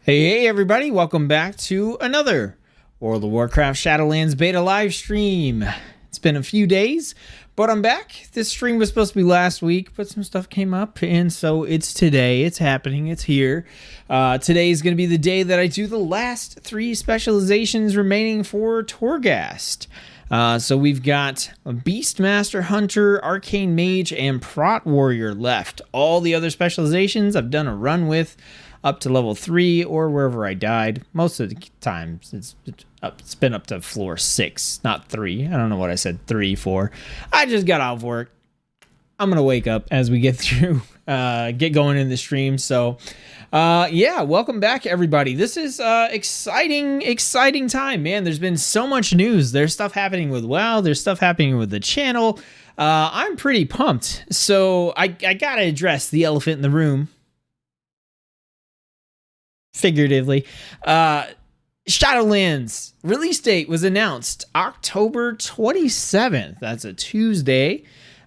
Hey everybody, welcome back to another World of Warcraft Shadowlands beta live stream. It's been a few days, but I'm back. This stream was supposed to be last week, but some stuff came up, and so it's today. It's happening. It's here. Today is going to be the day that I do the last 3 specializations remaining for Torghast. So we've got a Beastmaster, Hunter, Arcane Mage, and Prot Warrior left. All the other specializations I've done a run with up to level 3 or wherever I died. Most of the times it's been up to floor 6, not 3. I don't know what I said 3 for. I just got out of work. I'm going to wake up as we get through, get going in the stream. So, yeah, welcome back, everybody. This is exciting time, man. There's been so much news. There's stuff happening with WoW. There's stuff happening with the channel. I'm pretty pumped. So I got to address the elephant in the room. Figuratively. Shadowlands release date was announced October 27th. That's a Tuesday.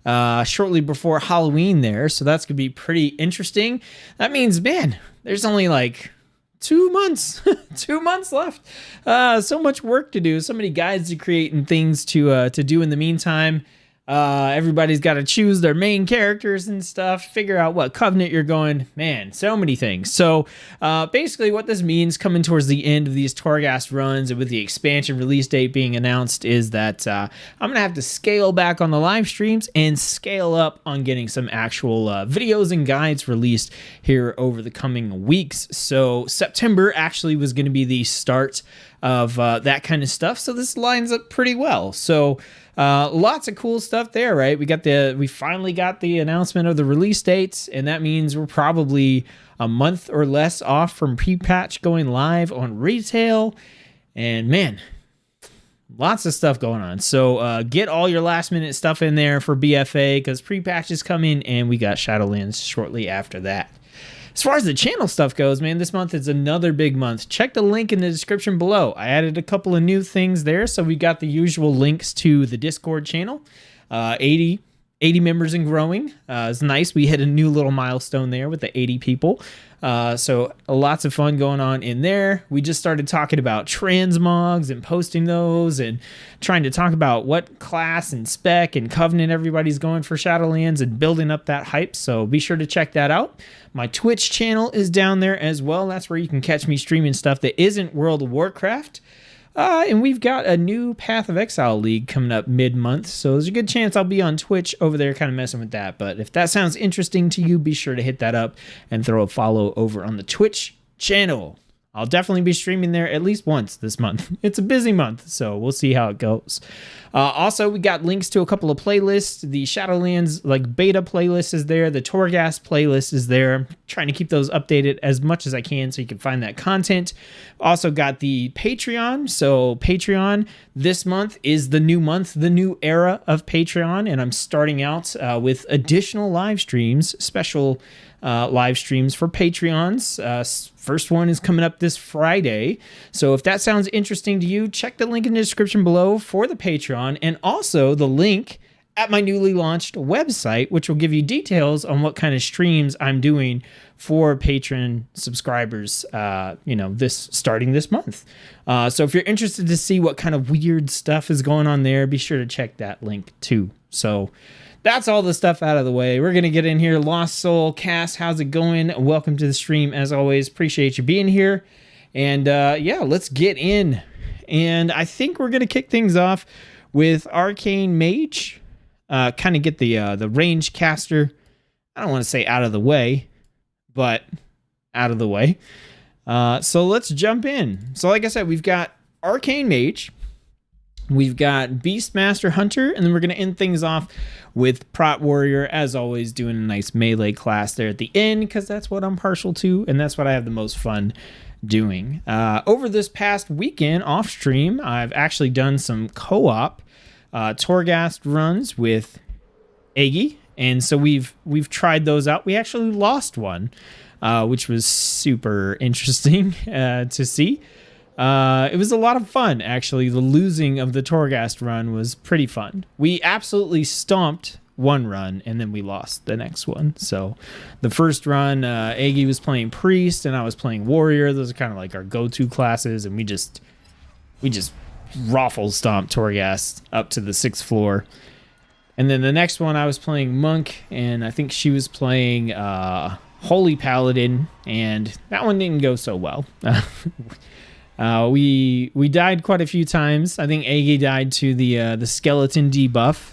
Shortly before Halloween there, so that's gonna be pretty interesting. That means, man, there's only like 2 months 2 months left. So much work to do, so many guides to create and things to do in the meantime. Everybody's got to choose their main characters and stuff, figure out what covenant you're going. Man, so many things. So basically what this means coming towards the end of these Torghast runs and with the expansion release date being announced is that I'm going to have to scale back on the live streams and scale up on getting some actual videos and guides released here over the coming weeks. So September actually was going to be the start of that kind of stuff. So this lines up pretty well. So lots of cool stuff there, right? We finally got the announcement of the release dates, and that means we're probably a month or less off from pre-patch going live on retail. And man, lots of stuff going on. So get all your last minute stuff in there for BFA because pre-patch is coming, and we got Shadowlands shortly after that. As far as the channel stuff goes, man, this month is another big month. Check the link in the description below. I added a couple of new things there, so we got the usual links to the Discord channel. 80 members and growing. It's nice. We hit a new little milestone there with the 80 people. So lots of fun going on in there. We just started talking about transmogs and posting those and trying to talk about what class and spec and covenant everybody's going for Shadowlands and building up that hype. So be sure to check that out. My Twitch channel is down there as well. That's where you can catch me streaming stuff that isn't World of Warcraft. And we've got a new Path of Exile League coming up mid-month, so there's a good chance I'll be on Twitch over there kind of messing with that. But if that sounds interesting to you, be sure to hit that up and throw a follow over on the Twitch channel. I'll definitely be streaming there at least once this month. It's a busy month, so we'll see how it goes. Also, we got links to a couple of playlists. The Shadowlands beta playlist is there. The Torghast playlist is there. I'm trying to keep those updated as much as I can so you can find that content. Also got the Patreon. So Patreon this month is the new era of Patreon, and I'm starting out with additional live streams, special live streams for Patreons. First one is coming up this Friday. So if that sounds interesting to you, check the link in the description below for the Patreon, and also the link at my newly launched website, which will give you details on what kind of streams I'm doing for Patreon subscribers, starting this month. So if you're interested to see what kind of weird stuff is going on there, be sure to check that link too. So that's all the stuff out of the way. We're going to get in here. Lost Soul, Cass, how's it going? Welcome to the stream, as always. Appreciate you being here. And yeah, let's get in. And I think we're going to kick things off with Arcane Mage. Kind of get the range caster, I don't want to say out of the way, but out of the way. So let's jump in. So like I said, we've got Arcane Mage. We've got Beastmaster Hunter, and then we're going to end things off with Prot Warrior, as always, doing a nice melee class there at the end, because that's what I'm partial to, and that's what I have the most fun doing. Over this past weekend, off stream, I've actually done some co-op Torghast runs with Eggy, and so we've tried those out. We actually lost one, which was super interesting to see. It was a lot of fun, actually. The losing of the Torghast run was pretty fun. We absolutely stomped one run, and then we lost the next one. So the first run, Aggie was playing Priest, and I was playing Warrior. Those are kind of like our go-to classes, and we just raffle stomped Torghast up to the 6th floor. And then the next one, I was playing Monk, and I think she was playing Holy Paladin, and that one didn't go so well. We died quite a few times. I think Aggie died to the skeleton debuff,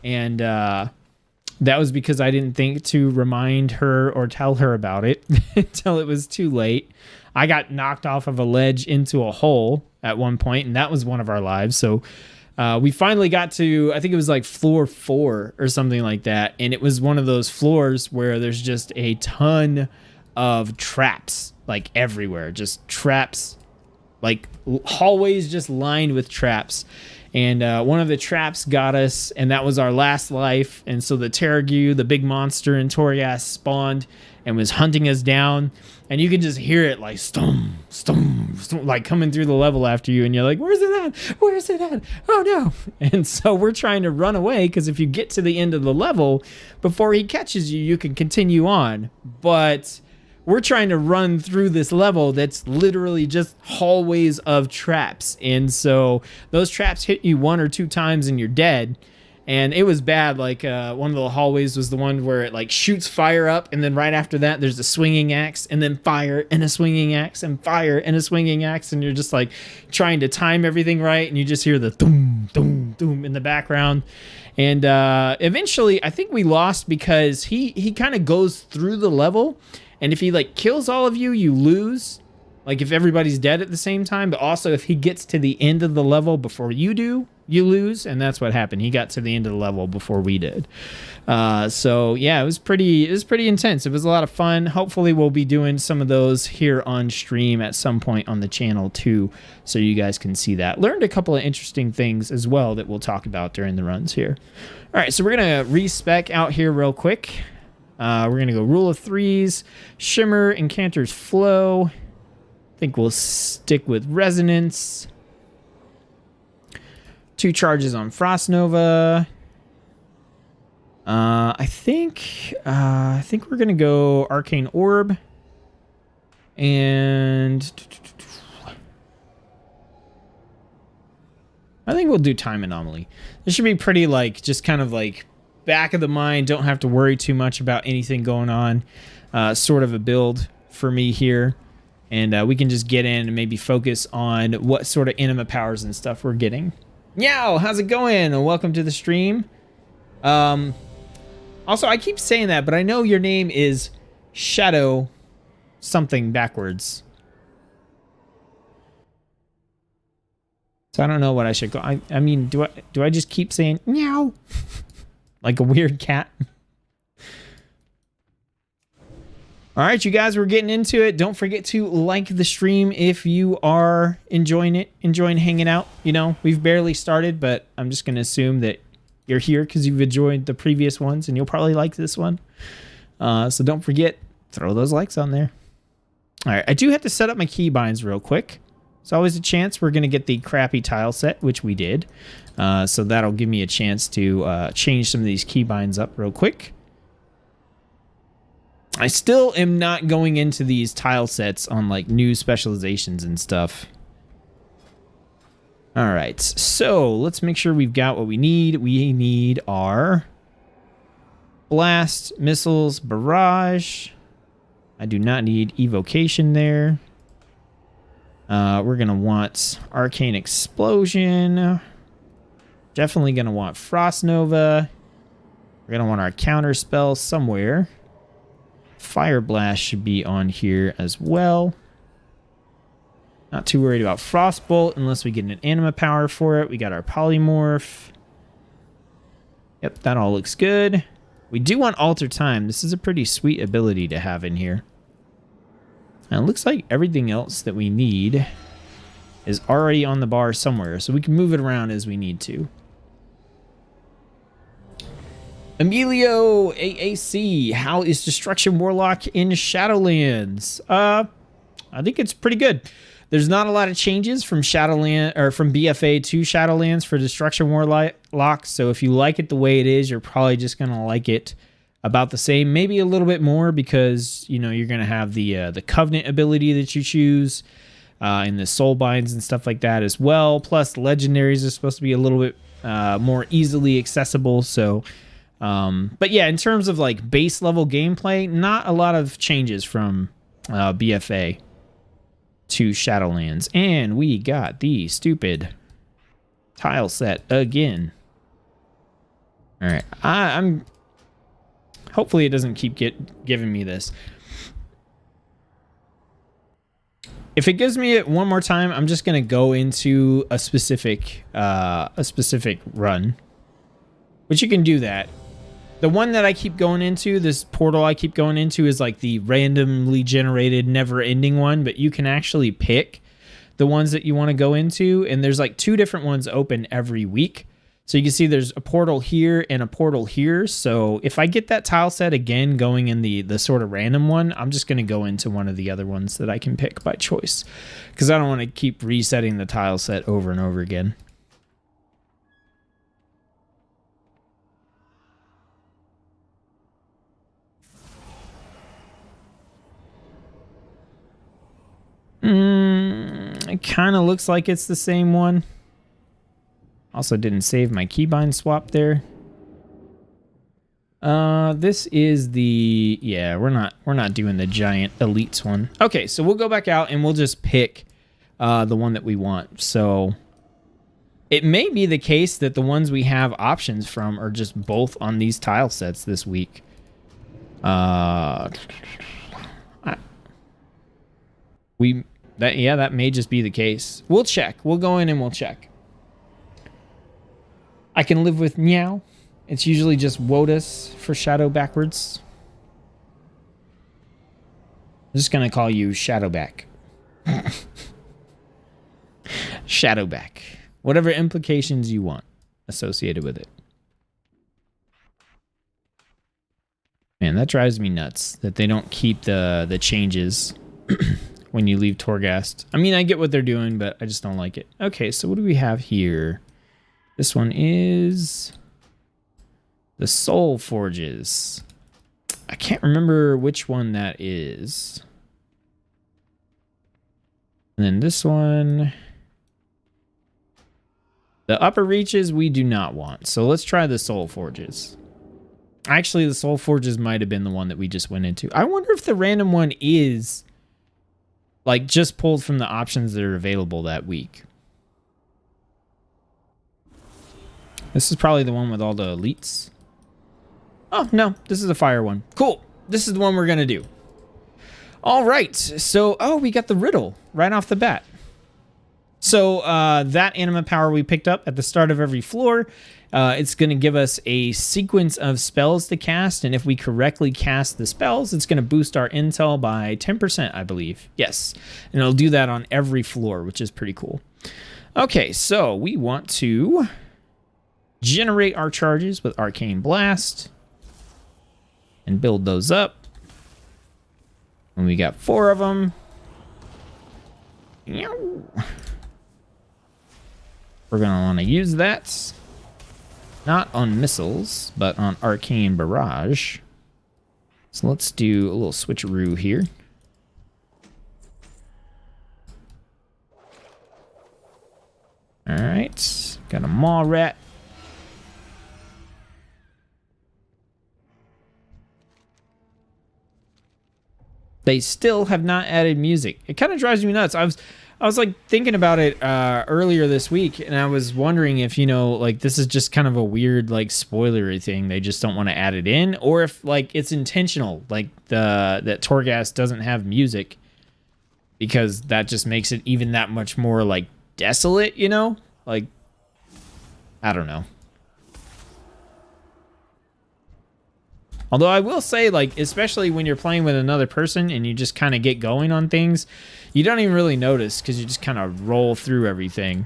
and that was because I didn't think to remind her or tell her about it until it was too late. I got knocked off of a ledge into a hole at one point, and that was one of our lives. So we finally got to, I think it was like floor 4 or something like that, and it was one of those floors where there's just a ton of traps, like everywhere, just traps, like hallways just lined with traps. And one of the traps got us, and that was our last life. And so the Terragu, the big monster in Torghast, spawned and was hunting us down. And you can just hear it like stum, stum, stum, like coming through the level after you. And you're like, where's it at? Where's it at? Oh no. And so we're trying to run away, because if you get to the end of the level before he catches you, you can continue on. But we're trying to run through this level that's literally just hallways of traps. And so those traps hit you 1 or 2 times and you're dead. And it was bad. Like one of the hallways was the one where it like shoots fire up, and then right after that there's a swinging axe, and then fire and a swinging axe, and fire and a swinging axe, and you're just like trying to time everything right, and you just hear the doom, doom, doom in the background. And eventually I think we lost because he kind of goes through the level, and if he like kills all of you, you lose. Like if everybody's dead at the same time, but also if he gets to the end of the level before you do, you lose. And that's what happened. He got to the end of the level before we did. So yeah, it was pretty intense. It was a lot of fun. Hopefully we'll be doing some of those here on stream at some point on the channel too, so you guys can see that. Learned a couple of interesting things as well that we'll talk about during the runs here. All right, so we're gonna respec out here real quick. We're gonna go Rule of Threes, Shimmer, Incanter's Flow. I think we'll stick with Resonance. 2 charges on Frost Nova. I think we're gonna go Arcane Orb, and I think we'll do Time Anomaly. This should be pretty like just kind of like back of the mind. Don't have to worry too much about anything going on. Sort of a build for me here. And we can just get in and maybe focus on what sort of anima powers and stuff we're getting. Yow, how's it going? And welcome to the stream. Also, I keep saying that, but I know your name is Shadow something backwards. So I don't know what I should go. I mean, do I just keep saying meow like a weird cat? All right, you guys, we're getting into it. Don't forget to like the stream if you are enjoying it, enjoying hanging out. You know, we've barely started, but I'm just going to assume that you're here because you've enjoyed the previous ones, and you'll probably like this one. So don't forget, throw those likes on there. All right, I do have to set up my keybinds real quick. There's always a chance we're going to get the crappy tile set, which we did. So that'll give me a chance to change some of these keybinds up real quick. I still am not going into these tile sets on like new specializations and stuff. All right, so let's make sure we've got what we need. We need our blast, missiles, barrage. I do not need evocation there. We're gonna want arcane explosion. Definitely gonna want frost nova. We're gonna want our counter spell somewhere. Fire blast should be on here as well. Not too worried about frostbolt unless we get an anima power for it. We got our polymorph. Yep, that all looks good. We do want alter time. This is a pretty sweet ability to have in here. And it looks like everything else that we need is already on the bar somewhere, so we can move it around as we need to. Emilio AAC, how is Destruction Warlock in Shadowlands? I think it's pretty good. There's not a lot of changes from Shadowland or from BFA to Shadowlands for Destruction Warlock. So if you like it the way it is, you're probably just gonna like it about the same, maybe a little bit more, because you know you're gonna have the Covenant ability that you choose, and the soul binds and stuff like that as well. Plus, legendaries are supposed to be a little bit more easily accessible. So, but yeah, in terms of like base level gameplay, not a lot of changes from BFA to Shadowlands. And we got the stupid tile set again. All right, I'm hopefully it doesn't keep giving me this. If it gives me it one more time, I'm just gonna go into a specific run, which you can do that. The one that I keep going into, this portal I keep going into, is like the randomly generated, never-ending one, but you can actually pick the ones that you want to go into, and there's like 2 different ones open every week. So you can see there's a portal here and a portal here. So if I get that tile set again going in the sort of random one, I'm just going to go into one of the other ones that I can pick by choice, because I don't want to keep resetting the tile set over and over again. It kind of looks like it's the same one. Also didn't save my keybind swap there. This is the, yeah, we're not doing the giant elites one. Okay, so we'll go back out and we'll just pick the one that we want. So it may be the case that the ones we have options from are just both on these tile sets this week. That may just be the case. We'll check. We'll go in and we'll check. I can live with Meow. It's usually just Wotus for Shadow backwards. I'm just going to call you Shadowback. Shadowback. Whatever implications you want associated with it. Man, that drives me nuts that they don't keep the changes when you leave Torghast. I mean, I get what they're doing, but I just don't like it. Okay, so what do we have here? This one is the Soul Forges. I can't remember which one that is. And then this one, the upper reaches we do not want. So let's try the Soul Forges. Actually, the Soul Forges might have been the one that we just went into. I wonder if the random one is like just pulled from the options that are available that week. This is probably the one with all the elites. Oh, no, this is a fire one. Cool. This is the one we're going to do. All right. So, oh, we got the riddle right off the bat. So that anima power we picked up at the start of every floor, it's going to give us a sequence of spells to cast. And if we correctly cast the spells, it's going to boost our intel by 10%, I believe. Yes. And it'll do that on every floor, which is pretty cool. Okay, so we want to generate our charges with Arcane Blast and build those up. And we got 4 of them. We're going to want to use that. Not on missiles, but on Arcane Barrage. So let's do a little switcheroo here. Alright. Got a Maw Rat. They still have not added music. It kind of drives me nuts. I was like thinking about it earlier this week, and I was wondering if, you know, like this is just kind of a weird like spoilery thing. They just don't want to add it in, or if like it's intentional, like that Torghast doesn't have music because that just makes it even that much more like desolate, you know? Like, I don't know. Although I will say, like, especially when you're playing with another person and you just kind of get going on things, you don't even really notice because you just kind of roll through everything.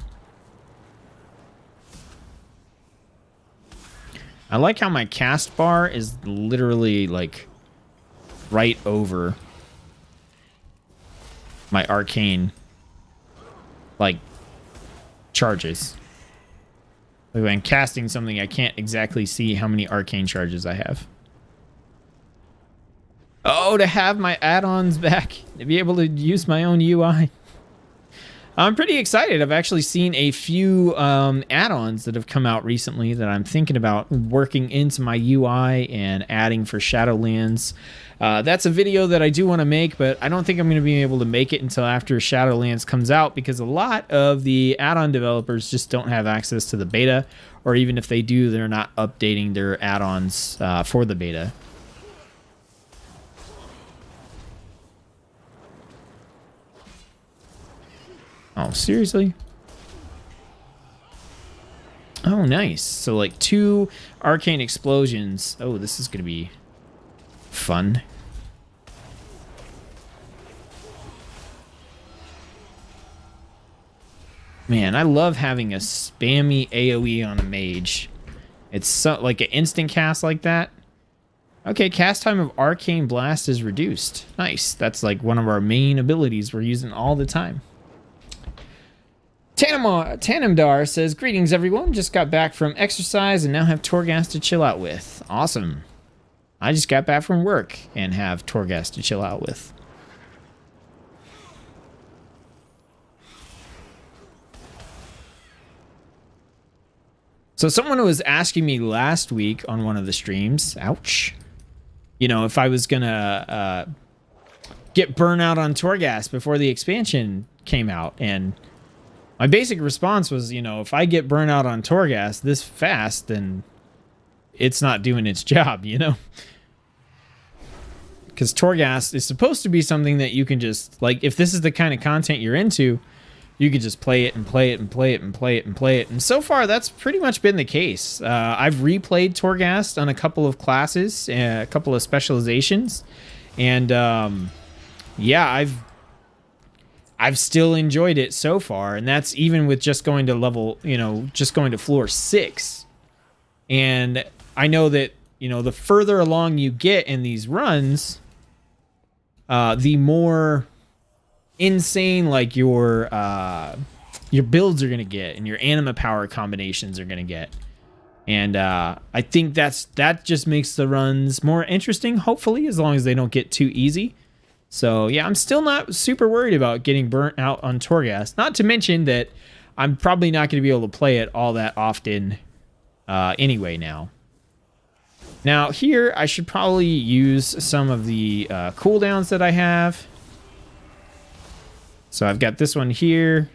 I like how my cast bar is literally, like, right over my arcane like, charges. Like when casting something, I can't exactly see how many arcane charges I have. Oh, to have my add-ons back. To be able to use my own UI. I'm pretty excited. I've actually seen a few add-ons that have come out recently that I'm thinking about working into my UI and adding for Shadowlands. That's a video that I do want to make, but I don't think I'm going to be able to make it until after Shadowlands comes out because a lot of the add-on developers just don't have access to the beta, or even if they do, they're not updating their add-ons for the beta. Oh, seriously? Oh, nice. So, like, 2 arcane explosions. Oh, this is going to be fun. Man, I love having a spammy AoE on a mage. It's so, like an instant cast like that. Okay, cast time of Arcane Blast is reduced. Nice. That's like one of our main abilities we're using all the time. Tanimdar says, greetings everyone, just got back from exercise and now have Torghast to chill out with. Awesome. I just got back from work and have Torghast to chill out with. So someone was asking me last week on one of the streams, ouch, you know, if I was gonna get burnout on Torghast before the expansion came out, and my basic response was, you know, if I get burnout on Torghast this fast, then it's not doing its job, you know? Because Torghast is supposed to be something that you can just, like, if this is the kind of content you're into, you could just play it and play it and play it and play it and play it. And so far, that's pretty much been the case. I've replayed Torghast on a couple of classes, a couple of specializations. And, yeah, I've still enjoyed it so far, and that's even with just going to level, you know, just going to floor 6. And I know that, you know, the further along you get in these runs, the more insane like your builds are gonna get, and your anima power combinations are gonna get. And I think that just makes the runs more interesting, hopefully, as long as they don't get too easy. So, yeah, I'm still not super worried about getting burnt out on Torghast. Not to mention that I'm probably not going to be able to play it all that often anyway now. Now, here, I should probably use some of the cooldowns that I have. So, I've got this one here.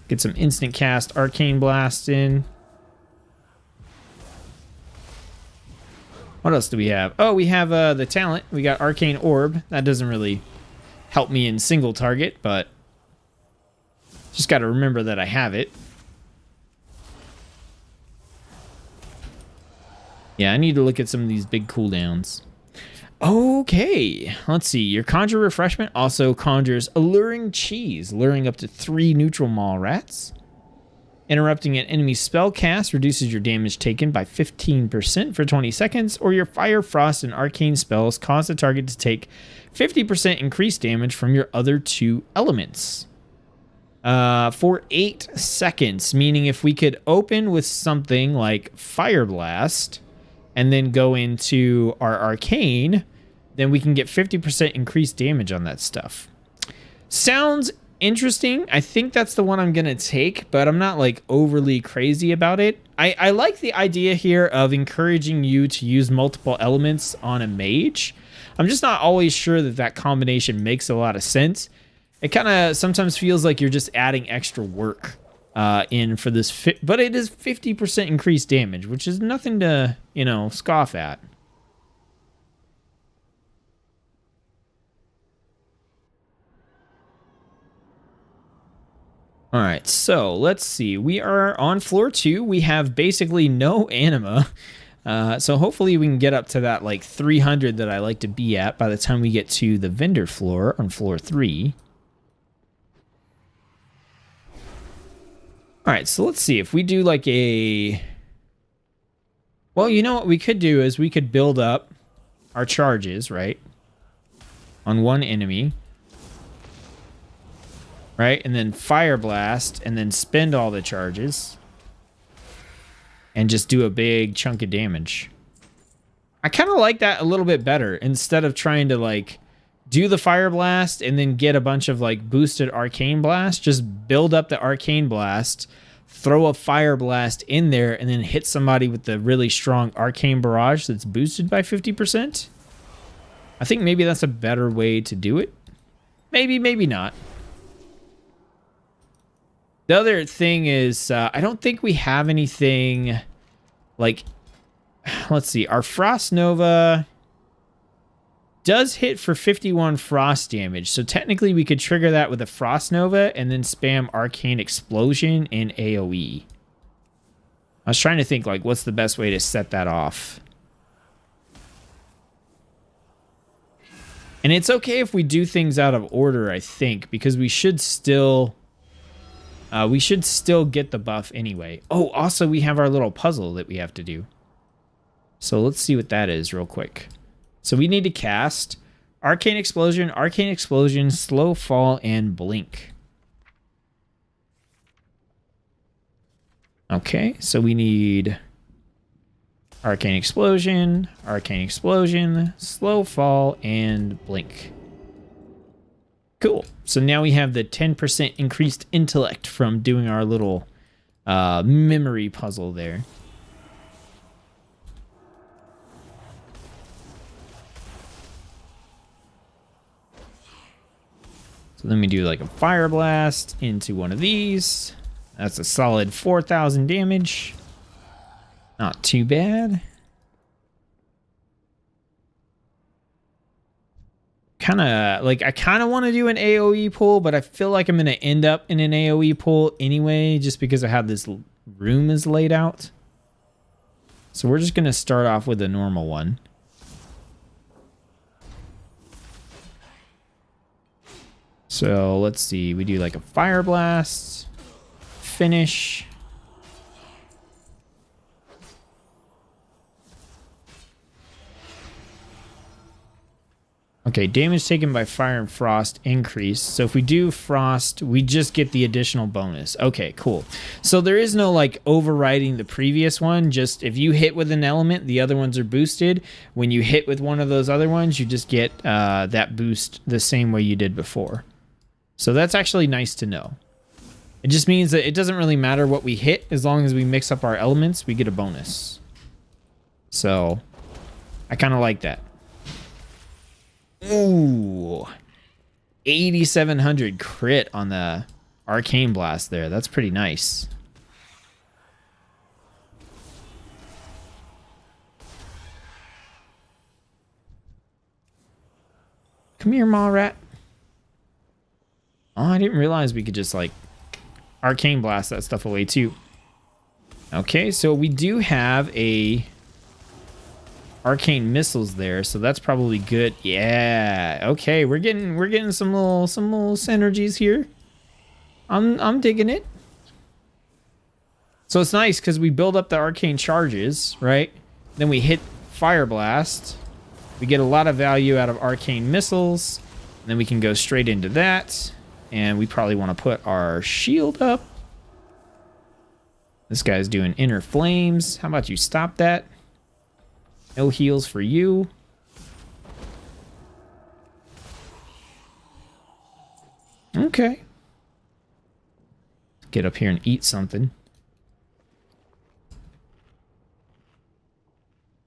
Get some instant cast Arcane Blast in. What else do we have? Oh, we have the talent. We got Arcane Orb. That doesn't really help me in single target, but just got to remember that I have it. Yeah, I need to look at some of these big cooldowns. Okay, let's see. Your Conjure Refreshment also conjures Alluring Cheese, luring up to 3 neutral mall rats. Interrupting an enemy spell cast reduces your damage taken by 15% for 20 seconds, or your Fire, Frost, and Arcane spells cause the target to take 50% increased damage from your other 2 elements. For 8 seconds, meaning if we could open with something like Fire Blast and then go into our Arcane, then we can get 50% increased damage on that stuff. Sounds interesting. I think that's the one I'm gonna take, but I'm not like overly crazy about it. I like the idea here of encouraging you to use multiple elements on a mage. I'm just not always sure that that combination makes a lot of sense. It kind of sometimes feels like you're just adding extra work in for this, but it is 50% increased damage, which is nothing to, you know, scoff at. All right, so let's see. We are on floor 2. We have basically no anima. So hopefully we can get up to that like 300 that I like to be at by the time we get to the vendor floor on floor 3. All right, so let's see if we do like a... Well, you know what we could do is we could build up our charges, right? On one enemy. right? And then Fire Blast, and then spend all the charges. And just do a big chunk of damage. I kind of like that a little bit better. Instead of trying to, like, do the Fire Blast and then get a bunch of, like, boosted Arcane Blast. Just build up the Arcane Blast, throw a Fire Blast in there, and then hit somebody with the really strong Arcane Barrage that's boosted by 50%. I think maybe that's a better way to do it. Maybe, maybe not. The other thing is, I don't think we have anything, like, let's see, our Frost Nova does hit for 51 frost damage, so technically we could trigger that with a Frost Nova and then spam Arcane Explosion and AoE. I was trying to think, like, what's the best way to set that off? And it's okay if we do things out of order, I think, because we should still get the buff anyway. Oh, also we have our little puzzle that we have to do. So let's see what that is real quick. So we need to cast Arcane Explosion, Slow Fall, and Blink. Okay, so we need Arcane Explosion, Slow Fall, and Blink. Cool. So now we have the 10% increased intellect from doing our little memory puzzle there. So then we do like a Fire Blast into one of these. That's a solid 4,000 damage. Not too bad. I kind of want to do an AoE pull, but I feel like I'm going to end up in an AoE pull anyway, just because of how this room is laid out. So we're just going to start off with a normal one. So let's see, we do like a Fire Blast, finish. Okay, damage taken by fire and frost increase. So if we do frost, we just get the additional bonus. Okay, cool. So there is no like overriding the previous one. Just if you hit with an element, the other ones are boosted. When you hit with one of those other ones, you just get that boost the same way you did before. So that's actually nice to know. It just means that it doesn't really matter what we hit. As long as we mix up our elements, we get a bonus. So I kind of like that. Ooh, 8,700 crit on the Arcane Blast there. That's pretty nice. Come here, Maw Rat. Oh, I didn't realize we could just like Arcane Blast that stuff away too. Okay, so we do have a Arcane Missiles there, so that's probably good. Yeah. Okay, we're getting some little synergies here. I'm digging it. So it's nice because we build up the arcane charges, right? Then we hit Fire Blast. We get a lot of value out of Arcane Missiles. And then we can go straight into that. And we probably want to put our shield up. This guy's doing Inner Flames. How about you stop that? No heals for you. Okay. Get up here and eat something.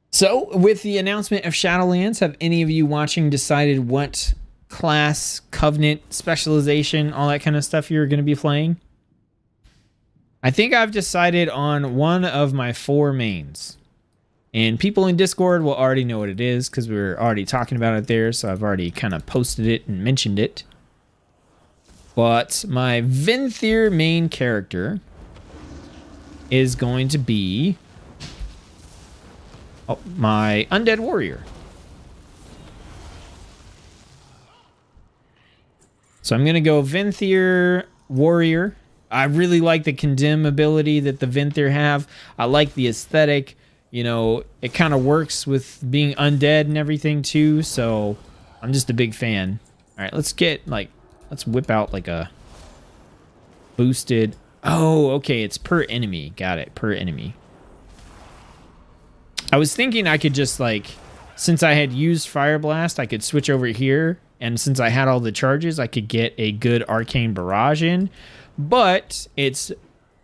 So, with the announcement of Shadowlands, have any of you watching decided what class, covenant, specialization, all that kind of stuff you're going to be playing? I think I've decided on one of my 4 mains. And people in Discord will already know what it is because we were already talking about it there. So I've already kind of posted it and mentioned it. But my Venthyr main character is going to be my Undead Warrior. So I'm going to go Venthyr Warrior. I really like the Condemn ability that the Venthyr have. I like the aesthetic. You know, it kind of works with being undead and everything too, so I'm just a big fan. All right, let's whip out like a boosted. Oh, okay. It's per enemy. Got it. Per enemy. I was thinking I could just like, since I had used Fire Blast, I could switch over here. And since I had all the charges, I could get a good Arcane Barrage in. But it's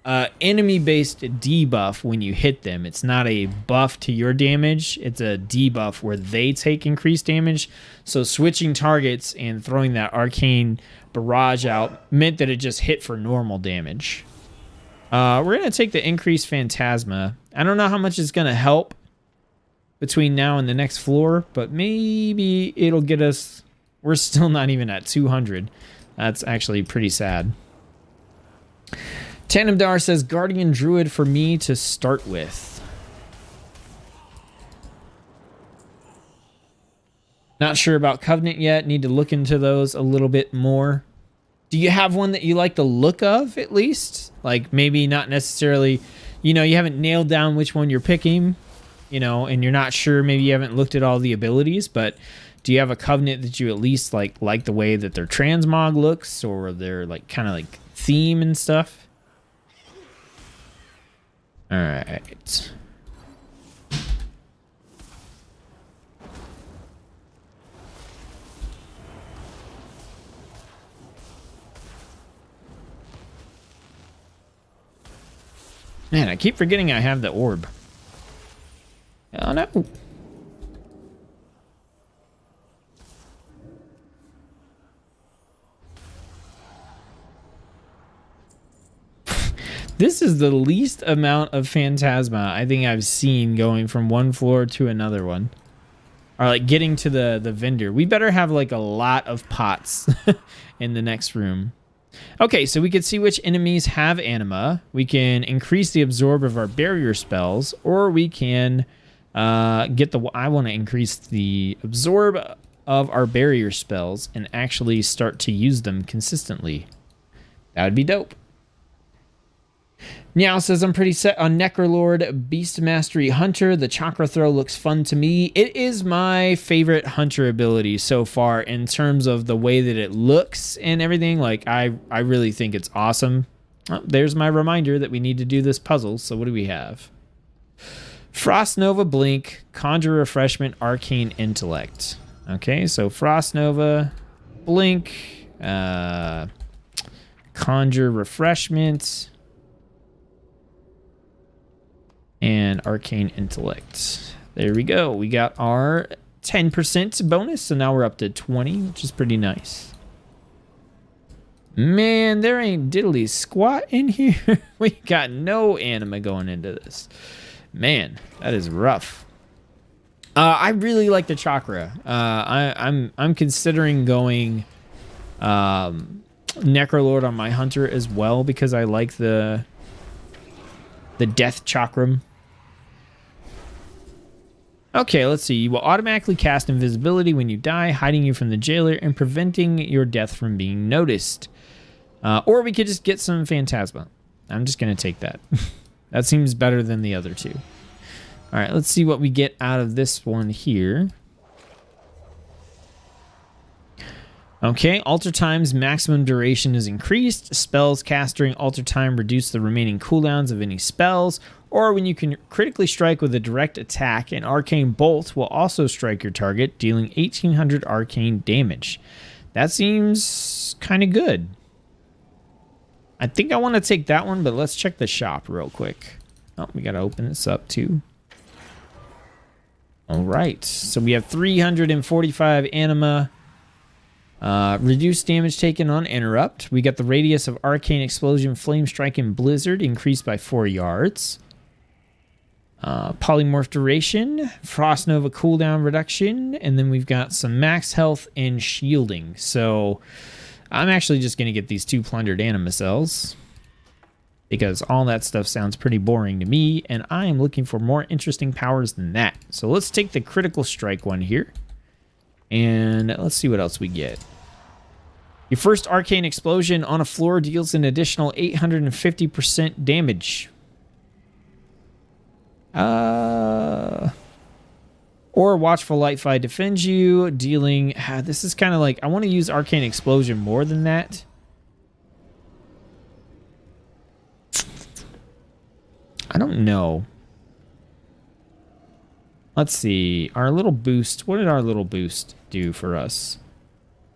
enemy-based debuff when you hit them. It's not a buff to your damage. It's a debuff where they take increased damage. So switching targets and throwing that Arcane Barrage out meant that it just hit for normal damage. We're going to take the increased Phantasma. I don't know how much it's going to help between now and the next floor, but maybe it'll get us... We're still not even at 200. That's actually pretty sad. Tandemdar says, Guardian Druid for me to start with. Not sure about Covenant yet. Need to look into those a little bit more. Do you have one that you like the look of, at least? Like, maybe not necessarily, you know, you haven't nailed down which one you're picking, you know, and you're not sure. Maybe you haven't looked at all the abilities, but do you have a Covenant that you at least like the way that their transmog looks, or their like kind of like theme and stuff? All right. Man, I keep forgetting I have the orb. Oh no. This is the least amount of Phantasma I think I've seen going from one floor to another one. Or like getting to the vendor. We better have like a lot of pots in the next room. Okay, so we can see which enemies have anima. We can increase the absorb of our barrier spells, or we can get the... I want to increase the absorb of our barrier spells and actually start to use them consistently. That would be dope. Meow says, I'm pretty set on Necrolord Beast Mastery Hunter. The Chakra Throw looks fun to me. It is my favorite Hunter ability so far in terms of the way that it looks and everything. Like, I really think it's awesome. Oh, there's my reminder that we need to do this puzzle. So what do we have? Frost Nova Blink, Conjure Refreshment, Arcane Intellect. Okay, so Frost Nova, Blink, Conjure Refreshment, and Arcane Intellect. There we go. We got our 10% bonus, so now we're up to 20, which is pretty nice. Man, there ain't diddly squat in here. We got no anima going into this. Man, that is rough. I really like the chakra. I'm considering going Necrolord on my hunter as well, because I like the death chakram. Okay, let's see. You will automatically cast invisibility when you die, hiding you from the jailer and preventing your death from being noticed. Or we could just get some Phantasma. I'm just going to take that. That seems better than the other two. All right, let's see what we get out of this one here. Okay, altar time's maximum duration is increased. Spells cast during altar time reduce the remaining cooldowns of any spells. Or when you can critically strike with a direct attack, an arcane bolt will also strike your target, dealing 1800 arcane damage. That seems kind of good. I think I want to take that one, but let's check the shop real quick. Oh, we got to open this up too. All right, so we have 345 anima. Reduced damage taken on interrupt. We got the radius of arcane explosion, flame strike, and blizzard increased by 4 yards. Polymorph duration, frost nova cooldown reduction, and then we've got some max health and shielding. So I'm actually just going to get these 2 plundered anima cells, because all that stuff sounds pretty boring to me, and I am looking for more interesting powers than that. So let's take the critical strike one here, and let's see what else we get. Your first arcane explosion on a floor deals an additional 850% damage. Or Watchful Lightfire defends you, dealing... this is kind of like... I want to use Arcane Explosion more than that. I don't know. Let's see. Our little boost. What did our little boost do for us?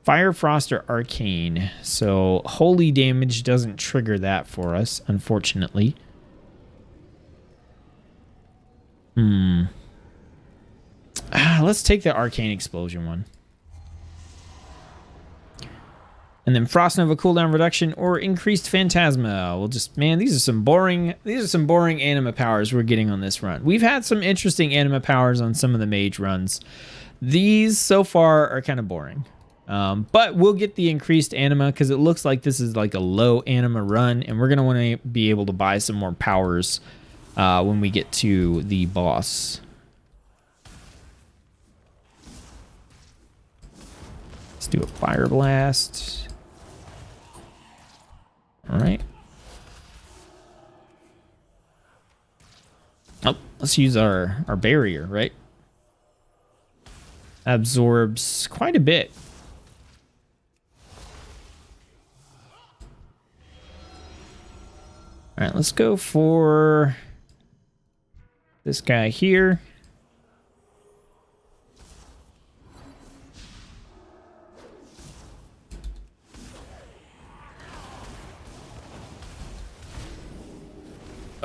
Fire, Frost, or Arcane. So holy damage doesn't trigger that for us, unfortunately. Let's take the Arcane Explosion one. And then Frost Nova cooldown reduction or increased Phantasma. We'll just, man, these are some boring anima powers we're getting on this run. We've had some interesting anima powers on some of the mage runs. These so far are kind of boring. But we'll get the increased anima because it looks like this is like a low anima run, and we're going to want to be able to buy some more powers when we get to the boss. Let's do a Fire Blast. All right. Oh, let's use our barrier, right? Absorbs quite a bit. All right, let's go for this guy here.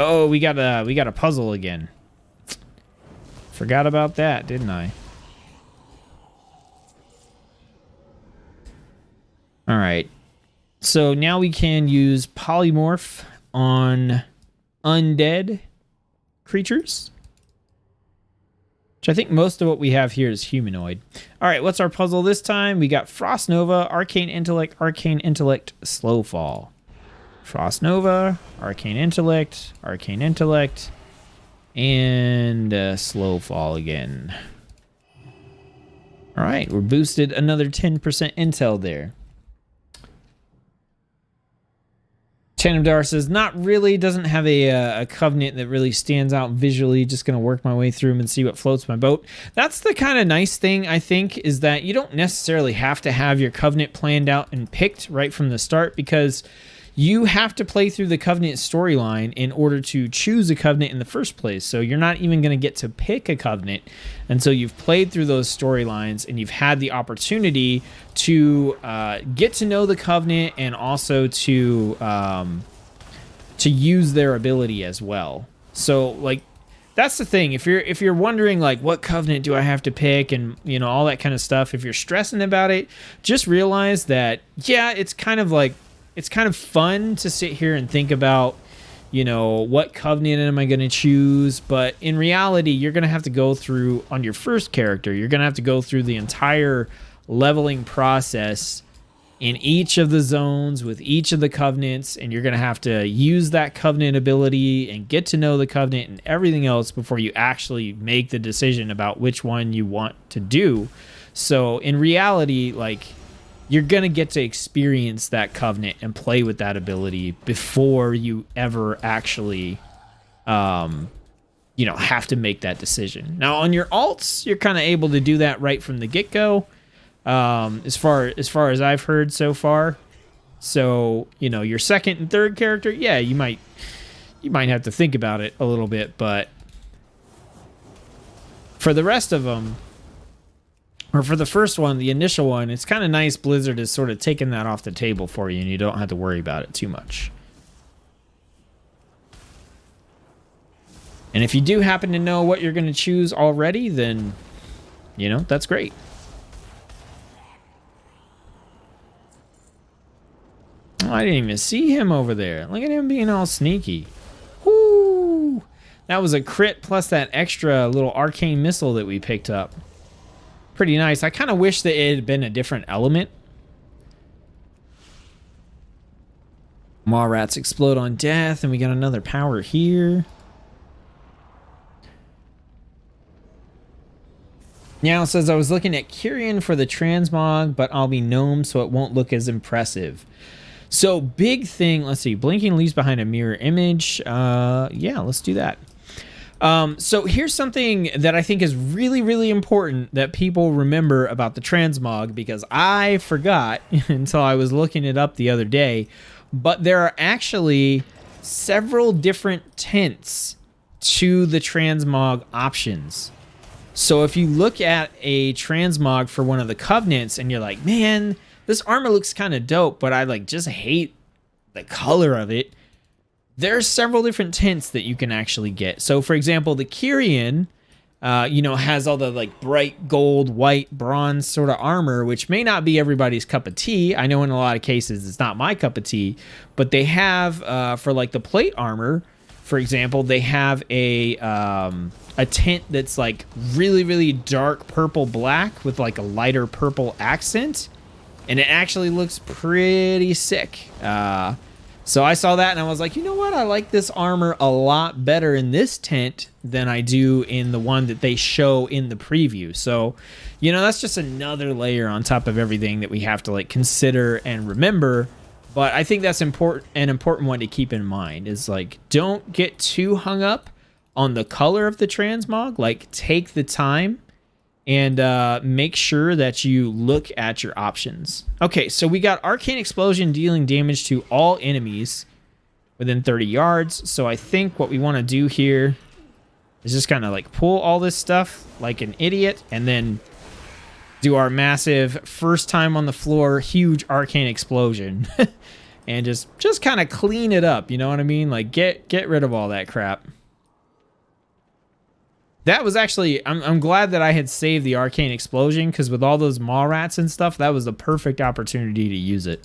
Oh, we got a puzzle again. Forgot about that, didn't I? All right. So now we can use polymorph on undead creatures, which I think most of what we have here is humanoid. All right, what's our puzzle this time? We got Frost Nova, Arcane Intellect, Slow Fall. Frost Nova, Arcane Intellect, and Slow Fall again. All right, we're boosted another 10% intel there. Chain of Dar says, not really, doesn't have a covenant that really stands out visually. Just going to work my way through them and see what floats my boat. That's the kind of nice thing, I think, is that you don't necessarily have to have your covenant planned out and picked right from the start, because you have to play through the covenant storyline in order to choose a covenant in the first place. So you're not even going to get to pick a covenant until you've played through those storylines and you've had the opportunity to get to know the covenant and also to use their ability as well. So like, that's the thing. If you're wondering like, what covenant do I have to pick, and you know, all that kind of stuff, if you're stressing about it, just realize that, yeah, it's kind of fun to sit here and think about, you know, what covenant am I going to choose? But in reality, you're going to have to go through, on your first character, you're going to have to go through the entire leveling process in each of the zones with each of the covenants, and you're going to have to use that covenant ability and get to know the covenant and everything else before you actually make the decision about which one you want to do. So in reality, like, you're going to get to experience that covenant and play with that ability before you ever actually, you know, have to make that decision. Now, on your alts, you're kind of able to do that right from the get-go, as far as I've heard so far. So, you know, your second and third character, yeah, you might have to think about it a little bit, but for the rest of them, or for the first one, the initial one, it's kind of nice Blizzard has sort of taken that off the table for you, and you don't have to worry about it too much. And if you do happen to know what you're going to choose already, then, you know, that's great. Oh, I didn't even see him over there. Look at him being all sneaky. Whoo! That was a crit plus that extra little arcane missile that we picked up. Pretty nice. I kind of wish that it had been a different element. Maw rats explode on death, and we got another power here. Now it says, I was looking at Kyrian for the transmog, but I'll be gnome, so it won't look as impressive. So big thing, let's see, blinking leaves behind a mirror image. Yeah, let's do that. So here's something that I think is really, really important that people remember about the transmog, because I forgot until I was looking it up the other day, but there are actually several different tints to the transmog options. So if you look at a transmog for one of the covenants and you're like, man, this armor looks kind of dope, but I like just hate the color of it. There's several different tints that you can actually get. So for example, the Kyrian, has all the like bright gold, white, bronze sort of armor, which may not be everybody's cup of tea. I know in a lot of cases it's not my cup of tea, but they have for like the plate armor, for example, they have a tint that's like really, really dark purple black with like a lighter purple accent, and it actually looks pretty sick. So I saw that and I was like, you know what? I like this armor a lot better in this tint than I do in the one that they show in the preview. So, that's just another layer on top of everything that we have to like consider and remember. But I think that's an important one to keep in mind is like, don't get too hung up on the color of the transmog. Like, take the time and make sure that you look at your options. Okay, so we got Arcane Explosion dealing damage to all enemies within 30 yards. So I think what we want to do here is just kind of like pull all this stuff like an idiot and then do our massive first time on the floor, huge Arcane Explosion and just kind of clean it up. You know what I mean? Like get rid of all that crap. That was actually, I'm glad that I had saved the Arcane Explosion, because with all those maw rats and stuff, that was the perfect opportunity to use it.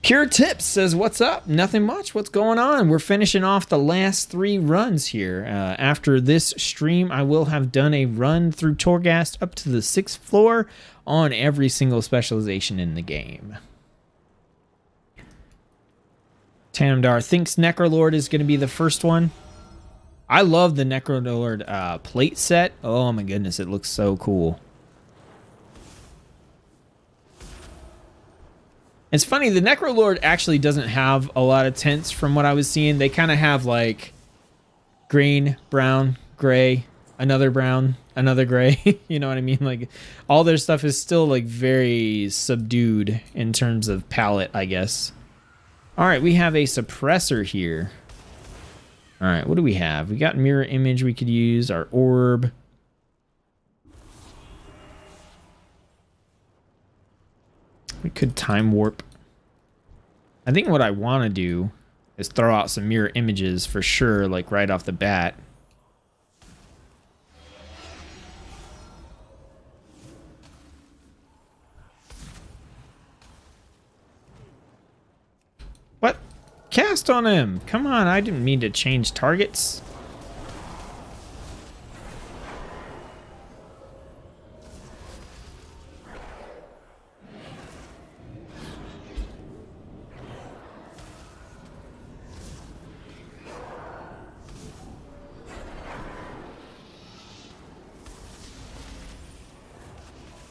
Pure Tips says, what's up? Nothing much. What's going on? We're finishing off the last 3 runs here. After this stream, I will have done a run through Torghast up to the 6th floor on every single specialization in the game. Tanamdar thinks Necrolord is going to be the first one. I love the Necrolord plate set. Oh my goodness, it looks so cool. It's funny, the Necrolord actually doesn't have a lot of tints from what I was seeing. They kind of have like green, brown, gray, another brown, another gray. You know what I mean? Like all their stuff is still like very subdued in terms of palette, I guess. All right, we have a suppressor here. All right, what do we have? We got mirror image we could use, our orb. We could time warp. I think what I want to do is throw out some mirror images for sure, like right off the bat. What? Cast on him! Come on, I didn't mean to change targets.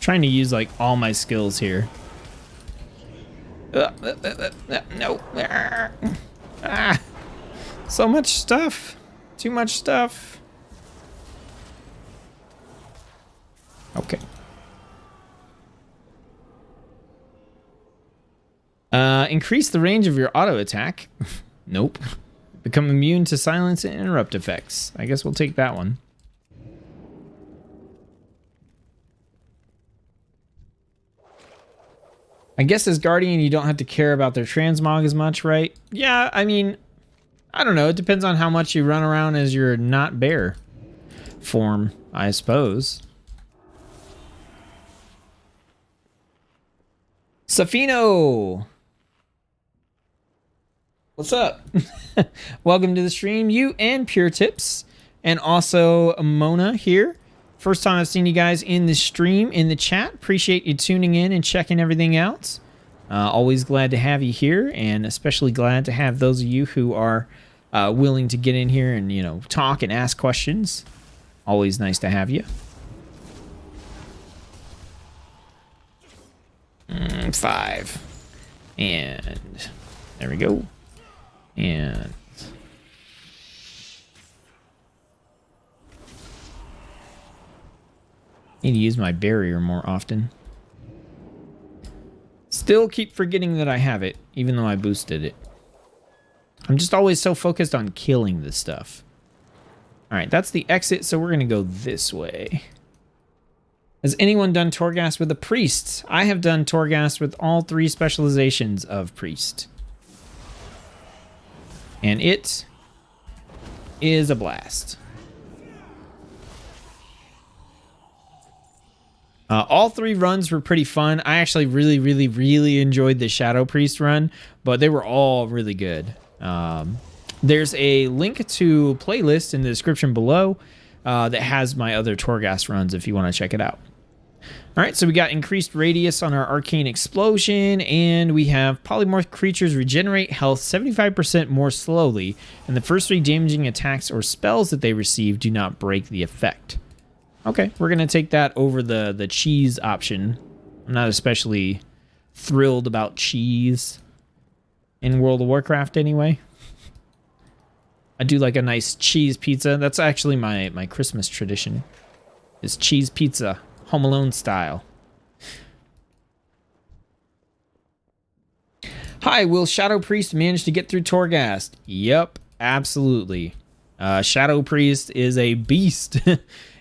Trying to use like all my skills here. No. Ah, so much stuff. Too much stuff. Okay. Increase the range of your auto attack. Nope. Become immune to silence and interrupt effects. I guess we'll take that one. I guess as Guardian, you don't have to care about their transmog as much, right? Yeah, I mean, I don't know. It depends on how much you run around as your not bear form, I suppose. Safino! What's up? Welcome to the stream. You and Pure Tips, and also Mona here. First time I've seen you guys in the stream, in the chat. Appreciate you tuning in and checking everything out. Always glad to have you here, and especially glad to have those of you who are willing to get in here and, you know, talk and ask questions. Always nice to have you. 5. And there we go. And need to use my barrier more often. Still keep forgetting that I have it, even though I boosted it. I'm just always so focused on killing this stuff. All right, that's the exit, so we're going to go this way. Has anyone done Torghast with a priest? I have done Torghast with all 3 specializations of priest. And it is a blast. All 3 runs were pretty fun. I actually really enjoyed the Shadow Priest run, but they were all really good. There's a link to a playlist in the description below that has my other Torghast runs if you want to check it out. All right, so we got increased radius on our Arcane Explosion, and we have polymorph creatures regenerate health 75% more slowly, and the first 3 damaging attacks or spells that they receive do not break the effect. Okay, we're going to take that over the cheese option. I'm not especially thrilled about cheese in World of Warcraft anyway. I do like a nice cheese pizza. That's actually my Christmas tradition, is cheese pizza, Home Alone style. Hi, will Shadow Priest manage to get through Torghast? Yep, absolutely. Shadow Priest is a beast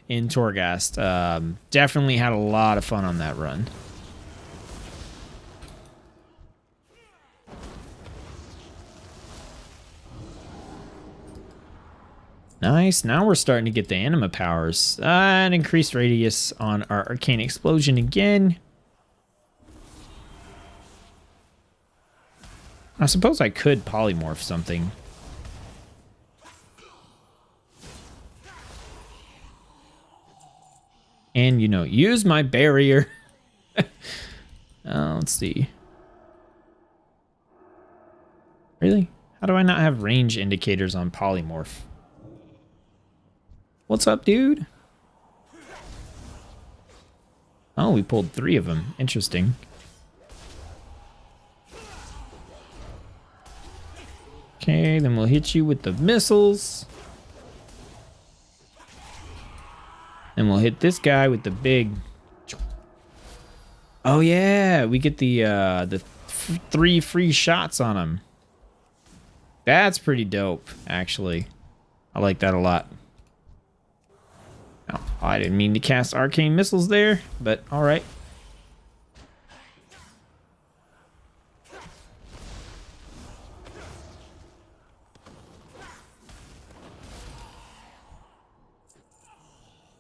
in Torghast. Definitely had a lot of fun on that run. Nice. Now we're starting to get the anima powers. And increased radius on our Arcane Explosion again. I suppose I could polymorph something. And, you know, use my barrier. Let's see. Really? How do I not have range indicators on polymorph? What's up, dude? Oh, we pulled 3 of them. Interesting. Okay, then we'll hit you with the missiles. Then we'll hit this guy with the big... Oh yeah, we get the 3 free shots on him. That's pretty dope, actually. I like that a lot. Oh, I didn't mean to cast arcane missiles there, but all right.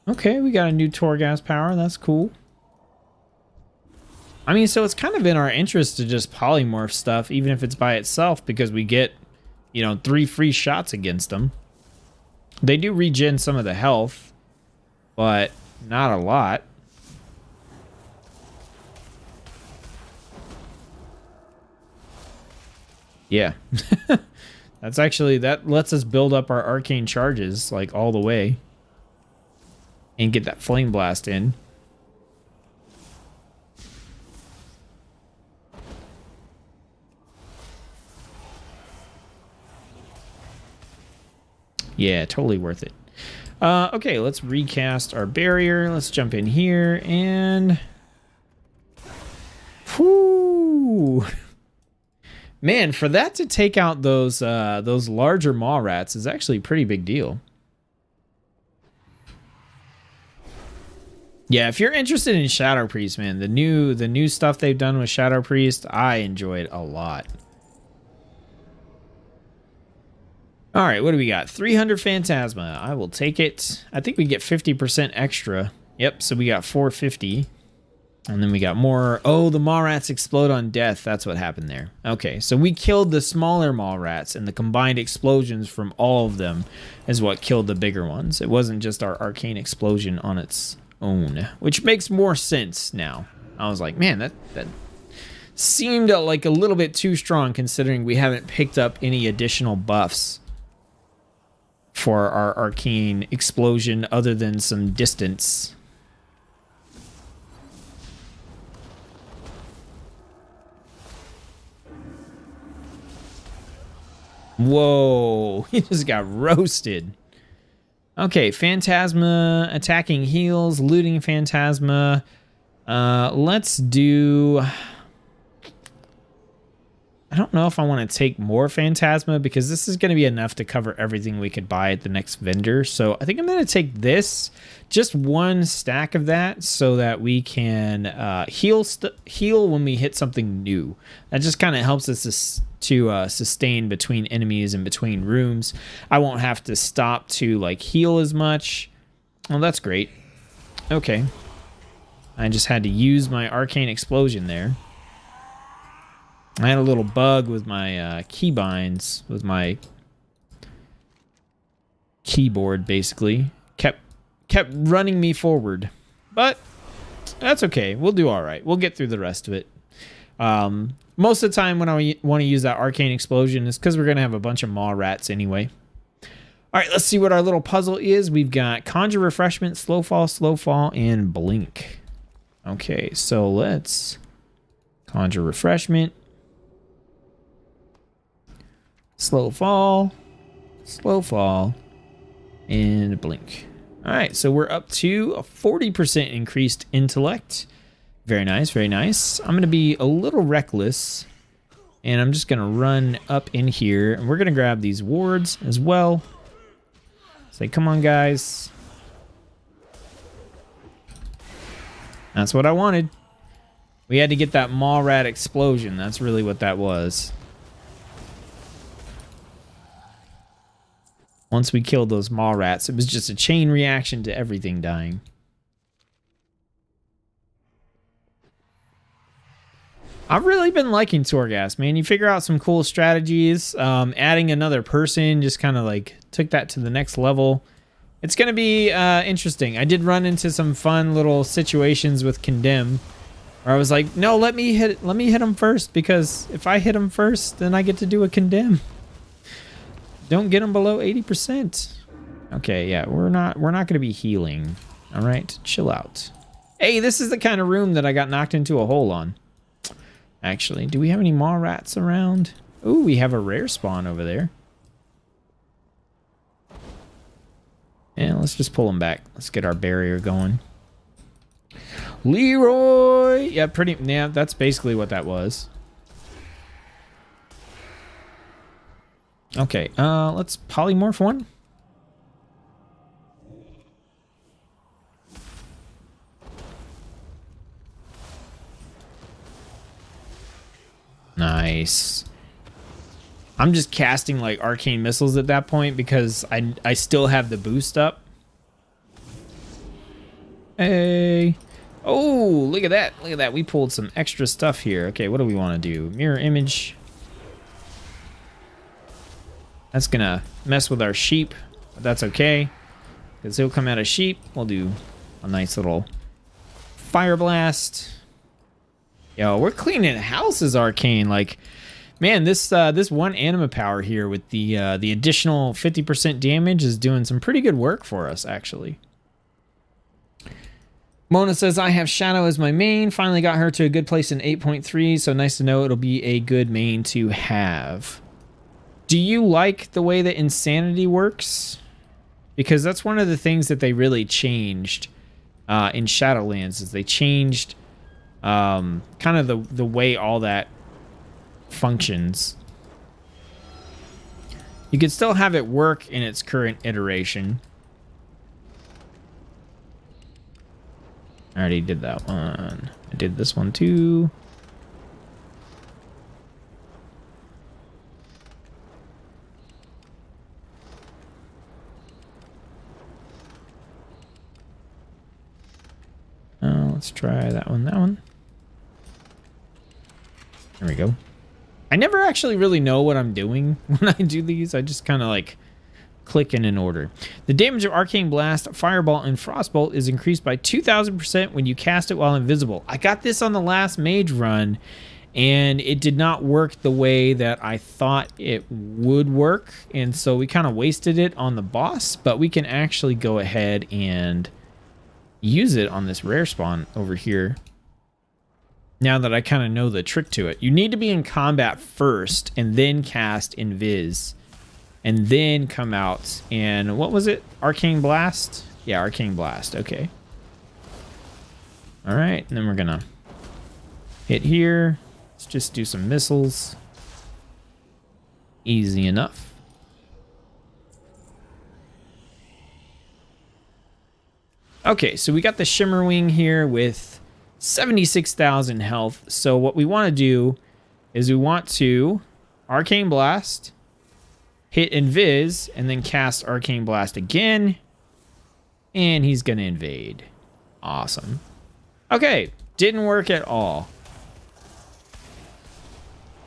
Okay, we got a new Torghast power. That's cool. I mean, so it's kind of in our interest to just polymorph stuff, even if it's by itself, because we get, you know, 3 free shots against them. They do regen some of the health, but not a lot. Yeah. That's actually, that lets us build up our arcane charges, like, all the way. And get that flame blast in. Yeah, totally worth it. Okay, let's recast our barrier. Let's jump in here and... Whoo! Man, for that to take out those larger maw rats is actually a pretty big deal. Yeah, if you're interested in Shadow Priest, man, the new stuff they've done with Shadow Priest, I enjoyed a lot. All right, what do we got? 300 Phantasma. I will take it. I think we get 50% extra. Yep, so we got 450. And then we got more. Oh, the maw rats explode on death. That's what happened there. Okay, so we killed the smaller maw rats, and the combined explosions from all of them is what killed the bigger ones. It wasn't just our arcane explosion on its own, which makes more sense now. I was like, man, that seemed like a little bit too strong considering we haven't picked up any additional buffs for our arcane explosion other than some distance. Whoa, he just got roasted. Okay, Phantasma, attacking heals, looting Phantasma. Let's do... I don't know if I want to take more Phantasma because this is going to be enough to cover everything we could buy at the next vendor. So I think I'm going to take this, just one stack of that, so that we can heal when we hit something new. That just kind of helps us to sustain between enemies and between rooms. I won't have to stop to like heal as much. Well, that's great. Okay. I just had to use my Arcane Explosion there. I had a little bug with my keybinds, with my keyboard, basically. Kept running me forward. But that's okay. We'll do all right. We'll get through the rest of it. Most of the time when I want to use that Arcane Explosion is because we're going to have a bunch of maw rats anyway. All right, let's see what our little puzzle is. We've got Conjure Refreshment, Slow Fall, and Blink. Okay, so let's Conjure Refreshment. Slow fall, and blink. All right, so we're up to a 40% increased intellect. Very nice, very nice. I'm going to be a little reckless, and I'm just going to run up in here, and we're going to grab these wards as well. Say, come on, guys. That's what I wanted. We had to get that maw rat explosion. That's really what that was. Once we killed those maw rats, it was just a chain reaction to everything dying. I've really been liking Torghast, man. You figure out some cool strategies. Adding another person just kind of like took that to the next level. It's going to be interesting. I did run into some fun little situations with Condemn, where I was like, no, let me hit him first, because if I hit him first, then I get to do a Condemn. Don't get them below 80%. Okay, yeah, we're not going to be healing. All right, chill out. Hey, this is the kind of room that I got knocked into a hole on. Actually, do we have any maw rats around? Ooh, we have a rare spawn over there. Yeah, let's just pull them back. Let's get our barrier going. Leroy! Yeah, that's basically what that was. Okay, let's polymorph one. Nice. I'm just casting like arcane missiles at that point because I still have the boost up. Hey. Oh, look at that. Look at that. We pulled some extra stuff here. Okay, what do we want to do? Mirror image. That's gonna mess with our sheep, but that's okay, because he'll come out of sheep. We'll do a nice little fire blast. Yo, we're cleaning houses, Arcane. Like, man, this one anima power here with the additional 50% damage is doing some pretty good work for us, actually. Mona says, I have Shadow as my main. Finally got her to a good place in 8.3, so nice to know it'll be a good main to have. Do you like the way that Insanity works? Because that's one of the things that they really changed in Shadowlands, is they changed kind of the way all that functions. You can still have it work in its current iteration. I already did that one. I did this one too. Let's try that one, There we go. I never actually really know what I'm doing when I do these. I just kind of like click in an order. The damage of Arcane Blast, Firebolt, and Frostbolt is increased by 2,000% when you cast it while invisible. I got this on the last mage run, and it did not work the way that I thought it would work, and so we kind of wasted it on the boss, but we can actually go ahead and use it on this rare spawn over here. Now that I kind of know the trick to it. You need to be in combat first and then cast Invis and then come out and what was it? Arcane Blast? Yeah, Arcane Blast. Okay. All right, and then we're gonna hit here. Let's just do some missiles. Easy enough. Okay, so we got the Shimmerwing here with 76,000 health. So what we want to do is we want to Arcane Blast, hit Invis, and then cast Arcane Blast again. And he's going to invade. Awesome. Okay, didn't work at all.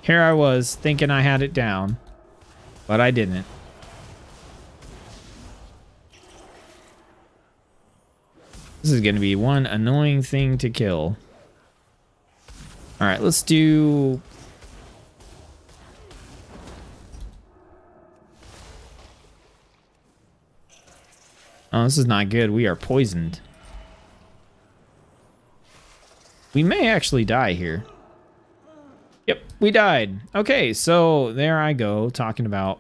Here I was thinking I had it down, but I didn't. This is going to be one annoying thing to kill. All right, let's do... Oh, this is not good. We are poisoned. We may actually die here. Yep, we died. Okay, so there I go, talking about...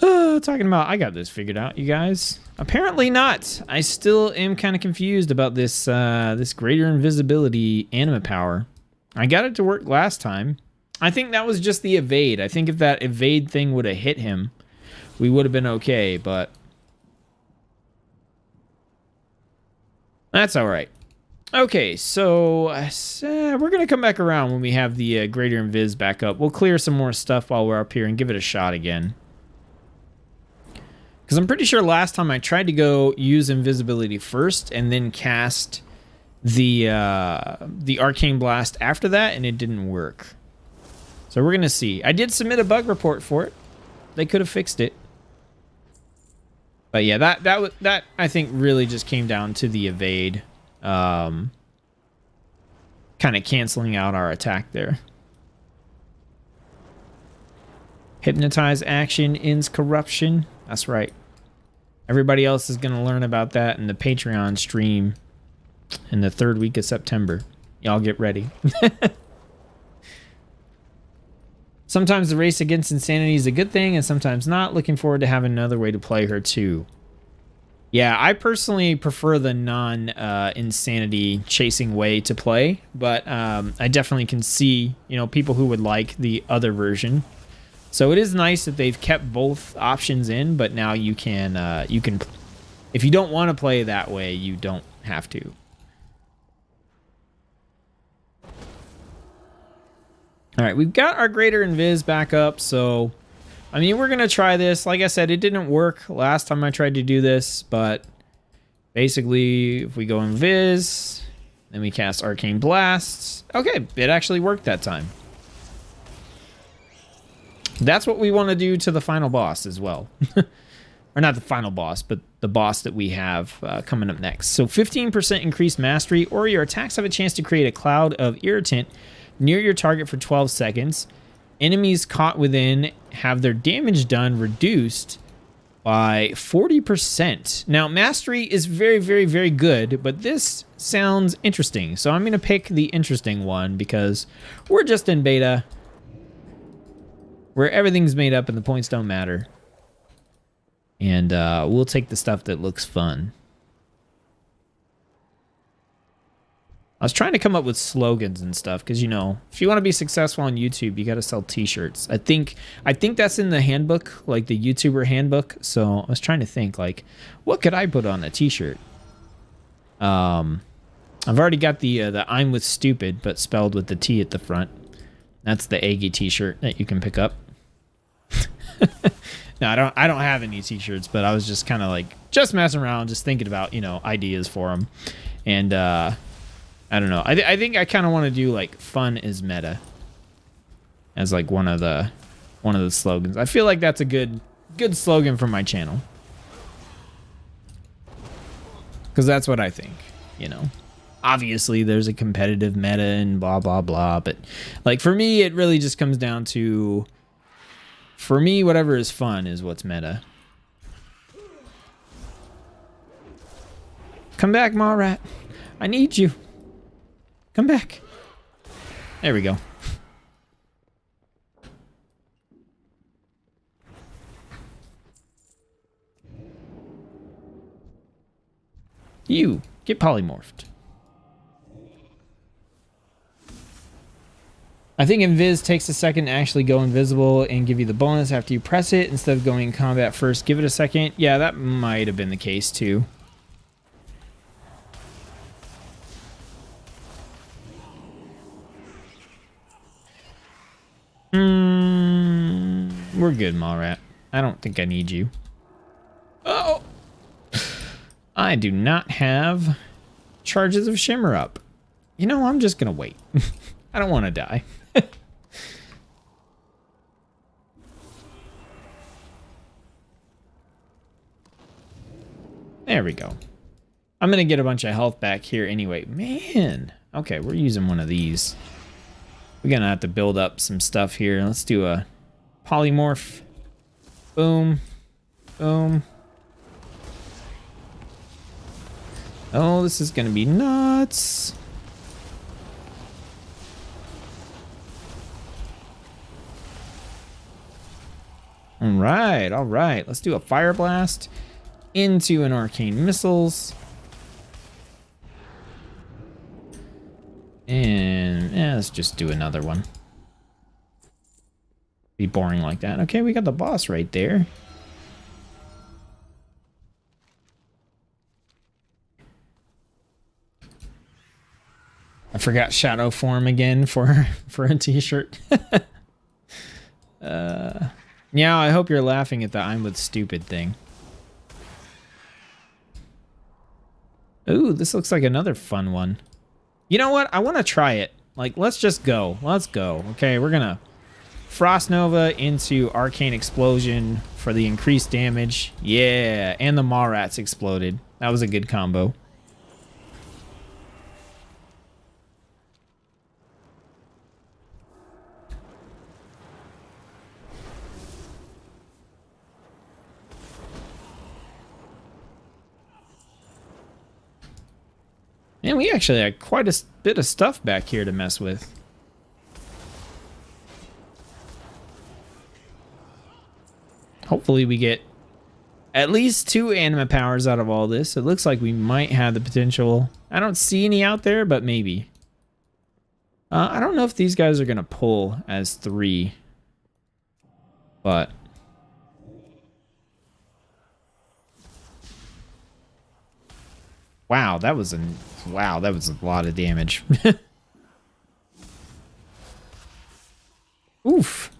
I got this figured out, you guys. Apparently not. I still am kind of confused about this this greater invisibility anima power. I got it to work last time. I think that was just the evade. I think if that evade thing would have hit him, we would have been okay, but... That's all right. Okay, so we're going to come back around when we have the Greater Invis back up. We'll clear some more stuff while we're up here and give it a shot again. Because I'm pretty sure last time I tried to go use invisibility first and then cast the Arcane Blast after that, and it didn't work. So we're going to see. I did submit a bug report for it. They could have fixed it. But yeah, that I think really just came down to the evade. Kind of canceling out our attack there. Hypnotize action ends corruption. That's right. Everybody else is going to learn about that in the Patreon stream in the 3rd week of September. Y'all get ready. Sometimes the race against insanity is a good thing and sometimes not. Looking forward to having another way to play her too. Yeah, I personally prefer the non-insanity chasing way to play, but I definitely can see, you know, people who would like the other version. So it is nice that they've kept both options in, but now you can, if you don't want to play that way, you don't have to. All right, we've got our Greater Invis back up, so... I mean, we're going to try this. Like I said, it didn't work last time I tried to do this, but basically, if we go Invis, then we cast Arcane Blasts. Okay, it actually worked that time. That's what we want to do to the final boss as well. Or not the final boss, but the boss that we have coming up next. So 15% increased mastery, or your attacks have a chance to create a cloud of irritant near your target for 12 seconds. Enemies caught within have their damage done reduced by 40%. Now, mastery is very, very, very good, but this sounds interesting. So I'm going to pick the interesting one because we're just in beta where everything's made up and the points don't matter. And we'll take the stuff that looks fun. I was trying to come up with slogans and stuff because, you know, if you want to be successful on YouTube, you got to sell t-shirts. I think that's in the handbook, like the YouTuber handbook. So I was trying to think, like, what could I put on a t-shirt? I've already got the I'm with stupid, but spelled with the T at the front. That's the Aggie t-shirt that you can pick up. No, I don't have any t-shirts, but I was just kind of like just messing around, just thinking about, you know, ideas for them. And I don't know. I think I kind of want to do like fun is meta as like one of the slogans. I feel like that's a good slogan for my channel. Cuz that's what I think, you know. Obviously there's a competitive meta and blah blah blah, but like for me it really just comes down to, for me whatever is fun is what's meta. Come back, Mawrat. I need you. Come back. There we go. You get polymorphed. I think Invis takes a second to actually go invisible and give you the bonus after you press it instead of going in combat first. Give it a second. Yeah, that might have been the case too. We're good, Mallrat. I don't think I need you. Oh! I do not have charges of Shimmer up. You know, I'm just gonna wait. I don't want to die. There we go. I'm gonna get a bunch of health back here anyway. Man. Okay, we're using one of these. We're gonna have to build up some stuff here. Let's do a polymorph. Boom. Boom. Oh, this is gonna be nuts. All right. Let's do a fire blast into an arcane missiles. And let's just do another one. Be boring like that. Okay, we got the boss right there. I forgot shadow form again for a t-shirt. Yeah, I hope you're laughing at the I'm with stupid thing. Ooh, this looks like another fun one. You know what? I want to try it. Like, let's just go. Let's go. Okay, we're gonna Frost Nova into Arcane Explosion for the increased damage. Yeah, and the Mallrats exploded. That was a good combo. And we actually had quite a bit of stuff back here to mess with. Hopefully we get at least 2 anima powers out of all this. It looks like we might have the potential. I don't see any out there, but maybe. I don't know if these guys are going to pull as 3. But... Wow, that was a lot of damage. Oof.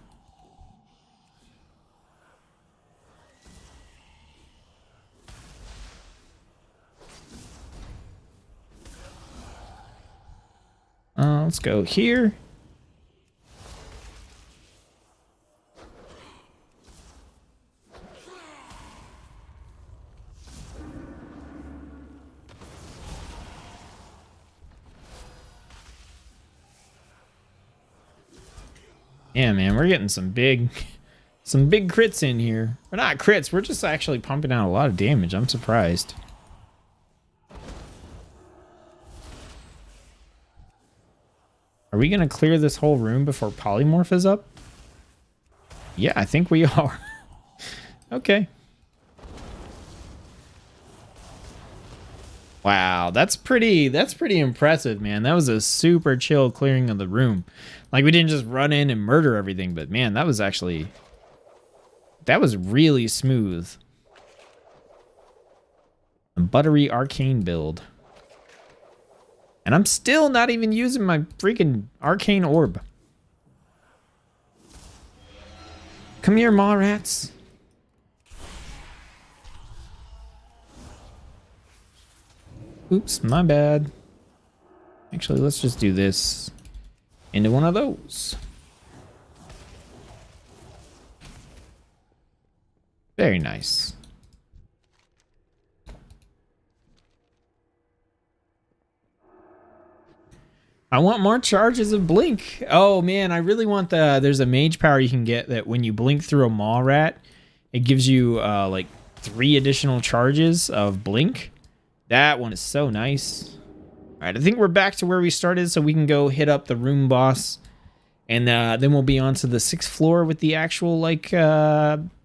Let's go here. Yeah, man, we're getting some big crits in here. We're not crits, we're just actually pumping out a lot of damage. I'm surprised. Are we gonna clear this whole room before polymorph is up? Yeah, I think we are. Okay. Wow, that's pretty impressive, man. That was a super chill clearing of the room. Like, we didn't just run in and murder everything, but man, that was really smooth. A buttery arcane build. And I'm still not even using my freaking arcane orb. Come here, Mallrats. Oops, my bad. Actually, let's just do this into one of those. Very nice. I want more charges of blink. Oh man, I really want there's a mage power you can get that when you blink through a Mallrat, it gives you like 3 additional charges of blink. That one is so nice. All right, I think we're back to where we started, so we can go hit up the room boss, and then we'll be on to the 6th floor with the actual like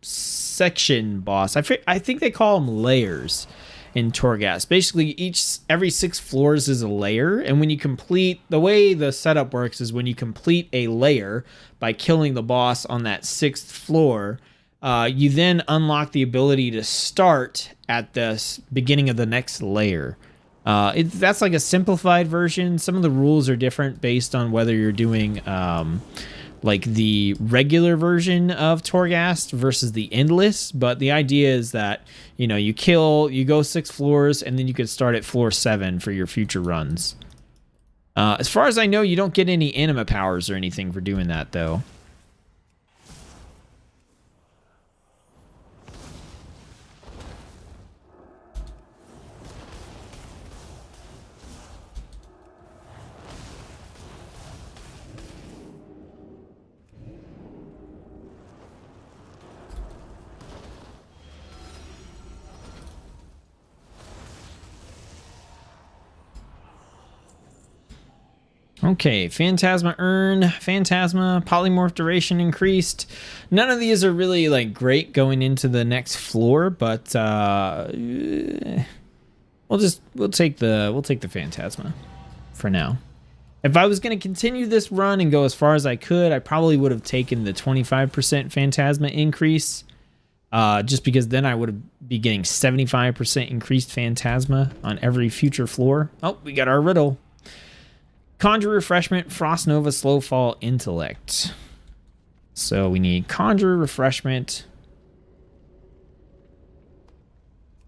section boss. I think they call them layers, in Torghast. Basically, every 6 floors is a layer, and when you complete, the way the setup works is when you complete a layer by killing the boss on that 6th floor, you then unlock the ability to start at the beginning of the next layer. That's like a simplified version. Some of the rules are different based on whether you're doing like the regular version of Torghast versus the endless, but the idea is that, you know, you go 6 floors, and then you could start at floor 7 for your future runs. As far as I know, you don't get any anima powers or anything for doing that, though. Okay, Phantasma Urn, Phantasma, Polymorph duration increased. None of these are really like great going into the next floor, but we'll take the Phantasma for now. If I was going to continue this run and go as far as I could, I probably would have taken the 25% Phantasma increase, just because then I would be getting 75% increased Phantasma on every future floor. Oh, we got our riddle. Conjure Refreshment, Frost Nova, Slowfall, Intellect. So we need Conjure Refreshment,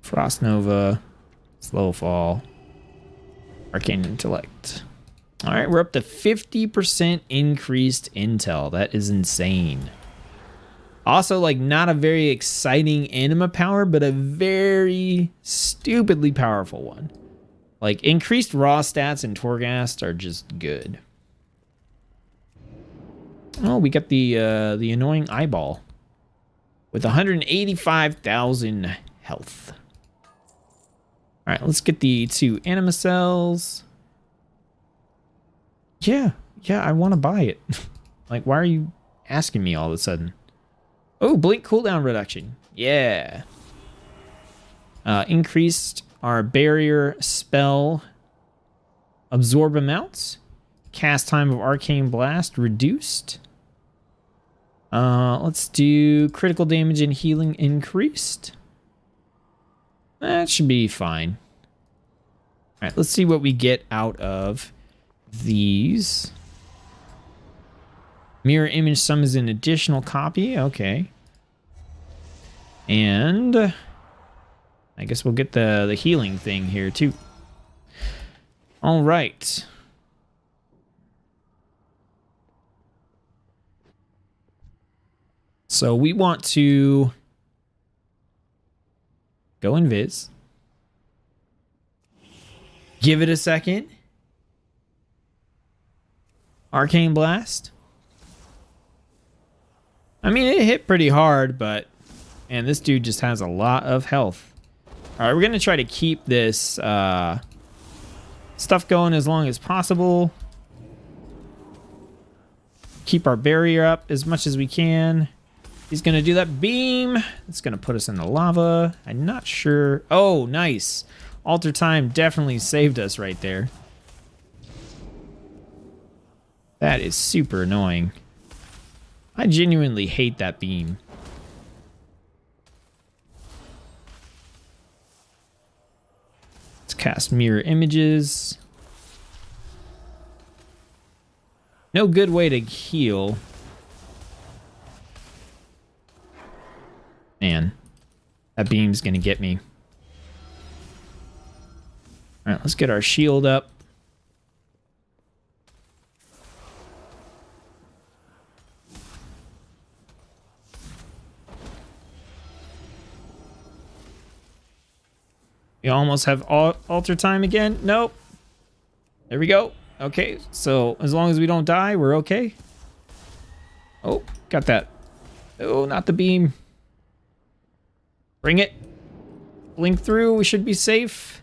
Frost Nova, Slowfall, Arcane Intellect. All right, we're up to 50% increased intel. That is insane. Also, like, not a very exciting anima power, but a very stupidly powerful one. Like, increased raw stats in Torghast are just good. Oh, we got the annoying eyeball with 185,000 health. All right, let's get the 2 anima cells. Yeah, I want to buy it. Like, why are you asking me all of a sudden? Oh, blink cooldown reduction. Yeah. Increased our barrier spell absorb amounts. Cast time of Arcane Blast reduced. Let's do critical damage and healing increased. That should be fine. All right, let's see what we get out of these. Mirror image summons an additional copy. Okay. And I guess we'll get the healing thing here too. All right. So we want to go invis. Give it a second. Arcane Blast. I mean, it hit pretty hard, but man, this dude just has a lot of health. All right, we're gonna try to keep this stuff going as long as possible. Keep our barrier up as much as we can. He's gonna do that beam. It's gonna put us in the lava. I'm not sure. Oh, nice. Alter time definitely saved us right there. That is super annoying. I genuinely hate that beam. Let's cast mirror images. No good way to heal. Man, that beam's gonna get me. All right, let's get our shield up. We almost have alter time again. Nope. There we go. Okay, so as long as we don't die, we're okay. Oh, got that. Oh, not the beam. Bring it. Blink through. We should be safe.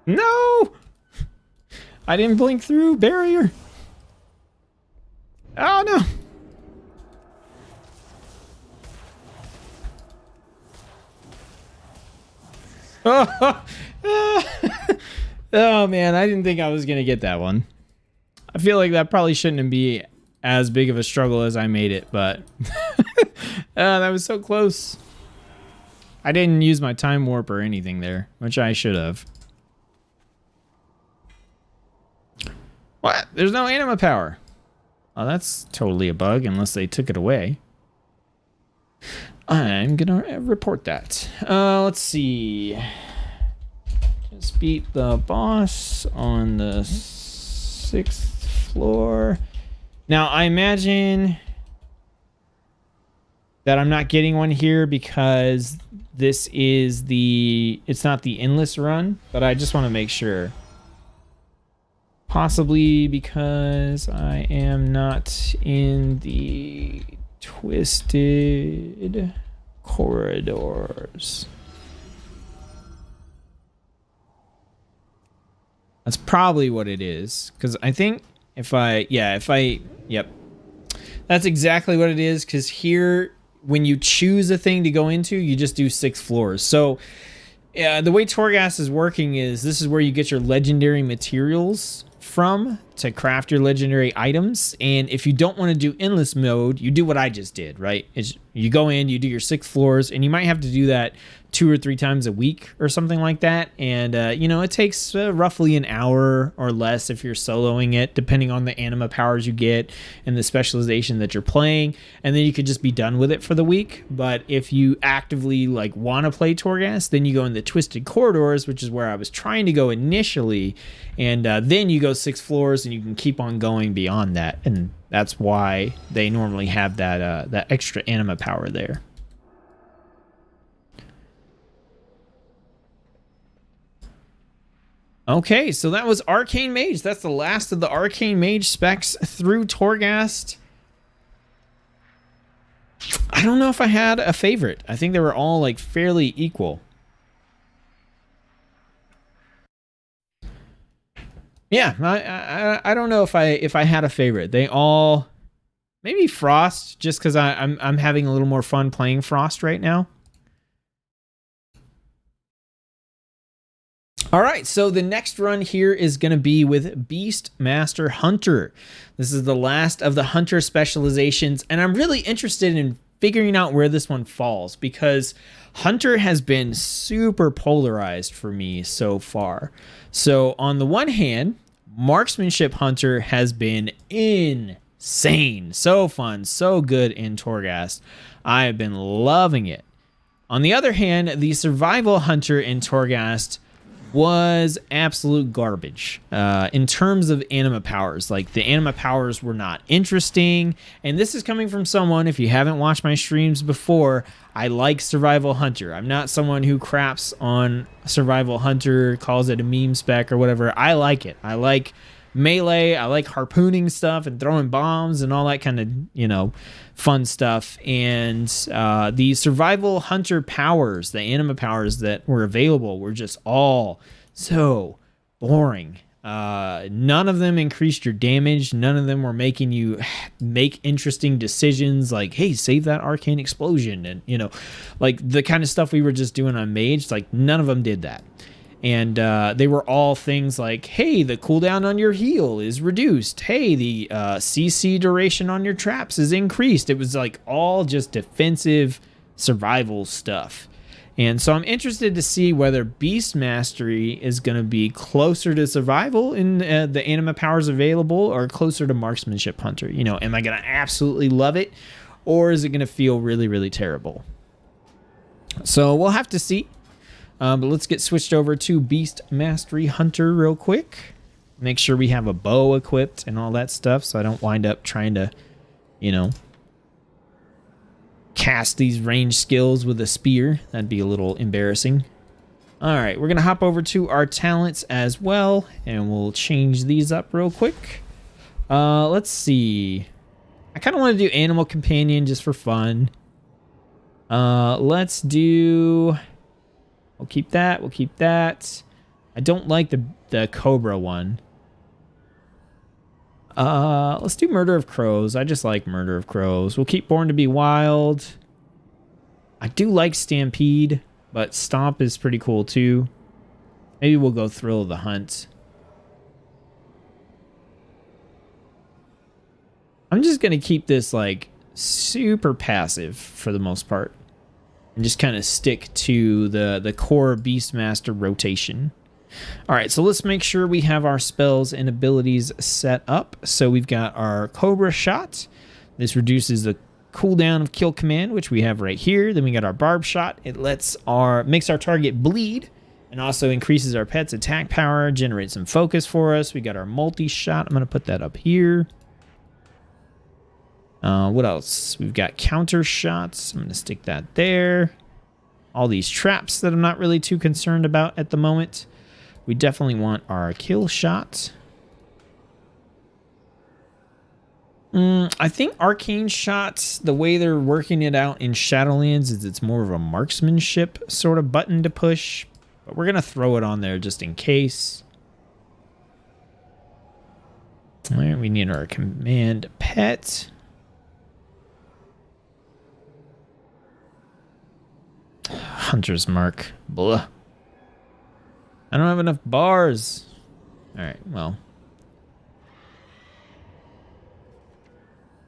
No! I didn't blink through. Barrier. Oh, no. Oh man, I didn't think I was gonna get that one. I feel like that probably shouldn't be as big of a struggle as I made it, but that was so close. I didn't use my time warp or anything there, which I should have. What? There's no anima power. Oh, that's totally a bug unless they took it away. I'm gonna report that. Let's see. Just beat the boss on the 6th floor. Now, I imagine that I'm not getting one here because this is it's not the endless run, but I just want to make sure. Possibly because I am not in the twisted corridors. That's probably what it is. Because I think yep. That's exactly what it is. Because here, when you choose a thing to go into, you just do 6 floors. So the way Torghast is working is this is where you get your legendary materials from to craft your legendary items. And if you don't want to do endless mode, you do what I just did, right? You go in, you do your 6 floors, and you might have to do that 2 or 3 times a week or something like that. And, it takes roughly an hour or less if you're soloing it, depending on the anima powers you get and the specialization that you're playing. And then you could just be done with it for the week. But if you actively want to play Torghast, then you go in the Twisted Corridors, which is where I was trying to go initially. And then you go 6 floors and you can keep on going beyond that. And that's why they normally have that extra anima power there. Okay, so that was Arcane Mage. That's the last of the Arcane Mage specs through Torghast. I don't know if I had a favorite. I think they were all fairly equal. Yeah, I don't know if I had a favorite. They all, maybe Frost, just because I'm having a little more fun playing Frost right now. All right, so the next run here is going to be with Beastmaster Hunter. This is the last of the Hunter specializations, and I'm really interested in figuring out where this one falls because Hunter has been super polarized for me so far. So on the one hand, Marksmanship Hunter has been insane. So fun, so good in Torghast. I have been loving it. On the other hand, the Survival Hunter in Torghast was absolute garbage in terms of anima powers. The anima powers were not interesting, and this is coming from someone, if you haven't watched my streams before, I like Survival Hunter. I'm not someone who craps on Survival Hunter, calls it a meme spec or whatever. I like it. I like melee, I like harpooning stuff and throwing bombs and all that kind of fun stuff. And the Survival Hunter powers, the anima powers that were available, were just all so boring. None of them increased your damage. None of them were making you make interesting decisions like, hey, save that arcane explosion, and the kind of stuff we were just doing on Mage. None of them did that. And they were all things like, hey, the cooldown on your heal is reduced. Hey, the CC duration on your traps is increased. It was all just defensive survival stuff. And so I'm interested to see whether Beast Mastery is going to be closer to survival in the anima powers available or closer to Marksmanship Hunter. Am I going to absolutely love it, or is it going to feel really, really terrible? So we'll have to see. But let's get switched over to Beast Mastery Hunter real quick. Make sure we have a bow equipped and all that stuff so I don't wind up trying to, cast these range skills with a spear. That'd be a little embarrassing. All right, we're going to hop over to our talents as well, and we'll change these up real quick. Let's see. I kind of want to do Animal Companion just for fun. Let's do... We'll keep that. We'll keep that. I don't like the Cobra one. Let's do Murder of Crows. I just like Murder of Crows. We'll keep Born to be Wild. I do like Stampede. but Stomp is pretty cool too. Maybe we'll go Thrill of the Hunt. I'm just going to keep this like super passive for the most part. And just kind of stick to the core Beastmaster rotation. All right, so let's make sure we have our spells and abilities set up. So we've got our Cobra Shot. This reduces the cooldown of Kill Command, which we have right here. Then we got our Barb Shot. It makes our target bleed and also increases our pet's attack power, generates some focus for us. We got our Multi-Shot. I'm going to put that up here. What else? We've got Counter Shots. I'm going to stick that there. All these traps that I'm not really too concerned about at the moment. We definitely want our Kill Shot. I think Arcane Shots, the way they're working it out in Shadowlands is it's more of a marksmanship sort of button to push. But we're going to throw it on there just in case. All right, we need our command pet. Hunter's Mark. Blah. I don't have enough bars. All right, well.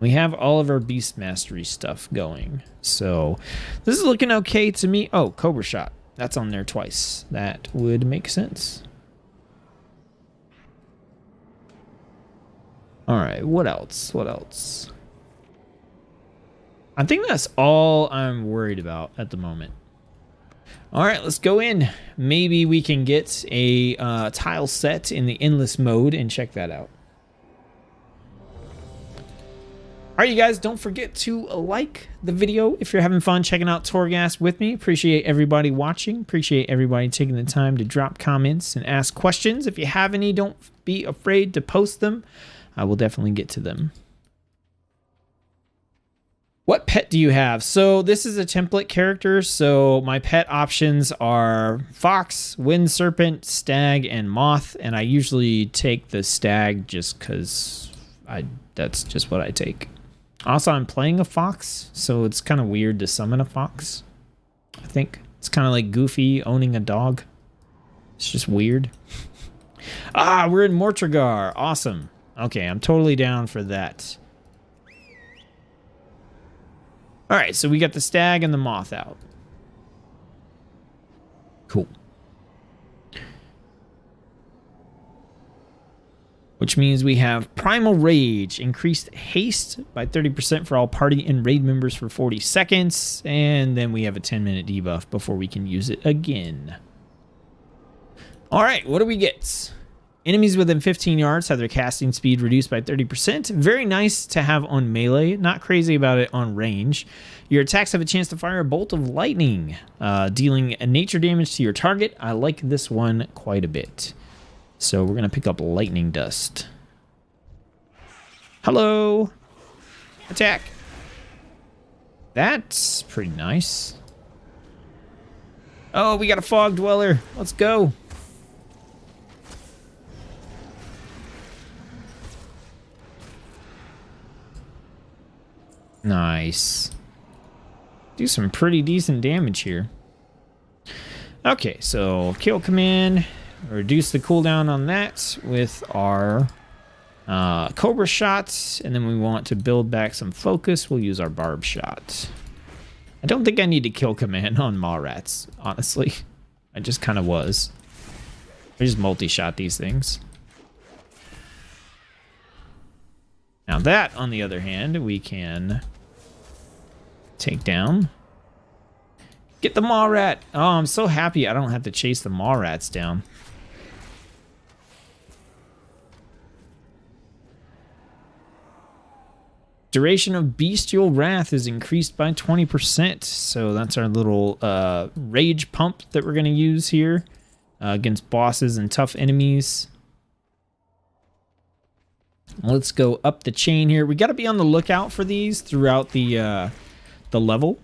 We have all of our Beast Mastery stuff going. So this is looking okay to me. Oh, Cobra Shot. That's on there twice. That would make sense. All right, what else? What else? I think that's all I'm worried about at the moment. All right, let's go in. Maybe we can get a tile set in the endless mode and check that out. All right, you guys, don't forget to like the video if you're having fun checking out Torghast with me. Appreciate everybody watching. Appreciate everybody taking the time to drop comments and ask questions. If you have any, don't be afraid to post them. I will definitely get to them. What pet do you have? So this is a template character, so my pet options are Fox, Wind Serpent, Stag, and Moth, and I usually take the Stag just because that's just what I take. Also, I'm playing a Fox, so it's kind of weird to summon a Fox. I think it's kind of like Goofy owning a dog. It's just weird. Ah, we're in Mortregar. Awesome. Okay, I'm totally down for that. All right, so we got the Stag and the Moth out. Cool. Which means we have Primal Rage, increased haste by 30% for all party and raid members for 40 seconds, and then we have a 10-minute debuff before we can use it again. All right, what do we get? Enemies within 15 yards have their casting speed reduced by 30%. Very nice to have on melee. Not crazy about it on range. Your attacks have a chance to fire a bolt of lightning, dealing nature damage to your target. I like this one quite a bit. So we're going to pick up Lightning Dust. Hello. Attack. That's pretty nice. Oh, we got a Fog Dweller. Let's go. Nice. Do some pretty decent damage here. Okay, so Kill Command. Reduce the cooldown on that with our Cobra Shots. And then we want to build back some focus. We'll use our Barb Shot. I don't think I need to Kill Command on Maw Rats, honestly. I just kind of was. I just multi-shot these things. Now that, on the other hand, we can take down. Get the Maw Rat. Oh, I'm so happy I don't have to chase the Maw Rats down. Duration of Bestial Wrath is increased by 20%. So that's our little rage pump that we're going to use here against bosses and tough enemies. Let's go up the chain here. We got to be on the lookout for these throughout the level.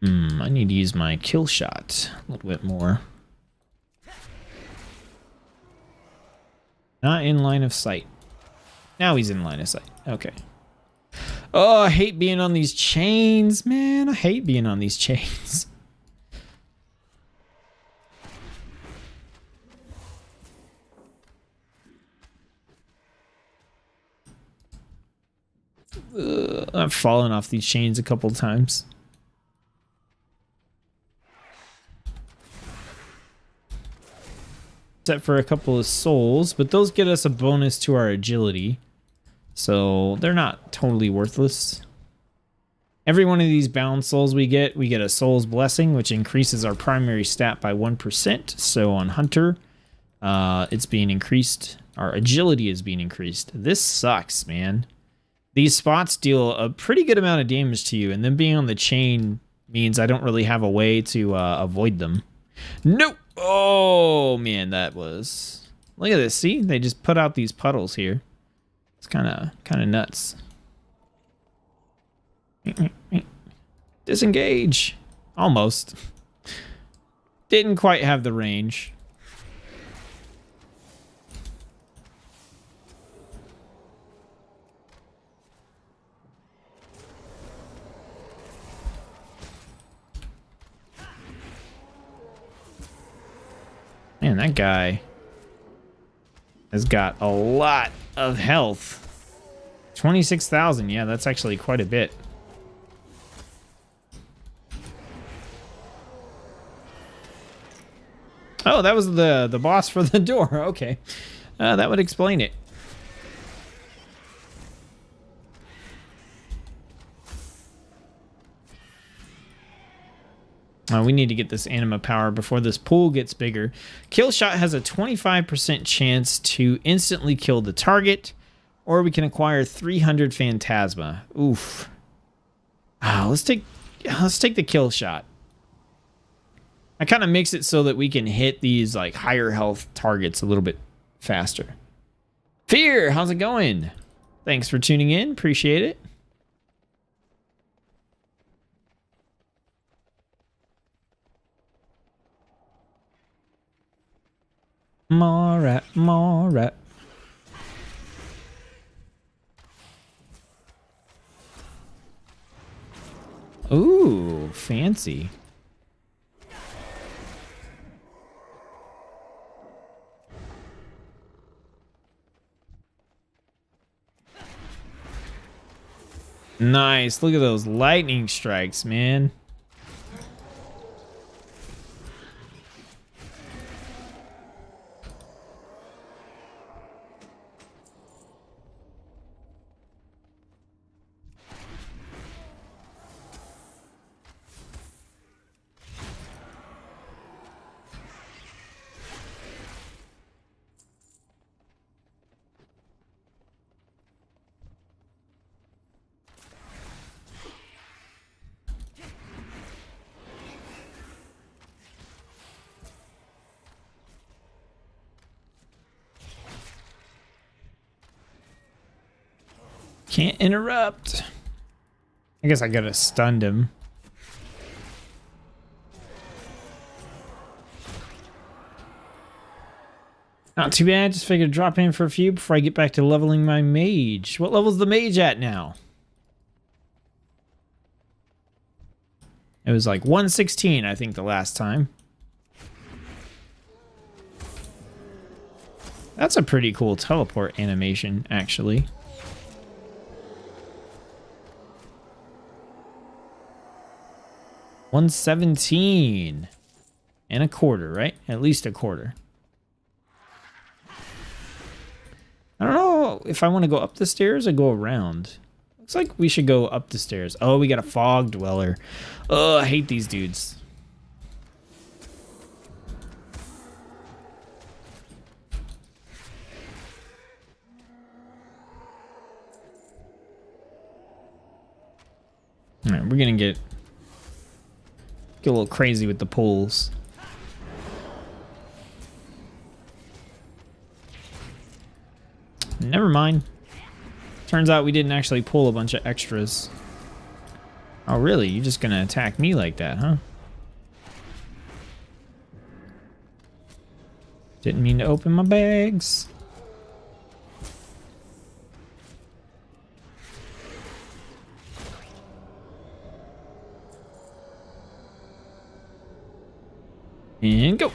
I need to use my kill shot a little bit more. Not in line of sight. Now he's in line of sight. Okay. Oh, I hate being on these chains, man. I hate being on these chains. I've fallen off these chains a couple times. Except for a couple of souls, but those get us a bonus to our agility. So they're not totally worthless. Every one of these bound souls we get a soul's blessing, which increases our primary stat by 1%. So on Hunter, it's being increased. Our agility is being increased. This sucks, man. These spots deal a pretty good amount of damage to you, and then being on the chain means I don't really have a way to avoid them. Nope. Oh, man, that was... Look at this. See? They just put out these puddles here. It's kind of nuts. Disengage. Almost. Didn't quite have the range. Man, that guy has got a lot of health. 26,000. Yeah, that's actually quite a bit. Oh, that was the boss for the door. Okay. That would explain it. We need to get this anima power before this pool gets bigger. Kill shot has a 25% chance to instantly kill the target, or we can acquire 300 phantasma. Oof. Let's take the kill shot. That kind of makes it so that we can hit these like higher health targets a little bit faster. Fear, how's it going? Thanks for tuning in. Appreciate it. More rat. Ooh, fancy. Nice. Look at those lightning strikes, man. Can't interrupt. I guess I gotta stun him. Not too bad. Just figured drop in for a few before I get back to leveling my mage. What level's the mage at now? It was like 116, I think, the last time. That's a pretty cool teleport animation, actually. $117 and a quarter, right? At least a quarter. I don't know if I want to go up the stairs or go around. Looks like we should go up the stairs. Oh, we got a fog dweller. Oh, I hate these dudes. All right, we're gonna get a little crazy with the pulls. Never mind. Turns out we didn't actually pull a bunch of extras. Oh, really? You're just gonna attack me like that, huh? Didn't mean to open my bags. And go.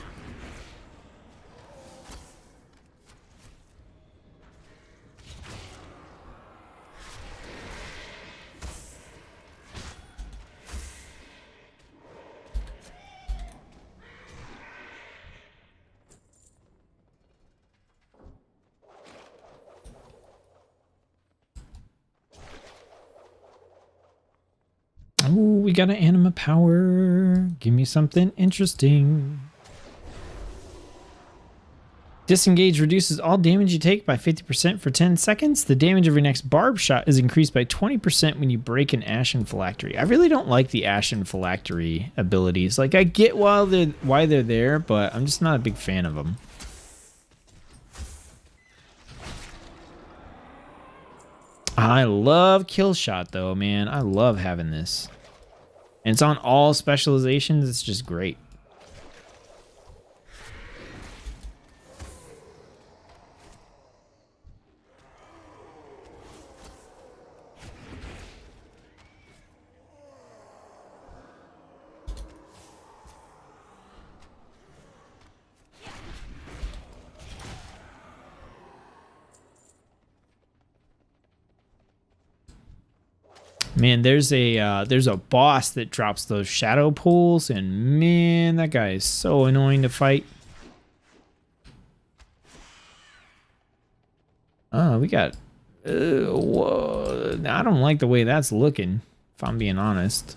Oh, we got an anima power. Give me something interesting. Disengage reduces all damage you take by 50% for 10 seconds. The damage of your next barb shot is increased by 20% when you break an Ashen Phylactery. I really don't like the Ashen Phylactery abilities. Like, I get why they're there, but I'm just not a big fan of them. I love Kill Shot, though, man. I love having this. And it's on all specializations. It's just great. Man, there's a boss that drops those shadow pools, and man, that guy is so annoying to fight. Oh, we got. Whoa! I don't like the way that's looking, if I'm being honest.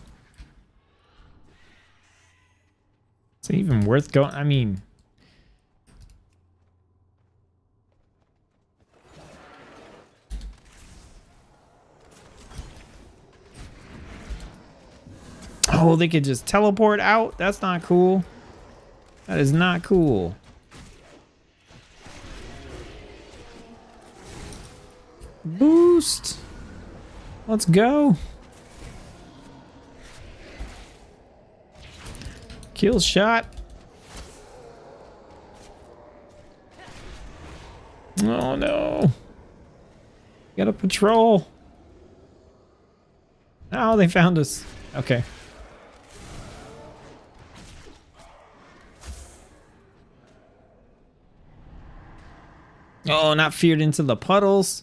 Is it even worth going? I mean. Oh, they could just teleport out? That's not cool. That is not cool. Boost. Let's go. Kill shot. Oh no. Gotta patrol. Oh, they found us. Okay. Oh, not feared into the puddles.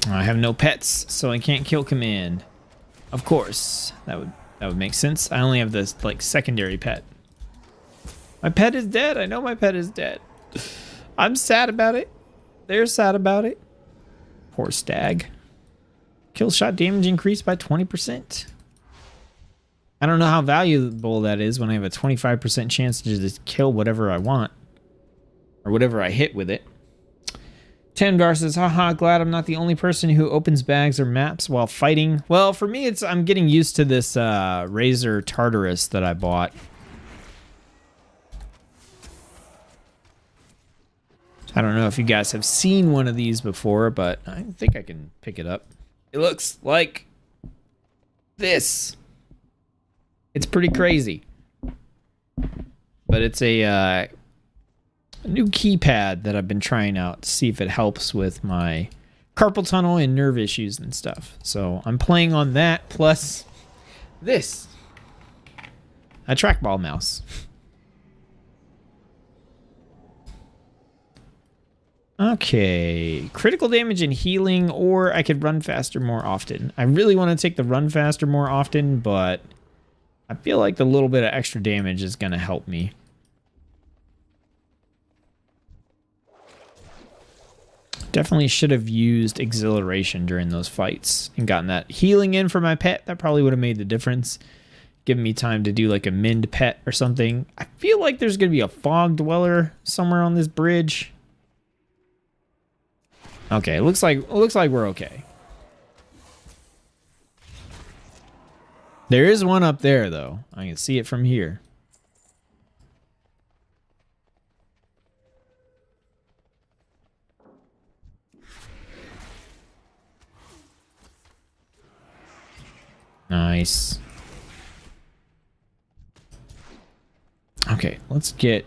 I have no pets, so I can't kill command. Of course, that would make sense. I only have this like secondary pet. My pet is dead. I know my pet is dead. I'm sad about it. They're sad about it. Poor stag. Kill shot damage increased by 20%. I don't know how valuable that is when I have a 25% chance to just kill whatever I want. Or whatever I hit with it. Tandar says, haha, glad I'm not the only person who opens bags or maps while fighting. Well, for me, I'm getting used to this Razor Tartarus that I bought. I don't know if you guys have seen one of these before, but I think I can pick it up. It looks like this. It's pretty crazy. But it's a new keypad that I've been trying out to see if it helps with my carpal tunnel and nerve issues and stuff. So I'm playing on that plus this. A trackball mouse. Okay, critical damage and healing, or I could run faster more often. I really want to take the run faster more often, but I feel like the little bit of extra damage is going to help me. Definitely should have used exhilaration during those fights and gotten that healing in for my pet. That probably would have made the difference. Given me time to do like a mend pet or something. I feel like there's going to be a fog dweller somewhere on this bridge. Okay, it looks like we're okay. There is one up there though. I can see it from here. Nice. Okay, let's get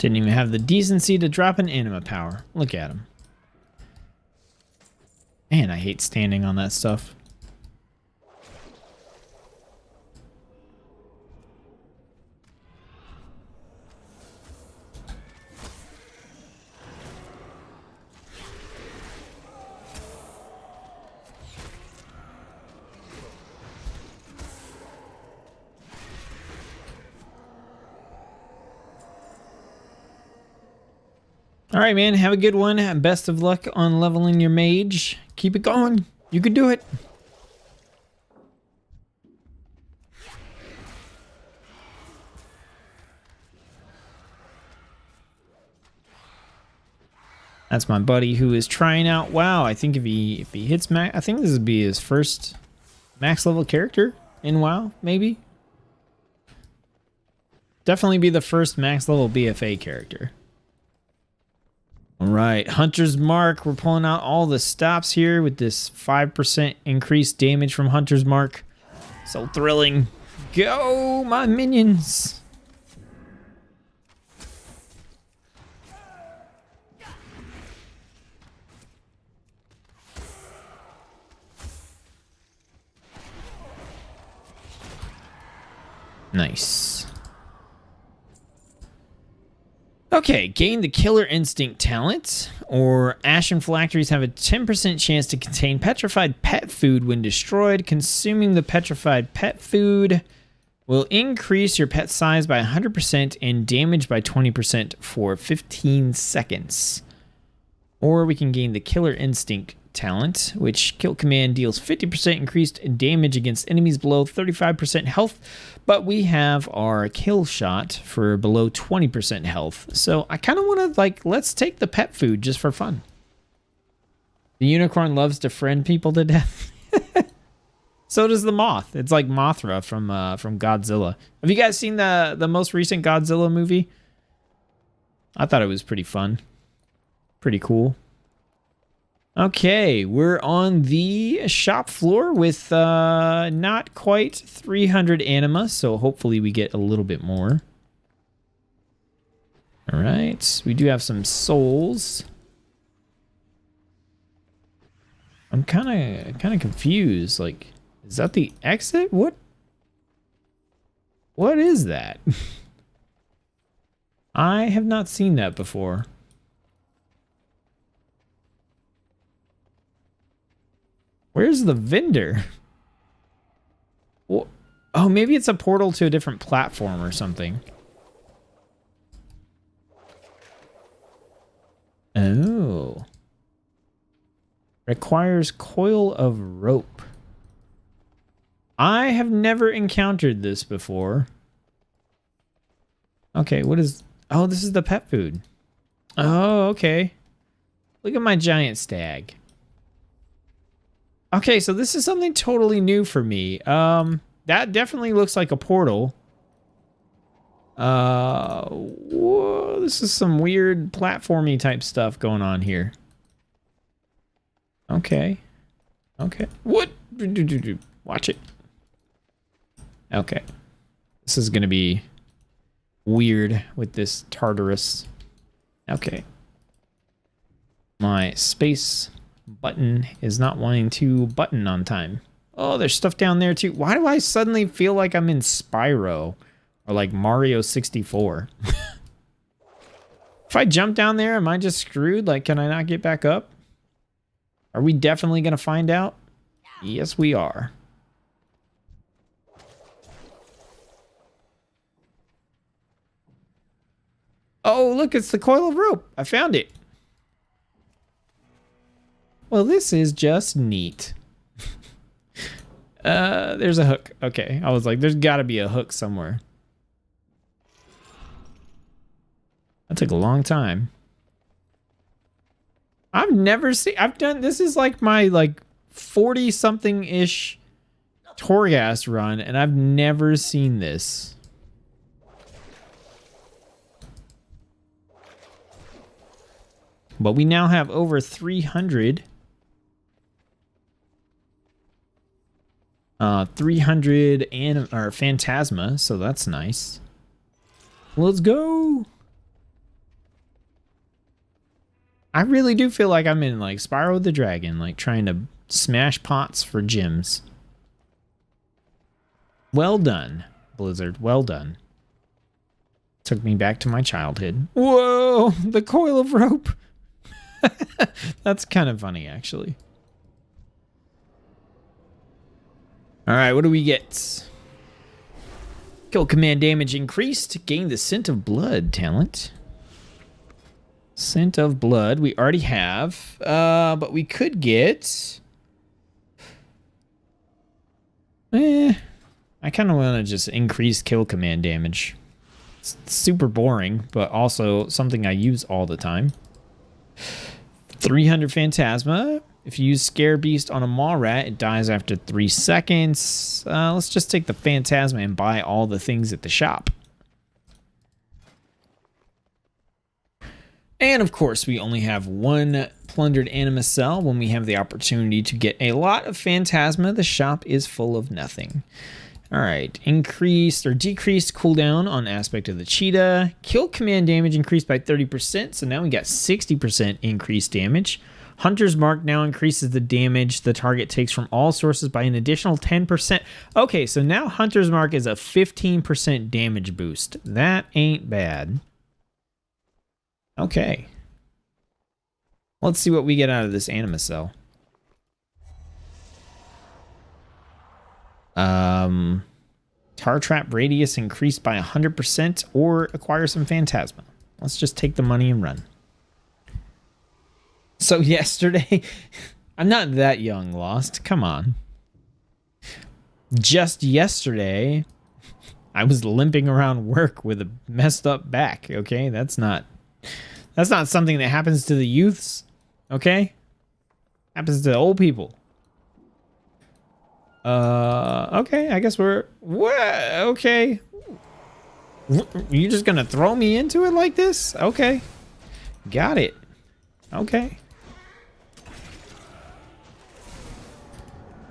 Didn't even have the decency to drop an anima power. Look at him. Man, I hate standing on that stuff. All right, man. Have a good one. Best of luck on leveling your mage. Keep it going. You can do it. That's my buddy who is trying out WoW. I think if he hits max, I think this would be his first max level character in WoW, maybe. Definitely be the first max level BFA character. All right, Hunter's Mark. We're pulling out all the stops here with this 5% increased damage from Hunter's Mark. So thrilling. Go, my minions. Nice. Okay, gain the Killer Instinct talent, or Ashen Phylacteries have a 10% chance to contain petrified pet food when destroyed. Consuming the petrified pet food will increase your pet size by 100% and damage by 20% for 15 seconds. Or we can gain the Killer Instinct talent, which Kill Command deals 50% increased damage against enemies below 35% health, but we have our Kill Shot for below 20% health. So I kind of want to, like, let's take the pet food just for fun. The unicorn loves to friend people to death. So does the moth. It's like Mothra from Godzilla. Have you guys seen the most recent Godzilla movie? I thought it was pretty fun. Pretty cool. Okay, we're on the shop floor with not quite 300 anima, so hopefully we get a little bit more. All right, we do have some souls. I'm kind of confused. Like, is that the exit? What is that? I have not seen that before. Where's the vendor? Oh, maybe it's a portal to a different platform or something. Oh. Requires coil of rope. I have never encountered this before. Okay, what is... Oh, this is the pet food. Oh, okay. Look at my giant stag. Okay, so this is something totally new for me. That definitely looks like a portal. Whoa, this is some weird platformy type stuff going on here. Okay. Okay. What? Watch it. Okay. This is gonna be weird with this Tartarus. Okay. My space button is not wanting to button on time. Oh, there's stuff down there too. Why do I suddenly feel like I'm in Spyro or like Mario 64? If I jump down there, am I just screwed? Like, can I not get back up? Are we definitely gonna find out? Yes, we are. Oh, look, it's the coil of rope. I found it. Well, this is just neat. There's a hook. Okay, I was like, there's got to be a hook somewhere. That took a long time. I've never seen... I've done... This is like my, like, 40-something-ish Torghast run, and I've never seen this. But we now have over 300... 300 Phantasma, so that's nice. Let's go. I really do feel like I'm in like Spyro the Dragon, like trying to smash pots for gems. Well done, Blizzard. Well done. Took me back to my childhood. Whoa, the coil of rope. That's kind of funny, actually. All right, what do we get? Kill command damage increased. Gain the scent of blood talent. Scent of blood we already have, but we could get... I kind of want to just increase kill command damage. It's super boring, but also something I use all the time. 300 Phantasma. If you use Scare Beast on a Maw Rat, it dies after 3 seconds. Let's just take the Phantasma and buy all the things at the shop. And of course, we only have one plundered Animus Cell. When we have the opportunity to get a lot of Phantasma, the shop is full of nothing. All right, increased or decreased cooldown on aspect of the cheetah. Kill command damage increased by 30%, so now we got 60% increased damage. Hunter's Mark now increases the damage the target takes from all sources by an additional 10%. Okay, so now Hunter's Mark is a 15% damage boost. That ain't bad. Okay. Let's see what we get out of this Animus Cell. Tar Trap radius increased by 100% or acquire some Phantasma. Let's just take the money and run. So yesterday, I'm not that young, Lost. Come on. Just yesterday, I was limping around work with a messed up back, okay? That's not something that happens to the youths, okay? Happens to old people. Okay, I guess we're... What? Okay. You just gonna throw me into it like this? Okay. Got it. Okay.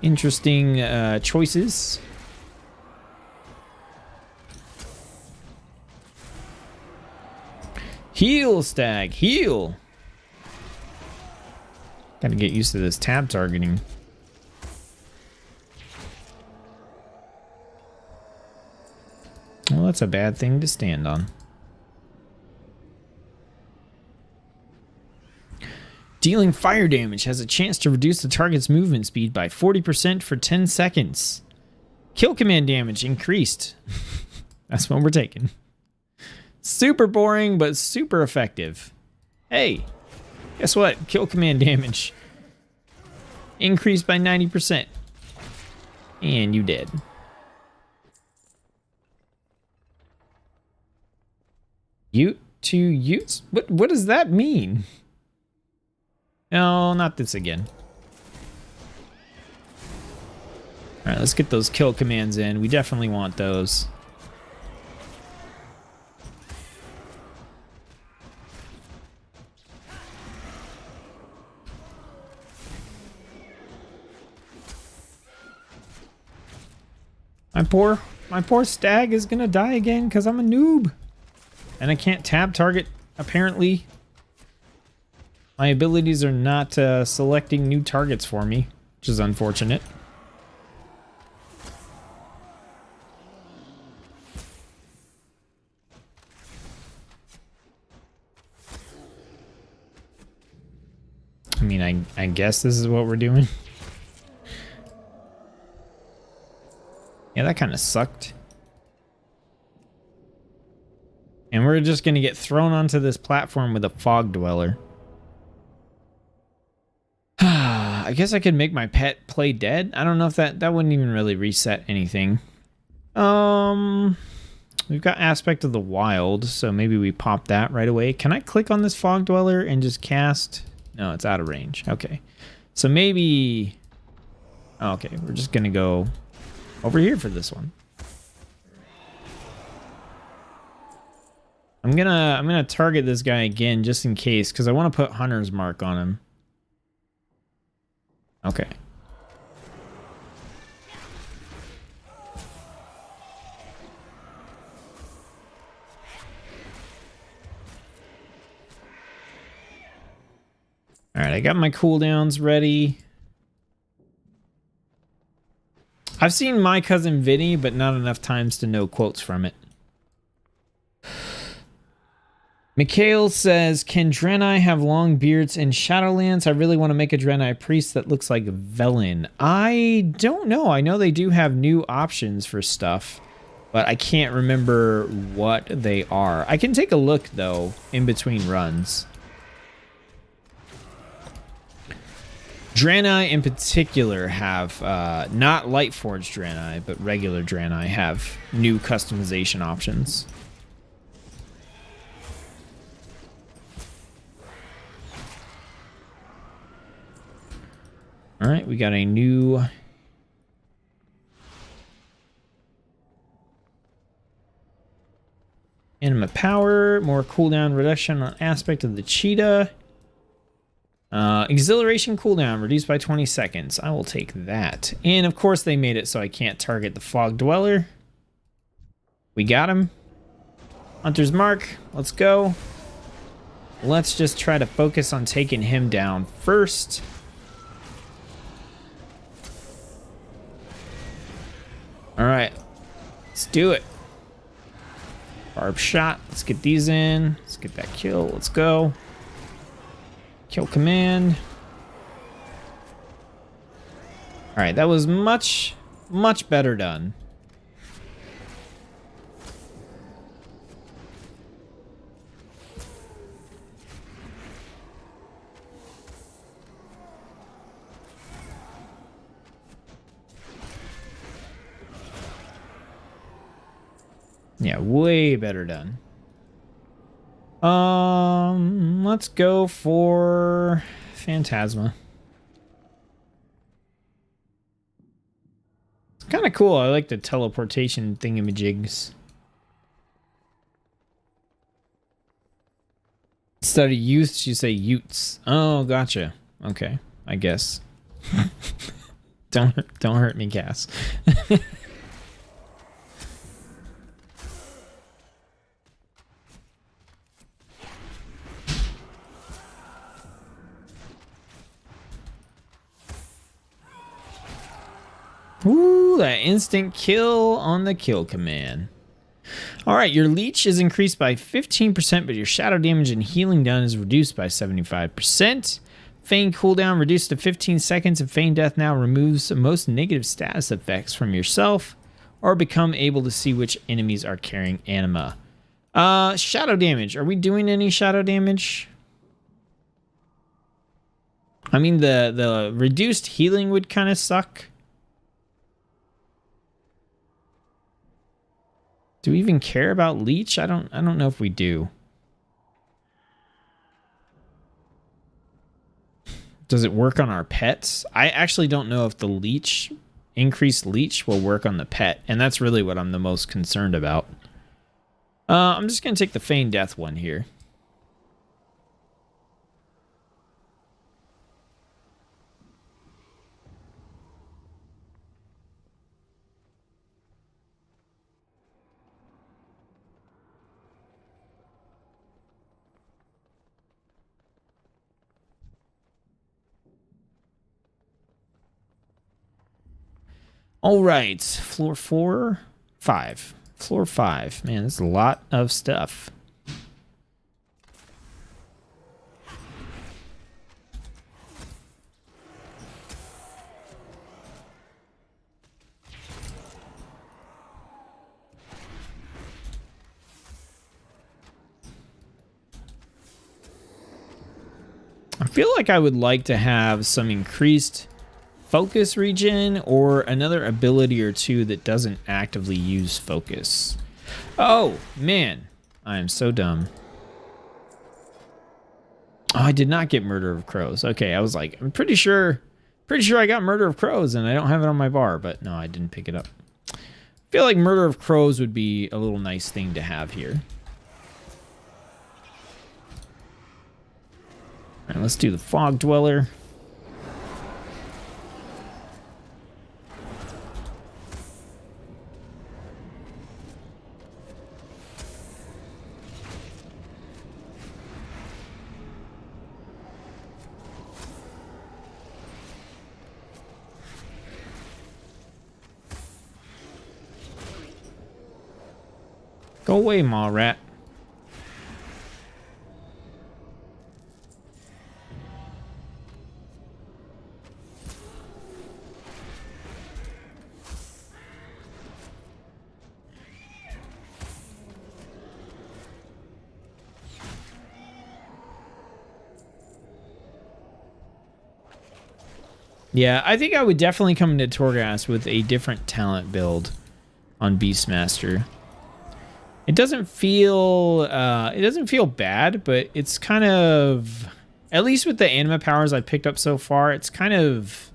Interesting choices. Heal, Stag. Heal. Gotta get used to this tab targeting. Well, that's a bad thing to stand on. Dealing fire damage has a chance to reduce the target's movement speed by 40% for 10 seconds. Kill command damage increased. That's what we're taking. Super boring, but super effective. Hey, guess what? Kill command damage increased by 90%. And you dead. Ute to Utes? What does that mean? No, not this again. Alright, let's get those kill commands in. We definitely want those. My poor stag is gonna die again because I'm a noob. And I can't tab target, apparently. My abilities are not selecting new targets for me, which is unfortunate. I mean, I guess this is what we're doing. Yeah, that kind of sucked. And we're just going to get thrown onto this platform with a fog dweller. I guess I could make my pet play dead. I don't know if that wouldn't even really reset anything. We've got Aspect of the Wild, so maybe we pop that right away. Can I click on this fog dweller and just cast? No, it's out of range. Okay. So maybe... Okay, we're just going to go over here for this one. I'm gonna target this guy again just in case, because I want to put Hunter's Mark on him. Okay. All right, I got my cooldowns ready. I've seen My Cousin Vinny, but not enough times to know quotes from it. Mikhail says, can Draenei have long beards in Shadowlands? I really want to make a Draenei priest that looks like Velen. I don't know. I know they do have new options for stuff, but I can't remember what they are. I can take a look, though, in between runs. Draenei in particular have, not Lightforged Draenei, but regular Draenei have new customization options. All right, we got a new Anima Power, more cooldown reduction on aspect of the cheetah. Exhilaration cooldown reduced by 20 seconds. I will take that. And of course they made it so I can't target the Fog Dweller. We got him. Hunter's Mark, let's go. Let's just try to focus on taking him down first. All right, let's do it. Barb shot. Let's get these in. Let's get that kill. Let's go. Kill command. All right, that was much, much better done. Yeah, way better done. Let's go for Phantasma. It's kind of cool. I like the teleportation thingamajigs. Instead of youths, you say utes. Oh, gotcha. Okay, I guess. Don't hurt me, Cass. Ooh, that instant kill on the kill command. All right, your leech is increased by 15%, but your shadow damage and healing done is reduced by 75%. Feign cooldown reduced to 15 seconds, and Feign Death now removes most negative status effects from yourself, or become able to see which enemies are carrying anima. Shadow damage. Are we doing any shadow damage? I mean, the reduced healing would kind of suck. Do we even care about leech? I don't know if we do. Does it work on our pets? I actually don't know if the leech, increased leech, will work on the pet, and that's really what I'm the most concerned about. I'm just gonna take the Feign Death one here. All right, floor 4, 5. Floor 5. Man, that's a lot of stuff. I feel like I would like to have some increased focus regen or another ability or two that doesn't actively use focus. Oh, man. I am so dumb. Oh, I did not get Murder of Crows. Okay, I was like, I'm pretty sure I got Murder of Crows and I don't have it on my bar, but no, I didn't pick it up. I feel like Murder of Crows would be a little nice thing to have here. All right, let's do the Fog Dweller. Go away, mall rat. Yeah, I think I would definitely come into Torghast with a different talent build on Beastmaster. It doesn't feel bad, but it's kind of, at least with the anima powers I've picked up so far, it's kind of,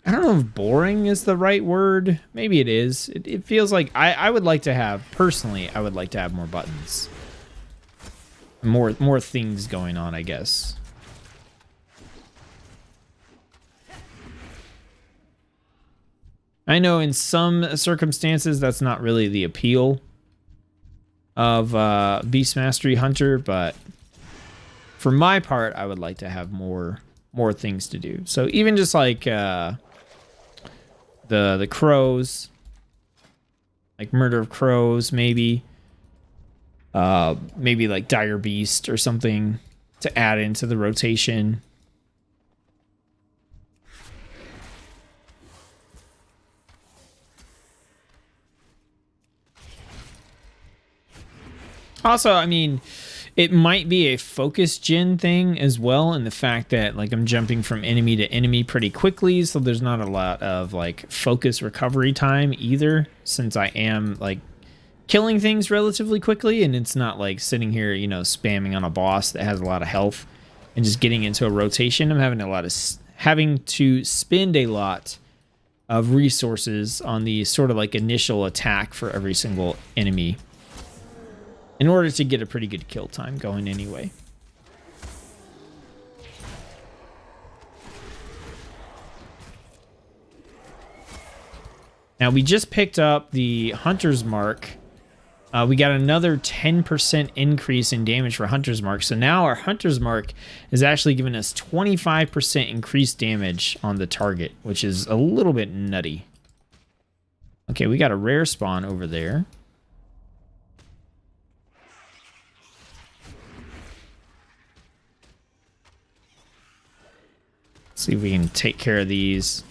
I don't know if boring is the right word. Maybe it is. It feels like I would like to have, personally, I would like to have more buttons. More things going on, I guess. I know in some circumstances that's not really the appeal of Beast Mastery Hunter, but for my part, I would like to have more things to do. So even just like the crows, like Murder of Crows, maybe like Dire Beast or something to add into the rotation. Also, I mean, it might be a focus gen thing as well, in the fact that like I'm jumping from enemy to enemy pretty quickly, so there's not a lot of like focus recovery time either, since I am like killing things relatively quickly, and it's not like sitting here, you know, spamming on a boss that has a lot of health and just getting into a rotation. I'm having to spend a lot of resources on the sort of like initial attack for every single enemy, in order to get a pretty good kill time going anyway. Now we just picked up the Hunter's Mark. We got another 10% increase in damage for Hunter's Mark. So now our Hunter's Mark is actually giving us 25% increased damage on the target, which is a little bit nutty. Okay, we got a rare spawn over there. See if we can take care of these.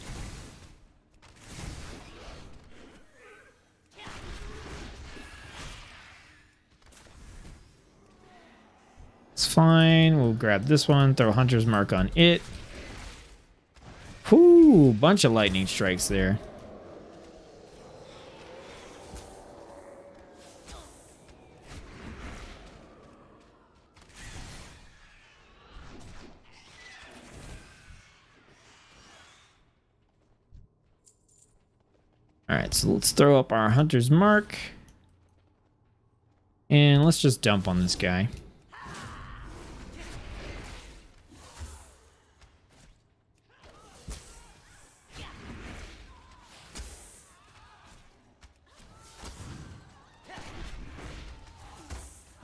It's fine. We'll grab this one, throw Hunter's Mark on it. Whoo, bunch of lightning strikes there. Alright, so let's throw up our Hunter's Mark. And let's just dump on this guy.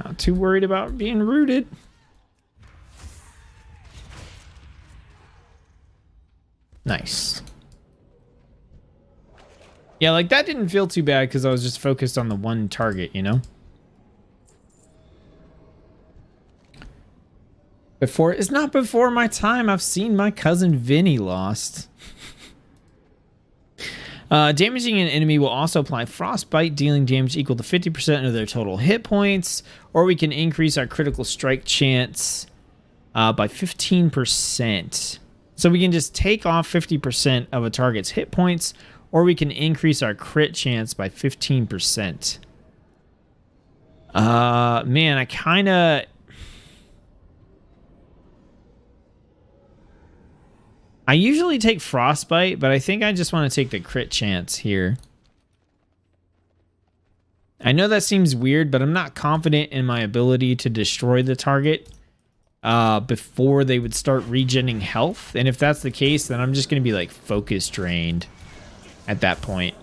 Not too worried about being rooted. Nice. Yeah, like that didn't feel too bad because I was just focused on the one target, you know? It's not before my time. I've seen my cousin Vinny lost. Damaging an enemy will also apply Frostbite, dealing damage equal to 50% of their total hit points, or we can increase our critical strike chance by 15%. So we can just take off 50% of a target's hit points, or we can increase our crit chance by 15%. Man, I usually take Frostbite, but I think I just want to take the crit chance here. I know that seems weird, but I'm not confident in my ability to destroy the target before they would start regenerating health. And if that's the case, then I'm just going to be like focus drained at that point.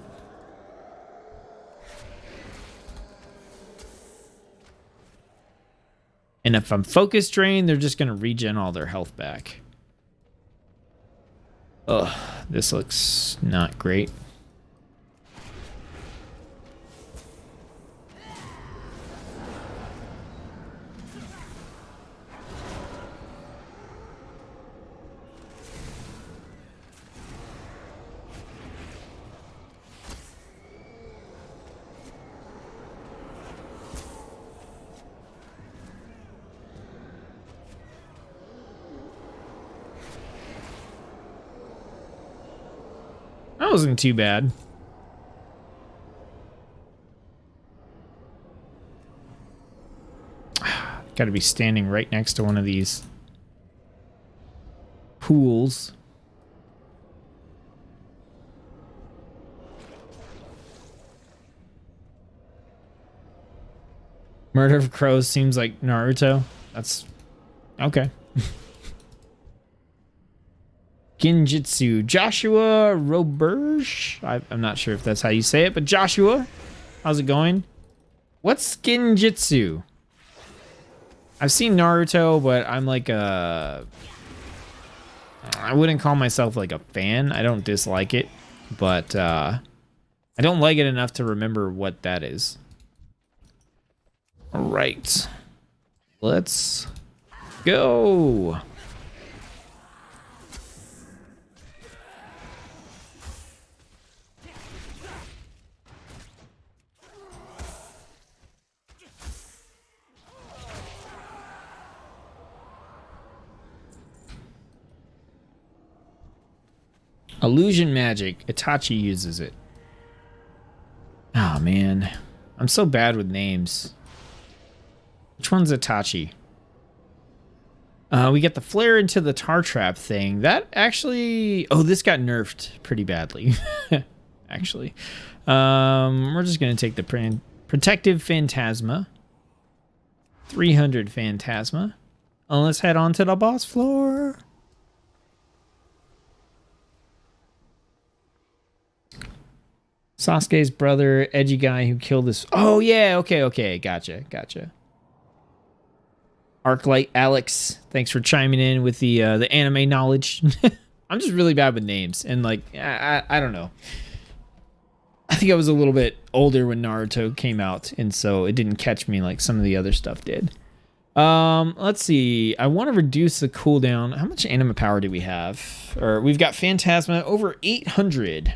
And if I'm focus drained, they're just going to regen all their health back. Ugh, this looks not great. wasn't too bad. Got to be standing right next to one of these pools. Murder of Crows seems like Naruto. That's okay. Genjutsu. Joshua Roberge. I'm not sure if that's how you say it, but Joshua, how's it going? What's Genjutsu? I've seen Naruto, but I'm like I wouldn't call myself like a fan. I don't dislike it, but I don't like it enough to remember what that is. All right, let's go. Illusion magic. Itachi uses it. Oh man, I'm so bad with names. Which one's Itachi? We get the flare into the tar trap thing. That actually... Oh, this got nerfed pretty badly. Actually. We're just going to take the Protective Phantasma. 300 Phantasma. Let's head on to the boss floor. Sasuke's brother, edgy guy who killed this... Oh, yeah. Okay. Gotcha. Arclight Alex, thanks for chiming in with the anime knowledge. I'm just really bad with names, and like I don't know. I think I was a little bit older when Naruto came out, and so it didn't catch me like some of the other stuff did. Let's see. I want to reduce the cooldown. How much anima power do we have? Or we've got Phantasma over 800.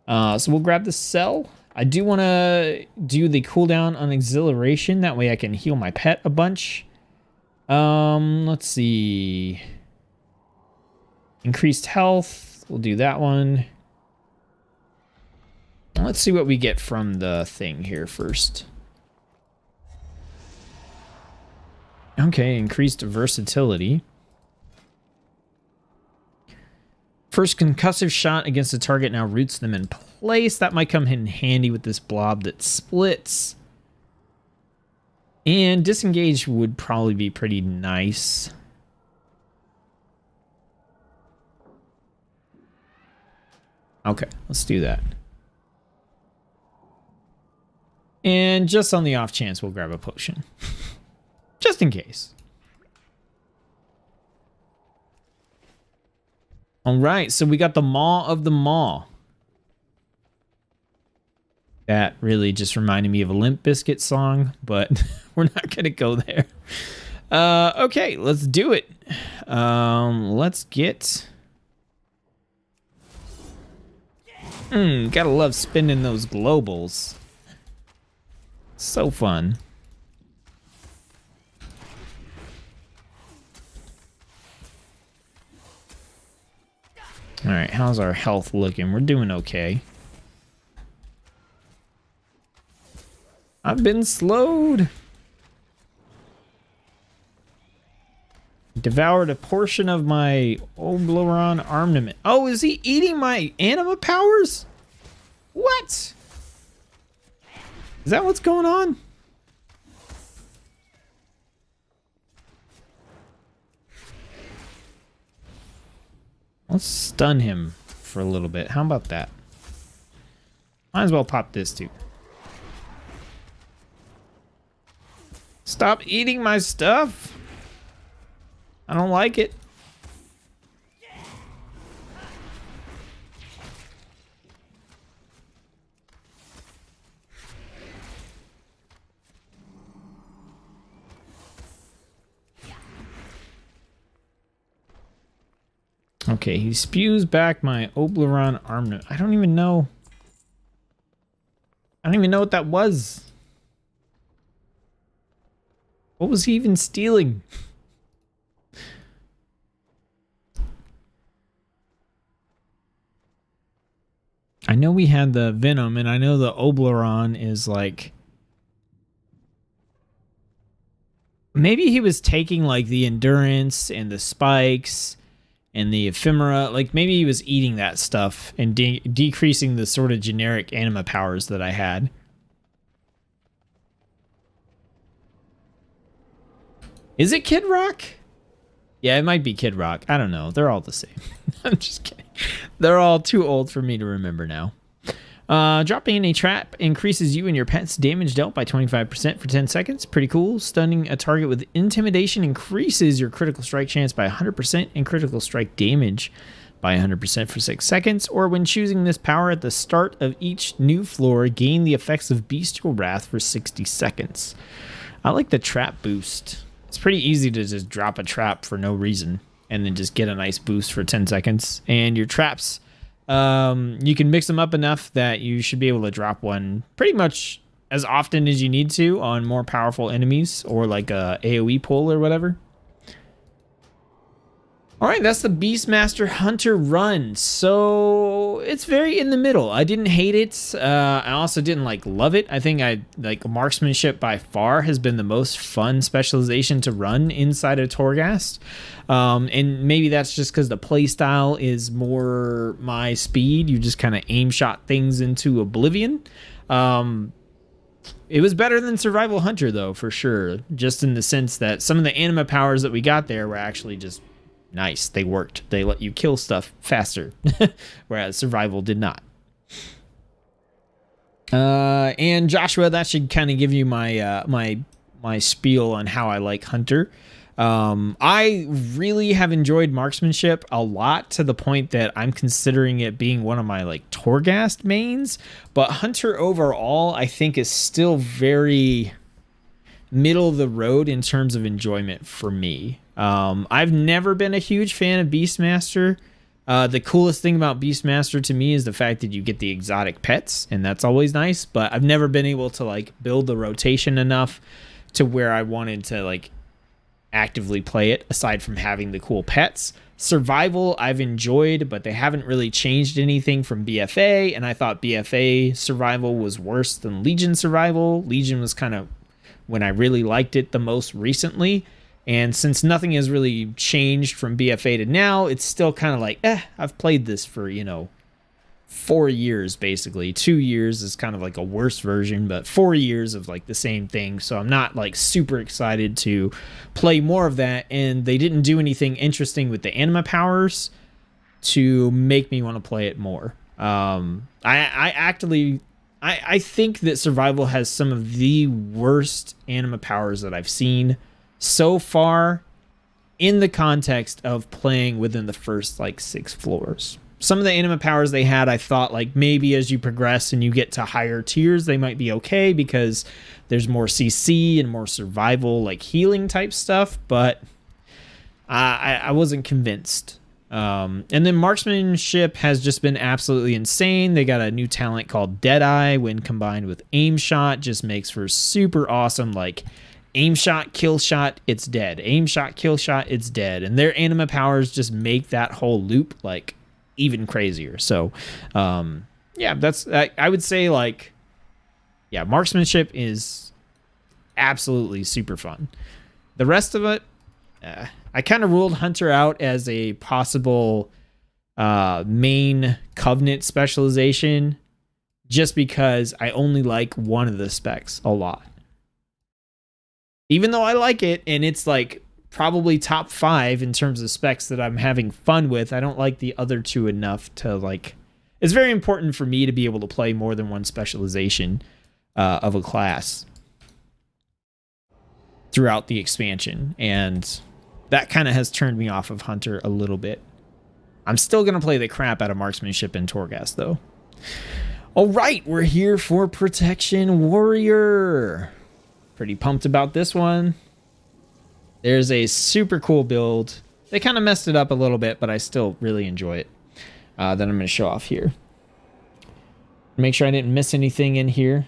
So we'll grab the cell. I do want to do the cooldown on exhilaration. That way I can heal my pet a bunch. Let's see. Increased health. We'll do that one. Let's see what we get from the thing here first. Okay, increased versatility. First concussive shot against a target now roots them in place. That might come in handy with this blob that splits. And disengage would probably be pretty nice. Okay, let's do that. And just on the off chance, we'll grab a potion. Just in case. All right, so we got the Maw of the Maw. That really just reminded me of a Limp Bizkit song, but we're not going to go there. Okay, let's do it. Let's get... gotta love spinning those globals. So fun. All right, how's our health looking? We're doing okay. I've been slowed. Devoured a portion of my Oberon armament. Oh, is he eating my anima powers? What? Is that what's going on? Let's stun him for a little bit. How about that? Might as well pop this too. Stop eating my stuff. I don't like it. Okay, he spews back my Oberon armament. I don't even know what that was. What was he even stealing? know we had the Venom, and I know the Obleron is like... Maybe he was taking like the Endurance and the Spikes and the Ephemera. Like maybe he was eating that stuff and decreasing the sort of generic anima powers that I had. Is it Kid Rock? Yeah, it might be Kid Rock. I don't know. They're all the same. I'm just kidding. They're all too old for me to remember now. Dropping in a trap increases you and your pet's damage dealt by 25% for 10 seconds. Pretty cool. Stunning a target with intimidation increases your critical strike chance by 100% and critical strike damage by 100% for 6 seconds. Or when choosing this power at the start of each new floor, gain the effects of Bestial Wrath for 60 seconds. I like the trap boost. It's pretty easy to just drop a trap for no reason and then just get a nice boost for 10 seconds. And your traps... you can mix them up enough that you should be able to drop one pretty much as often as you need to on more powerful enemies or like a AoE pull or whatever. All right, that's the Beastmaster Hunter run. So it's very in the middle. I didn't hate it. I also didn't like love it. I think marksmanship by far has been the most fun specialization to run inside of Torghast. And maybe that's just because the playstyle is more my speed. You just kind of aim shot things into oblivion. It was better than Survival Hunter though, for sure. Just in the sense that some of the anima powers that we got there were actually just nice. They worked. They let you kill stuff faster, whereas Survival did not. And Joshua, that should kind of give you my my spiel on how I like Hunter. I really have enjoyed marksmanship a lot to the point that I'm considering it being one of my like Torghast mains, but Hunter overall I think is still very middle of the road in terms of enjoyment for me. I've never been a huge fan of Beastmaster. The coolest thing about Beastmaster to me is the fact that you get the exotic pets, and that's always nice, but I've never been able to like build the rotation enough to where I wanted to like actively play it aside from having the cool pets. Survival I've enjoyed, but they haven't really changed anything from BFA, and I thought BFA Survival was worse than Legion Survival. Legion was kind of when I really liked it the most recently. And since nothing has really changed from BFA to now, it's still kind of like, I've played this for, 4 years, basically. 2 years is kind of like a worse version, but 4 years of like the same thing. So I'm not like super excited to play more of that. And they didn't do anything interesting with the anima powers to make me want to play it more. I think that Survival has some of the worst anima powers that I've seen so far in the context of playing within the first like 6 floors. Some of the anima powers they had, I thought like maybe as you progress and you get to higher tiers, they might be okay because there's more CC and more survival like healing type stuff, but I wasn't convinced. And then marksmanship has just been absolutely insane. They got a new talent called Deadeye, when combined with aim shot just makes for super awesome like aim shot, kill shot, it's dead. Aim shot, kill shot, it's dead. And their anima powers just make that whole loop like even crazier. So, yeah, that's I would say like, yeah, marksmanship is absolutely super fun. The rest of it, I kind of ruled Hunter out as a possible main Covenant specialization just because I only like one of the specs a lot. Even though I like it, and it's like probably top 5 in terms of specs that I'm having fun with, I don't like the other 2 enough to like... It's very important for me to be able to play more than one specialization of a class throughout the expansion, and that kind of has turned me off of Hunter a little bit. I'm still going to play the crap out of marksmanship and Torghast, though. All right, we're here for Protection Warrior. Pretty pumped about this one. There's a super cool build. They kind of messed it up a little bit, but I still really enjoy it. That I'm going to show off here. Make sure I didn't miss anything in here.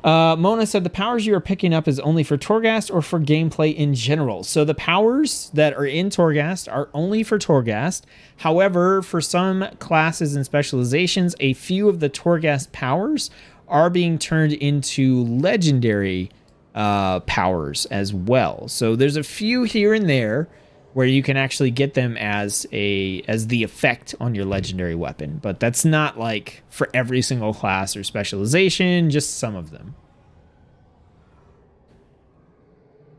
Mona said the powers you are picking up is only for Torghast or for gameplay in general. So the powers that are in Torghast are only for Torghast. However, for some classes and specializations, a few of the Torghast powers are being turned into legendary powers as well. So there's a few here and there where you can actually get them as the effect on your legendary weapon, but that's not like for every single class or specialization, just some of them.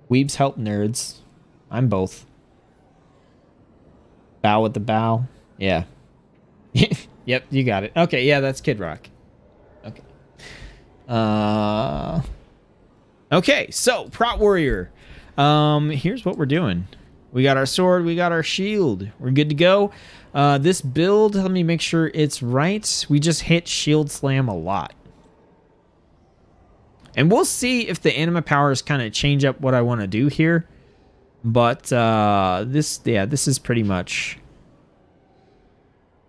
Weebs help nerds. I'm both. Bow with the bow. Yeah. Yep, you got it. Okay, yeah, that's Kid Rock. Okay. Okay, so Prot Warrior. Here's what we're doing. We got our sword, we got our shield. We're good to go. This build, let me make sure it's right. We just hit shield slam a lot. And we'll see if the anima powers kind of change up what I want to do here. But this is pretty much...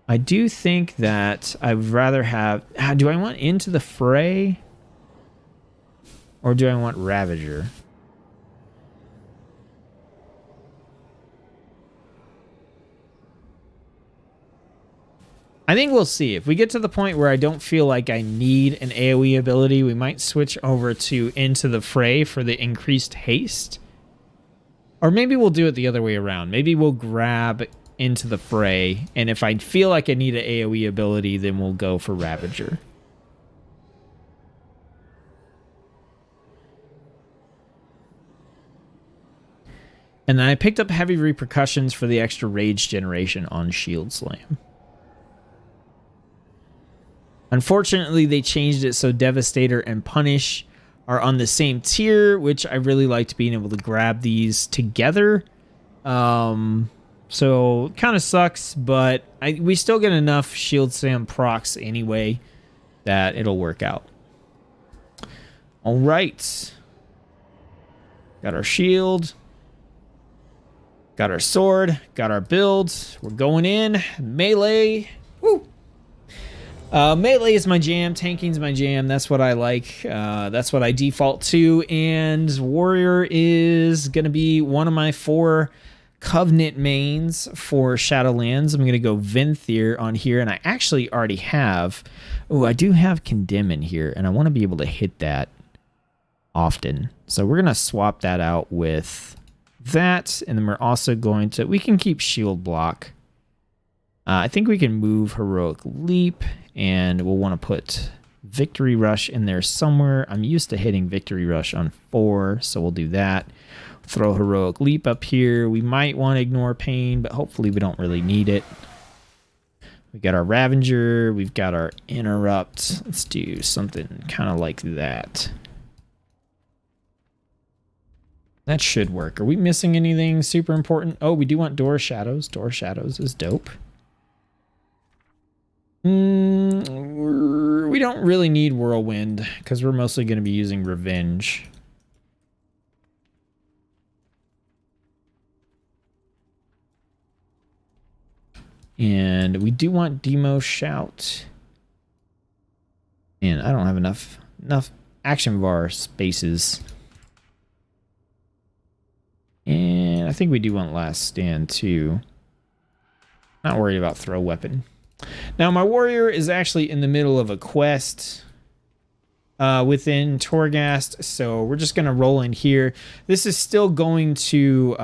I do think that I would rather have... do I want Into the Fray? Or do I want Ravager? I think we'll see. If we get to the point where I don't feel like I need an AoE ability, we might switch over to Into the Fray for the increased haste. Or maybe we'll do it the other way around. Maybe we'll grab Into the Fray, and if I feel like I need an AoE ability, then we'll go for Ravager. And then I picked up Heavy Repercussions for the extra rage generation on Shield Slam. Unfortunately, they changed it so Devastator and Punish are on the same tier, which I really liked being able to grab these together. So kind of sucks, but we still get enough Shield Slam procs anyway that it'll work out. All right. Got our shield. Got our sword. Got our builds. We're going in. Melee. Woo! Melee is my jam, tanking's my jam, that's what I like, that's what I default to, and Warrior is going to be one of my 4 Covenant mains for Shadowlands. I'm going to go Venthyr on here, and I actually already have, I do have Condemn in here, and I want to be able to hit that often, so we're going to swap that out with that, and then we're also going to, we can keep Shield Block. I think we can move Heroic Leap, and we'll want to put Victory Rush in there somewhere. I'm used to hitting Victory Rush on 4, so we'll do that. Throw Heroic Leap up here. We might want to ignore Pain, but hopefully we don't really need it. We got our Ravager. We've got our Interrupt. Let's do something kind of like that. That should work. Are we missing anything super important? Oh, we do want Door Shadows. Door Shadows is dope. We don't really need Whirlwind because we're mostly going to be using Revenge. And we do want Demo Shout. And I don't have enough action bar spaces. And I think we do want Last Stand too. Not worried about Throw Weapon. Now, my warrior is actually in the middle of a quest within Torghast, so we're just going to roll in here. This is still going to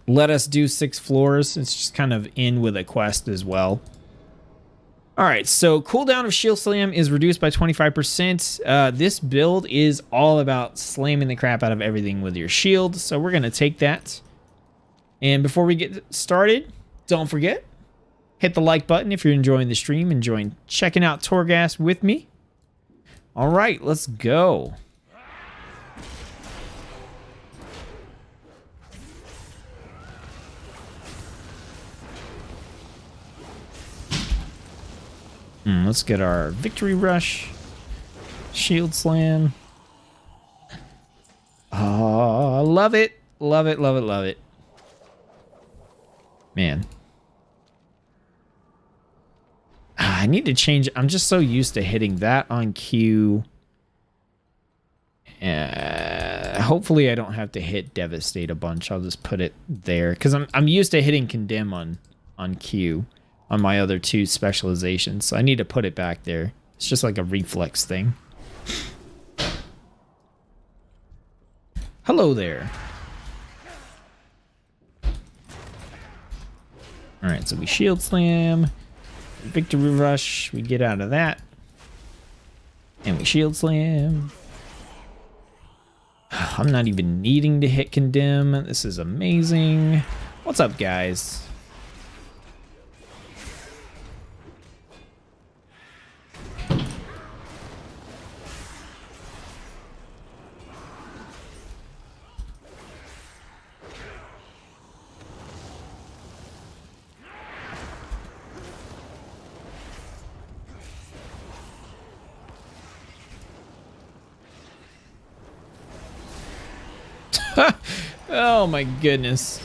let us do 6 floors. It's just kind of in with a quest as well. All right, so cooldown of Shield Slam is reduced by 25%. This build is all about slamming the crap out of everything with your shield, so we're going to take that. And before we get started, don't forget, hit the like button if you're enjoying the stream, enjoying checking out Torghast with me. All right, let's go. Let's get our Victory Rush, Shield Slam. Oh, love it. Love it, love it, love it. Man. I need to change. I'm just so used to hitting that on Q Hopefully I don't have to hit Devastate a bunch. I'll just put it there because I'm used to hitting Condemn on Q on my other 2 specializations. So I need to put it back there. It's just like a reflex thing. Hello there. All right, so we shield slam, victory rush. We get out of that, and we shield slam. I'm not even needing to hit Condemn. This is amazing. What's up, guys? Oh my goodness.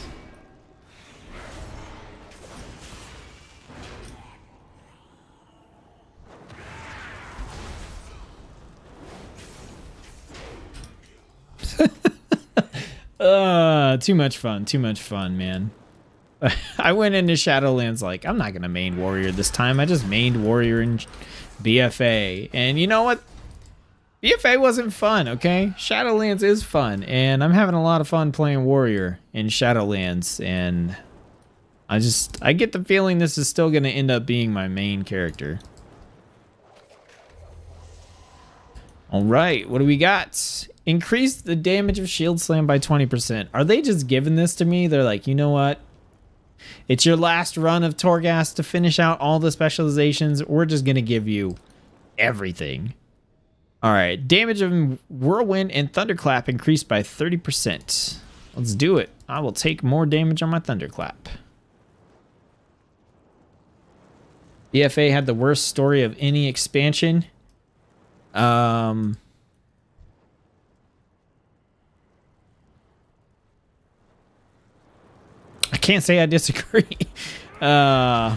Too much fun, man. I went into Shadowlands like, I'm not gonna main warrior this time. I just mained warrior in BFA. And you know what? BFA wasn't fun, okay? Shadowlands is fun, and I'm having a lot of fun playing warrior in Shadowlands, and I get the feeling this is still gonna end up being my main character. All right, what do we got? Increase the damage of shield slam by 20%. Are they just giving this to me? They're like, you know what? It's your last run of Torghast to finish out all the specializations. We're just gonna give you everything. All right, damage of Whirlwind and Thunderclap increased by 30%. Let's do it. I will take more damage on my Thunderclap. BFA had the worst story of any expansion. I can't say I disagree. I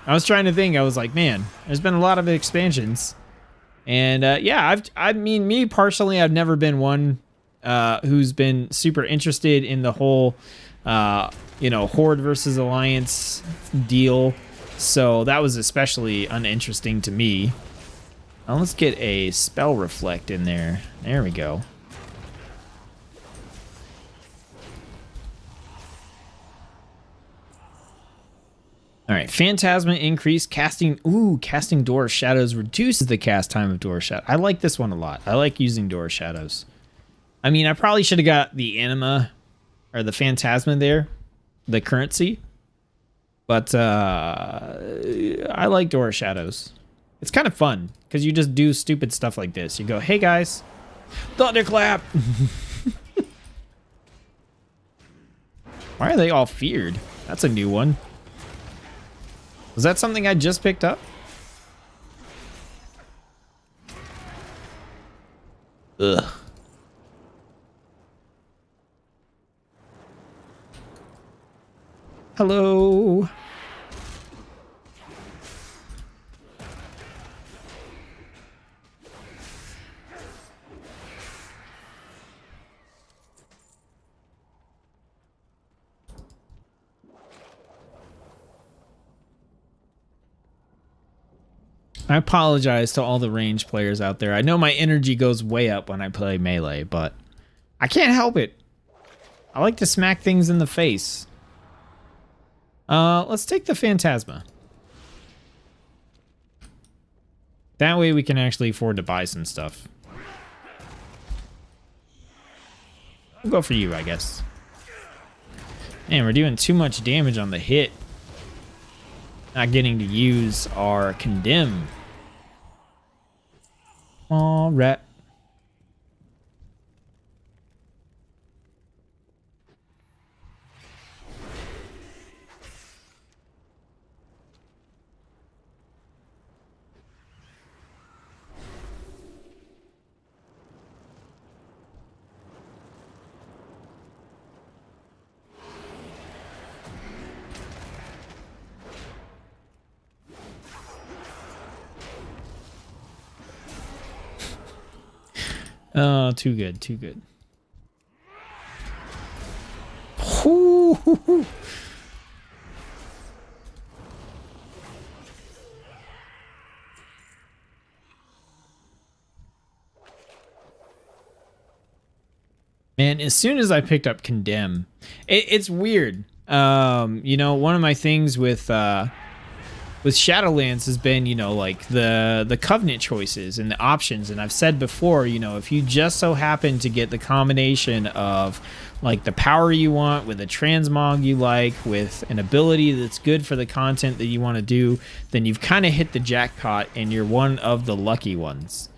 was trying to think. I was like, man, there's been a lot of expansions. And yeah, I mean, me personally, I've never been one who's been super interested in the whole, you know, Horde versus Alliance deal. So that was especially uninteresting to me. Now let's get a Spell Reflect in there. There we go. All right, Phantasma increase, casting Door of Shadows reduces the cast time of Door of Shadows. I like this one a lot. I like using Door of Shadows. I mean, I probably should have got the Anima or the Phantasma there, the currency. But I like Door of Shadows. It's kind of fun because you just do stupid stuff like this. You go, hey guys, Thunderclap. Why are they all feared? That's a new one. Was that something I just picked up? Ugh. Hello. I apologize to all the range players out there. I know my energy goes way up when I play melee, but I can't help it. I like to smack things in the face. Let's take the Phantasma. That way we can actually afford to buy some stuff. We'll go for you, I guess. Man, we're doing too much damage on the hit. Not getting to use our Condemn. All right. Too good, too good. Ooh. Man, as soon as I picked up Condemn, it's weird. You know, one of my things with Shadowlands has been, you know, like the Covenant choices and the options. And I've said before, you know, if you just so happen to get the combination of like the power you want with a transmog you like, with an ability that's good for the content that you want to do, then you've kind of hit the jackpot and you're one of the lucky ones.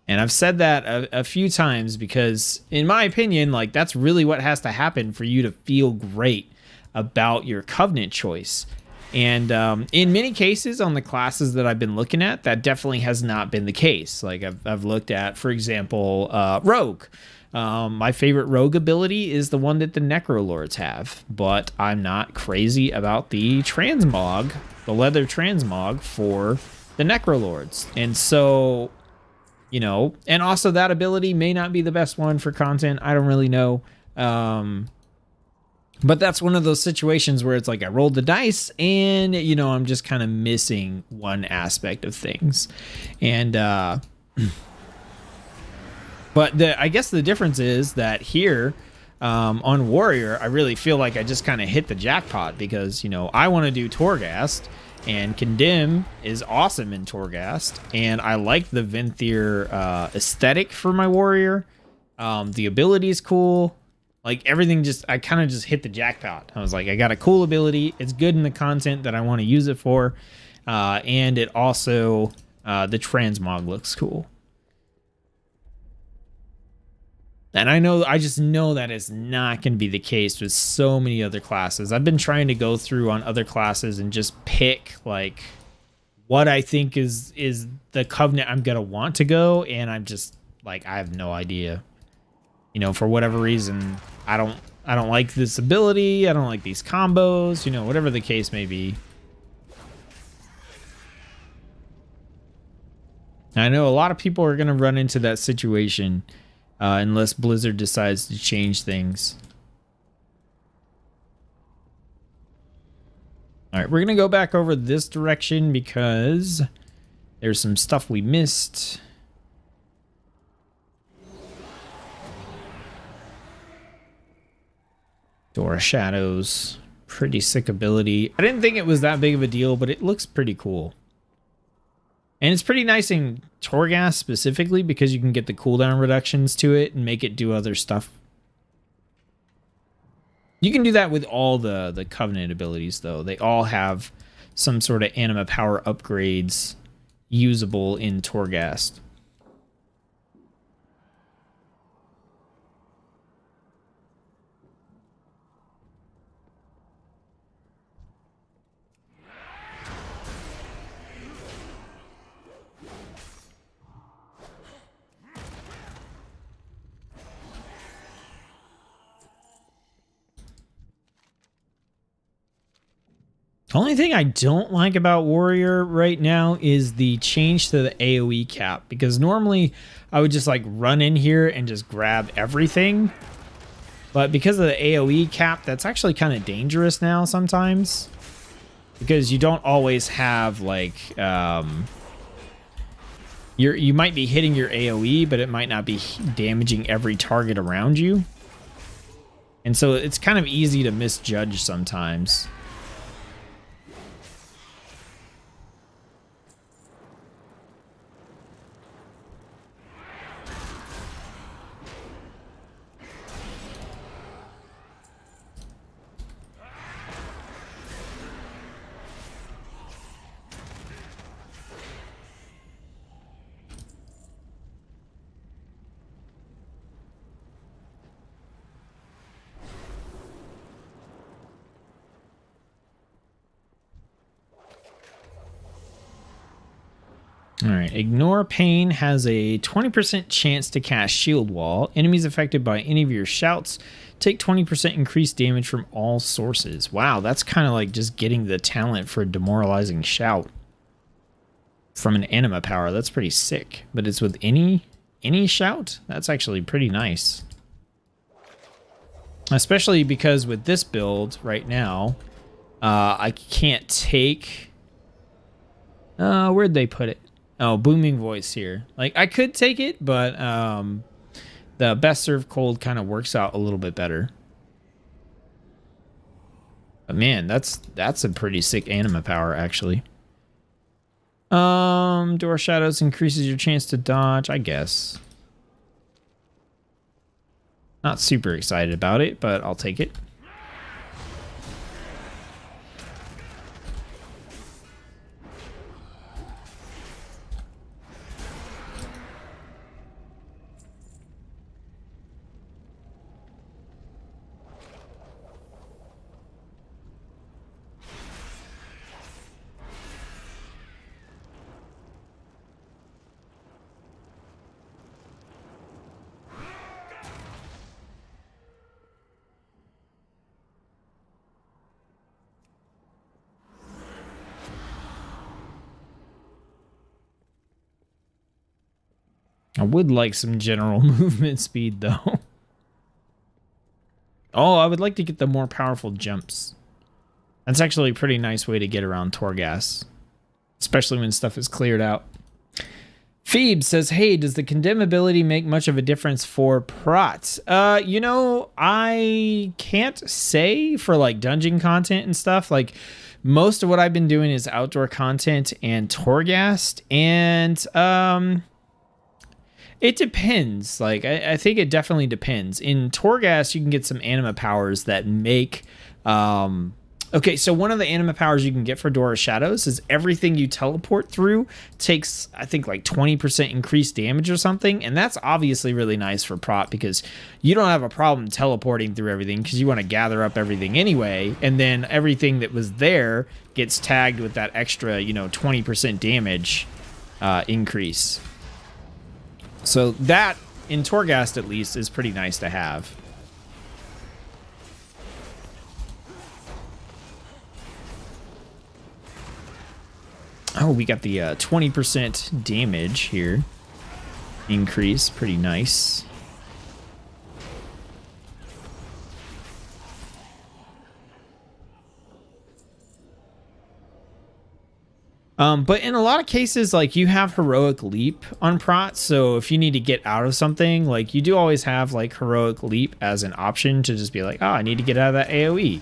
And I've said that a few times because, in my opinion, like that's really what has to happen for you to feel great about your Covenant choice. And in many cases on the classes that I've been looking at, that definitely has not been the case. Like I've looked at, for example, Rogue. My favorite Rogue ability is the one that the Necrolords have, but I'm not crazy about the transmog, the leather transmog for the Necrolords. And so, you know, and also that ability may not be the best one for content. I don't really know. But that's one of those situations where it's like I rolled the dice and, you know, I'm just kind of missing one aspect of things. And, but I guess the difference is that here on Warrior, I really feel like I just kind of hit the jackpot because, you know, I want to do Torghast. And Condemn is awesome in Torghast, and I like the Venthyr aesthetic for my warrior. The ability is cool. Like everything I kind of just hit the jackpot. I was like, I got a cool ability. It's good in the content that I want to use it for. And it also, the transmog looks cool. And I just know that is not going to be the case with so many other classes. I've been trying to go through on other classes and just pick like what I think is the Covenant I'm going to want to go. And I'm just like, I have no idea, you know, for whatever reason, I don't like this ability. I don't like these combos, you know, whatever the case may be. I know a lot of people are going to run into that situation. Unless Blizzard decides to change things. All right, we're going to go back over this direction because there's some stuff we missed. Dora Shadows, pretty sick ability. I didn't think it was that big of a deal, but it looks pretty cool. And it's pretty nice in Torghast specifically because you can get the cooldown reductions to it and make it do other stuff. You can do that with all the Covenant abilities, though. They all have some sort of anima power upgrades usable in Torghast. Only thing I don't like about Warrior right now is the change to the AoE cap, because normally I would just like run in here and just grab everything. But because of the AoE cap, that's actually kind of dangerous now sometimes, because you don't always have like you might be hitting your AoE, but it might not be damaging every target around you. And so it's kind of easy to misjudge sometimes. All right, Ignore Pain has a 20% chance to cast Shield Wall. Enemies affected by any of your shouts take 20% increased damage from all sources. Wow, that's kind of like just getting the talent for a demoralizing shout from an anima power. That's pretty sick, but it's with any any shout. That's actually pretty nice. Especially because with this build right now, I can't take... where'd they put it? Oh, Booming Voice here. Like, I could take it, but the Best Served Cold kind of works out a little bit better. But man, that's a pretty sick anima power, actually. Door Shadows increases your chance to dodge, I guess. Not super excited about it, but I'll take it. I would like some general movement speed, though. Oh, I would like to get the more powerful jumps. That's actually a pretty nice way to get around Torghast, especially when stuff is cleared out. Phoebe says, hey, does the condemn ability make much of a difference for prots? You know, I can't say for like dungeon content and stuff. Like, most of what I've been doing is outdoor content and Torghast, and it depends. Like, I think it definitely depends. In Torghast, you can get some anima powers that make... okay, so one of the anima powers you can get for Door of Shadows is everything you teleport through takes, I think, like 20% increased damage or something. And that's obviously really nice for prot because you don't have a problem teleporting through everything because you want to gather up everything anyway. And then everything that was there gets tagged with that extra, 20% damage increase. So that, in Torghast at least, is pretty nice to have. Oh, we got the 20% damage here. Increase, pretty nice. But in a lot of cases, like, you have Heroic Leap on Prot, so if you need to get out of something, like, you do always have, like, Heroic Leap as an option to just be like, oh, I need to get out of that AoE.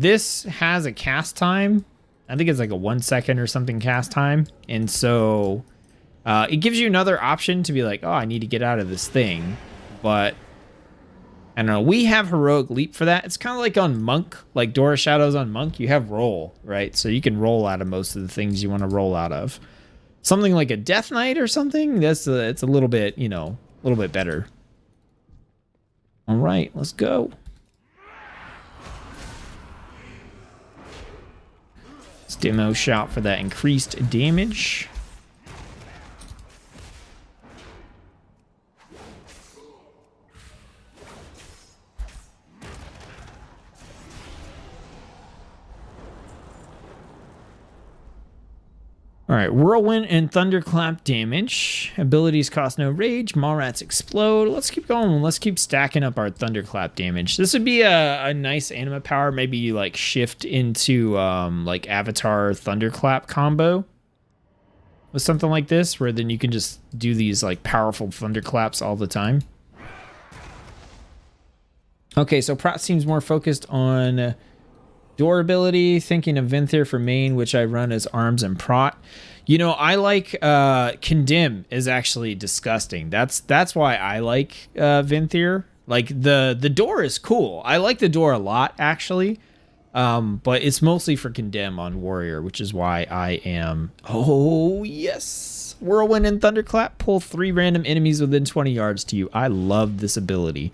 This has a cast time. I think it's like a 1 second or something cast time, and so it gives you another option to be like, oh, I need to get out of this thing, but I don't know. We have Heroic Leap for that. It's kind of like on Monk, like Door of Shadows on Monk. You have roll, right? So you can roll out of most of the things you want to roll out of. Something like a Death Knight or something, it's a little bit, a little bit better. All right, let's go. Let's demo shout for that increased damage. All right, Whirlwind and Thunderclap damage. Abilities cost no rage. Mallrats explode. Let's keep going. Let's keep stacking up our Thunderclap damage. This would be a nice anima power. Maybe you like shift into like Avatar Thunderclap combo with something like this, where then you can just do these like powerful Thunderclaps all the time. Okay, so Prot seems more focused on durability, thinking of Venthyr for main, which I run as arms and prot. I like Condemn is actually disgusting. That's why I like Venthyr. Like the door is cool. I like the door a lot actually. But it's mostly for Condemn on Warrior, which is why I am... Oh, yes. Whirlwind and Thunderclap. Pull 3 random enemies within 20 yards to you. I love this ability.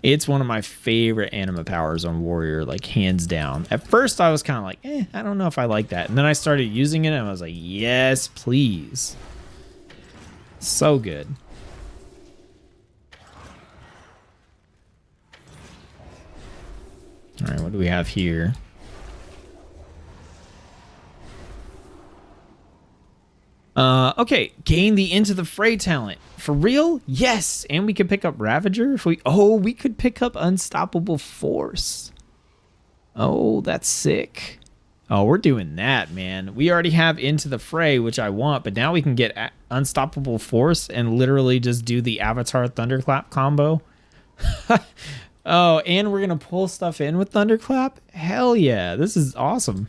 It's one of my favorite anima powers on Warrior, like hands down. At first, I was kind of like, I don't know if I like that. And then I started using it, and I was like, yes, please. So good. All right, what do we have here? Okay, gain the Into the Fray talent. For real? Yes, and we could pick up Ravager if we... Oh, we could pick up Unstoppable Force. Oh, that's sick. Oh, we're doing that, man. We already have Into the Fray, which I want, but now we can get Unstoppable Force and literally just do the Avatar Thunderclap combo. Oh, and we're going to pull stuff in with Thunderclap? Hell yeah, this is awesome.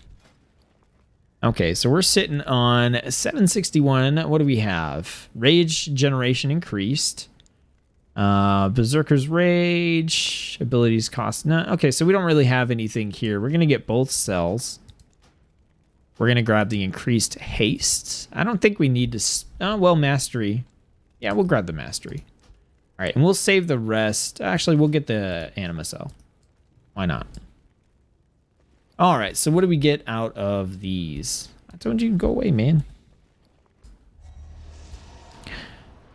Okay, so we're sitting on 761. What do we have? Rage generation increased. Berserker's Rage. Abilities cost none. Okay, so we don't really have anything here. We're going to get both cells. We're going to grab the increased haste. I don't think we need to... well, mastery. Yeah, we'll grab the mastery. All right, and we'll save the rest. Actually, we'll get the anima cell. Why not? All right, so what do we get out of these? I told you to go away, man.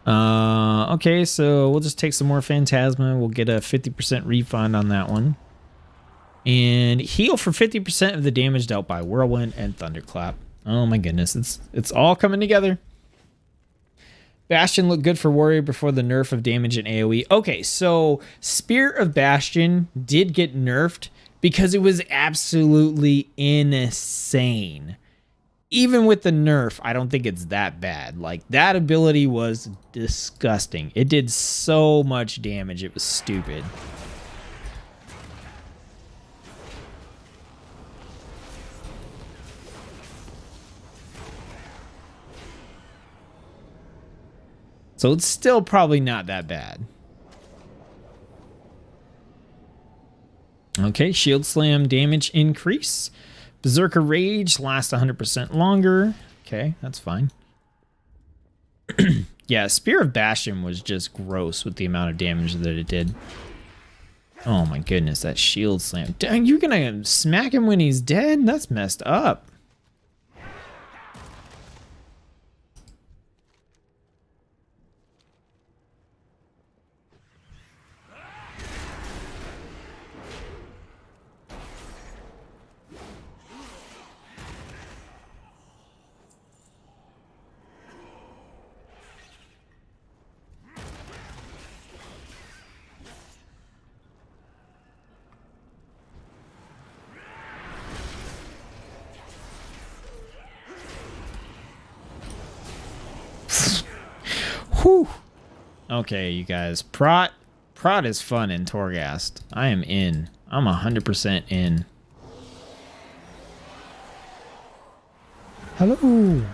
Okay, so we'll just take some more Phantasma. We'll get a 50% refund on that one. And heal for 50% of the damage dealt by Whirlwind and Thunderclap. Oh my goodness, it's all coming together. Bastion looked good for Warrior before the nerf of damage and AoE. Okay, so Spear of Bastion did get nerfed because it was absolutely insane. Even with the nerf, I don't think it's that bad. Like, that ability was disgusting. It did so much damage, it was stupid. So it's still probably not that bad. Okay, Shield Slam damage increase. Berserker Rage lasts 100% longer. Okay, that's fine. Yeah, Spear of Bastion was just gross with the amount of damage that it did. Oh my goodness, that Shield Slam. Dang, you're gonna smack him when he's dead? That's messed up. Whew. Okay, you guys. Prot is fun in Torghast. I am in. I'm 100% in. Hello.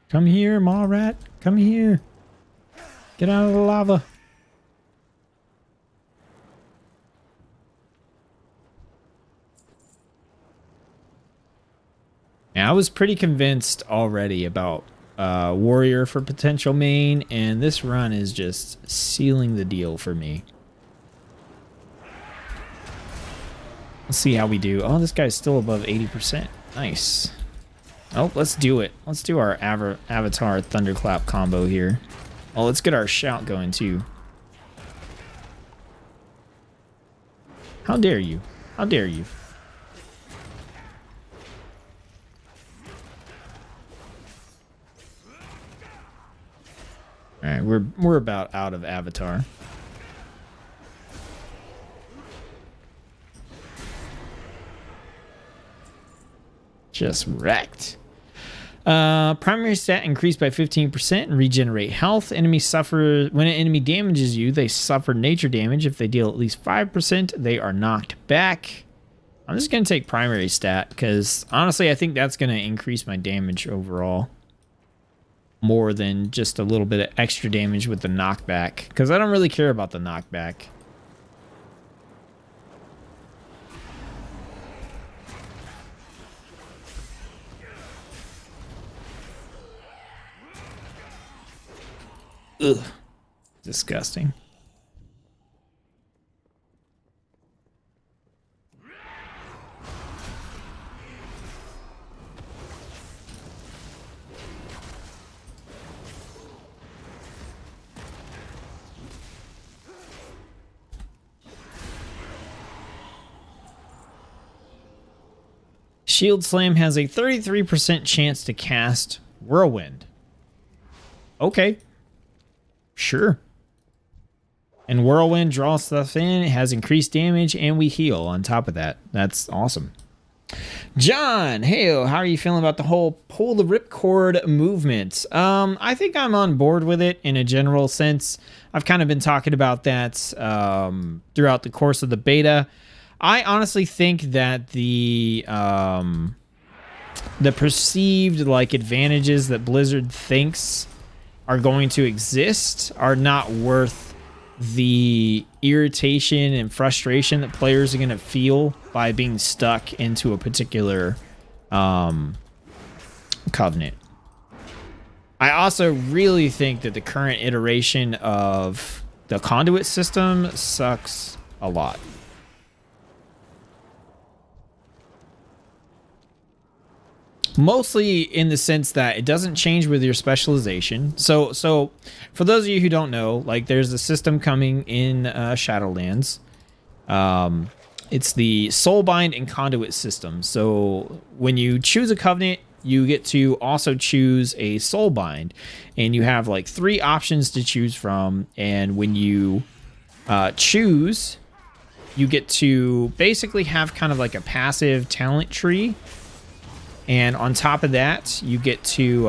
Come here, Maw Rat. Come here. Get out of the lava. I was pretty convinced already about Warrior for potential main, and this run is just sealing the deal for me. Let's see how we do. Oh, this guy's still above 80%. Nice. Oh, let's do it. Let's do our Avatar Thunderclap combo here. Oh, let's get our shout going too. How dare you? How dare you? All right, we're about out of Avatar. Just wrecked. Primary stat increased by 15% and regenerate health. Enemies suffer when an enemy damages you. They suffer nature damage. If they deal at least 5%, they are knocked back. I'm just gonna take primary stat because honestly, I think that's gonna increase my damage overall more than just a little bit of extra damage with the knockback, because I don't really care about the knockback. Ugh. Disgusting. Shield Slam has a 33% chance to cast Whirlwind. Okay. Sure. And Whirlwind draws stuff in. It has increased damage, and we heal on top of that. That's awesome. John, hey, how are you feeling about the whole pull the ripcord movement? I think I'm on board with it in a general sense. I've kind of been talking about that throughout the course of the beta. I honestly think that the perceived like advantages that Blizzard thinks are going to exist are not worth the irritation and frustration that players are going to feel by being stuck into a particular covenant. I also really think that the current iteration of the conduit system sucks a lot. Mostly in the sense that it doesn't change with your specialization. So for those of you who don't know, like there's a system coming in Shadowlands. It's the Soulbind and Conduit system. So when you choose a covenant, you get to also choose a Soulbind, and you have like 3 options to choose from. And when you choose, you get to basically have kind of like a passive talent tree. And on top of that, you get to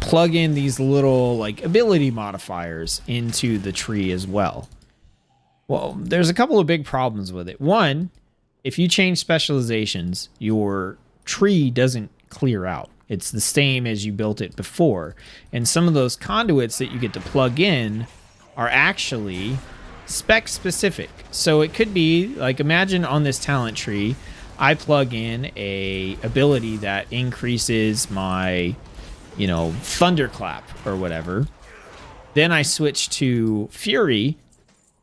plug in these little like ability modifiers into the tree as well. Well, there's a couple of big problems with it. One, if you change specializations, your tree doesn't clear out. It's the same as you built it before. And some of those conduits that you get to plug in are actually spec specific. So it could be like, imagine on this talent tree, I plug in a ability that increases my, thunderclap or whatever. Then I switch to Fury,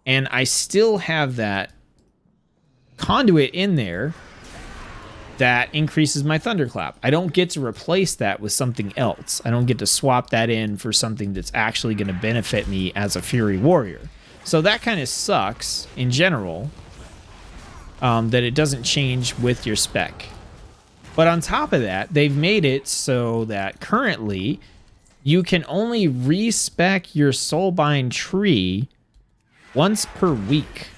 and I still have that conduit in there that increases my thunderclap. I don't get to replace that with something else. I don't get to swap that in for something that's actually going to benefit me as a Fury warrior. So that kind of sucks in general. That it doesn't change with your spec. But on top of that, they've made it so that currently you can only respec your Soulbind tree once per week.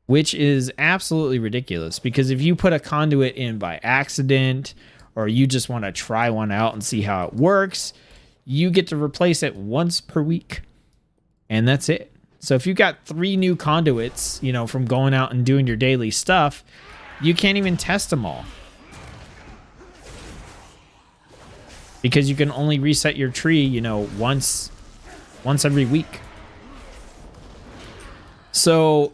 Which is absolutely ridiculous, because if you put a conduit in by accident, or you just want to try one out and see how it works, you get to replace it once per week. And that's it. So if you've got 3 new conduits, from going out and doing your daily stuff, you can't even test them all. Because you can only reset your tree, once every week. So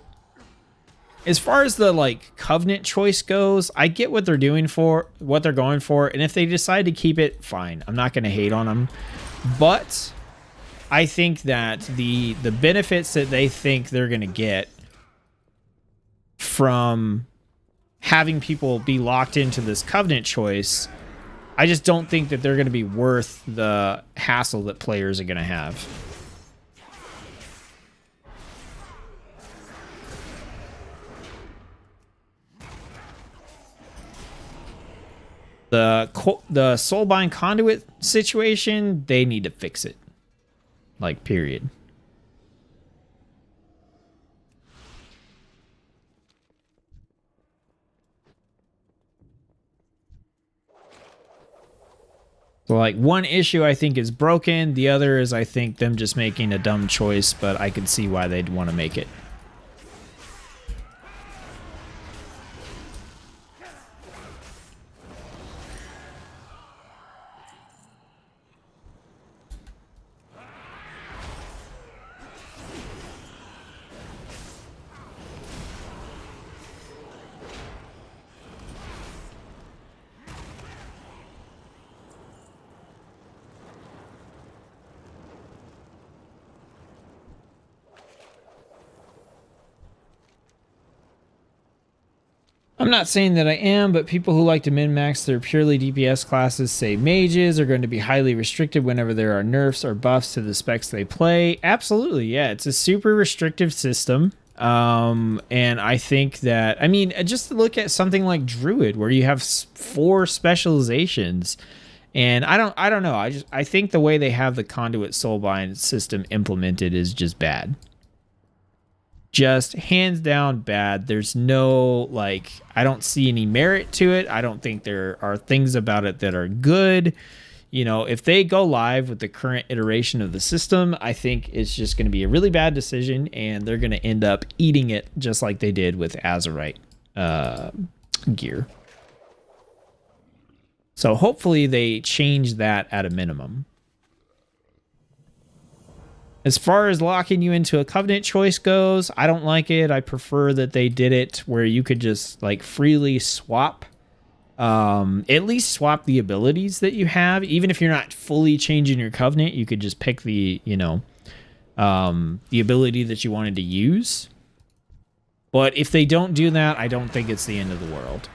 as far as the covenant choice goes, I get what they're going for, and if they decide to keep it, fine. I'm not going to hate on them. But I think that the benefits that they think they're going to get from having people be locked into this covenant choice, I just don't think that they're going to be worth the hassle that players are going to have. The Soulbind conduit situation, they need to fix it. Period. So one issue I think is broken. The other is I think them just making a dumb choice, but I can see why they'd want to make it. I'm not saying that I am, but people who like to min-max their purely DPS classes say mages are going to be highly restricted whenever there are nerfs or buffs to the specs they play. Absolutely, yeah. It's a super restrictive system. And I think that, I mean, just look at something like Druid, where you have 4 specializations. And I don't know. I think the way they have the Conduit Soulbind system implemented is just bad. Just hands down bad. There's no, like, I don't see any merit to it. I don't think there are things about it that are good. You know, if they go live with the current iteration of the system, I think it's just going to be a really bad decision, and they're going to end up eating it just like they did with Azerite gear. So hopefully they change that at a minimum. As far as locking you into a Covenant choice goes, I don't like it. I prefer that they did it where you could just like freely swap. At least swap the abilities that you have. Even if you're not fully changing your Covenant, you could just pick the, you know, the ability that you wanted to use. But if they don't do that, I don't think it's the end of the world.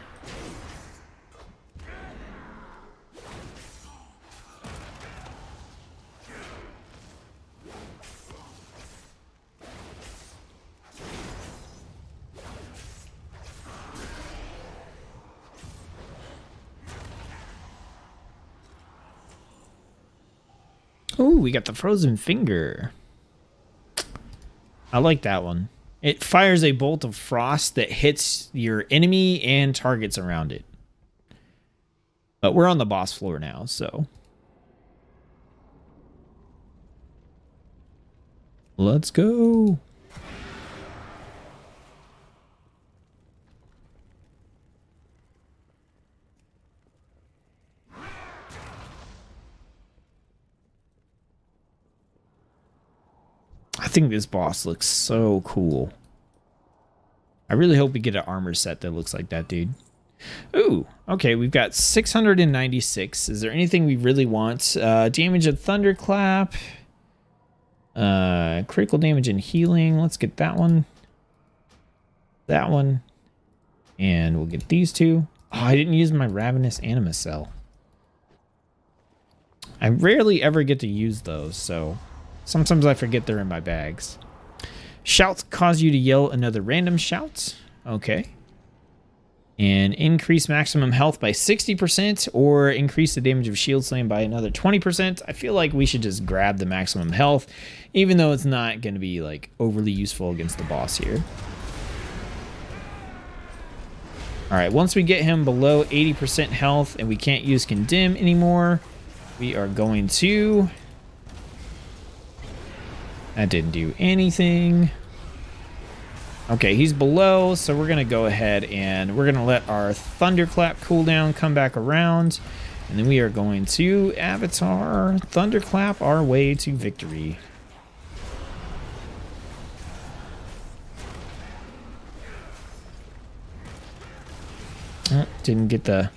Ooh, we got the Frozen Finger. I like that one. It fires a bolt of frost that hits your enemy and targets around it. But we're on the boss floor now, so. Let's go. I think this boss looks so cool. I really hope we get an armor set that looks like that, dude. Ooh, okay, we've got 696. Is there anything we really want? Damage and Thunderclap. Critical damage and healing. Let's get that one. That one. And we'll get these 2. Oh, I didn't use my Ravenous Anima Cell. I rarely ever get to use those, so sometimes I forget they're in my bags. Shouts cause you to yell another random shout. Okay. And increase maximum health by 60% or increase the damage of shield slam by another 20%. I feel like we should just grab the maximum health, even though it's not going to be like overly useful against the boss here. All right, once we get him below 80% health and we can't use Condemn anymore, we are going to... That didn't do anything. Okay, he's below, so we're going to go ahead and we're going to let our Thunderclap cooldown come back around. And then we are going to Avatar Thunderclap our way to victory. Oh, didn't get the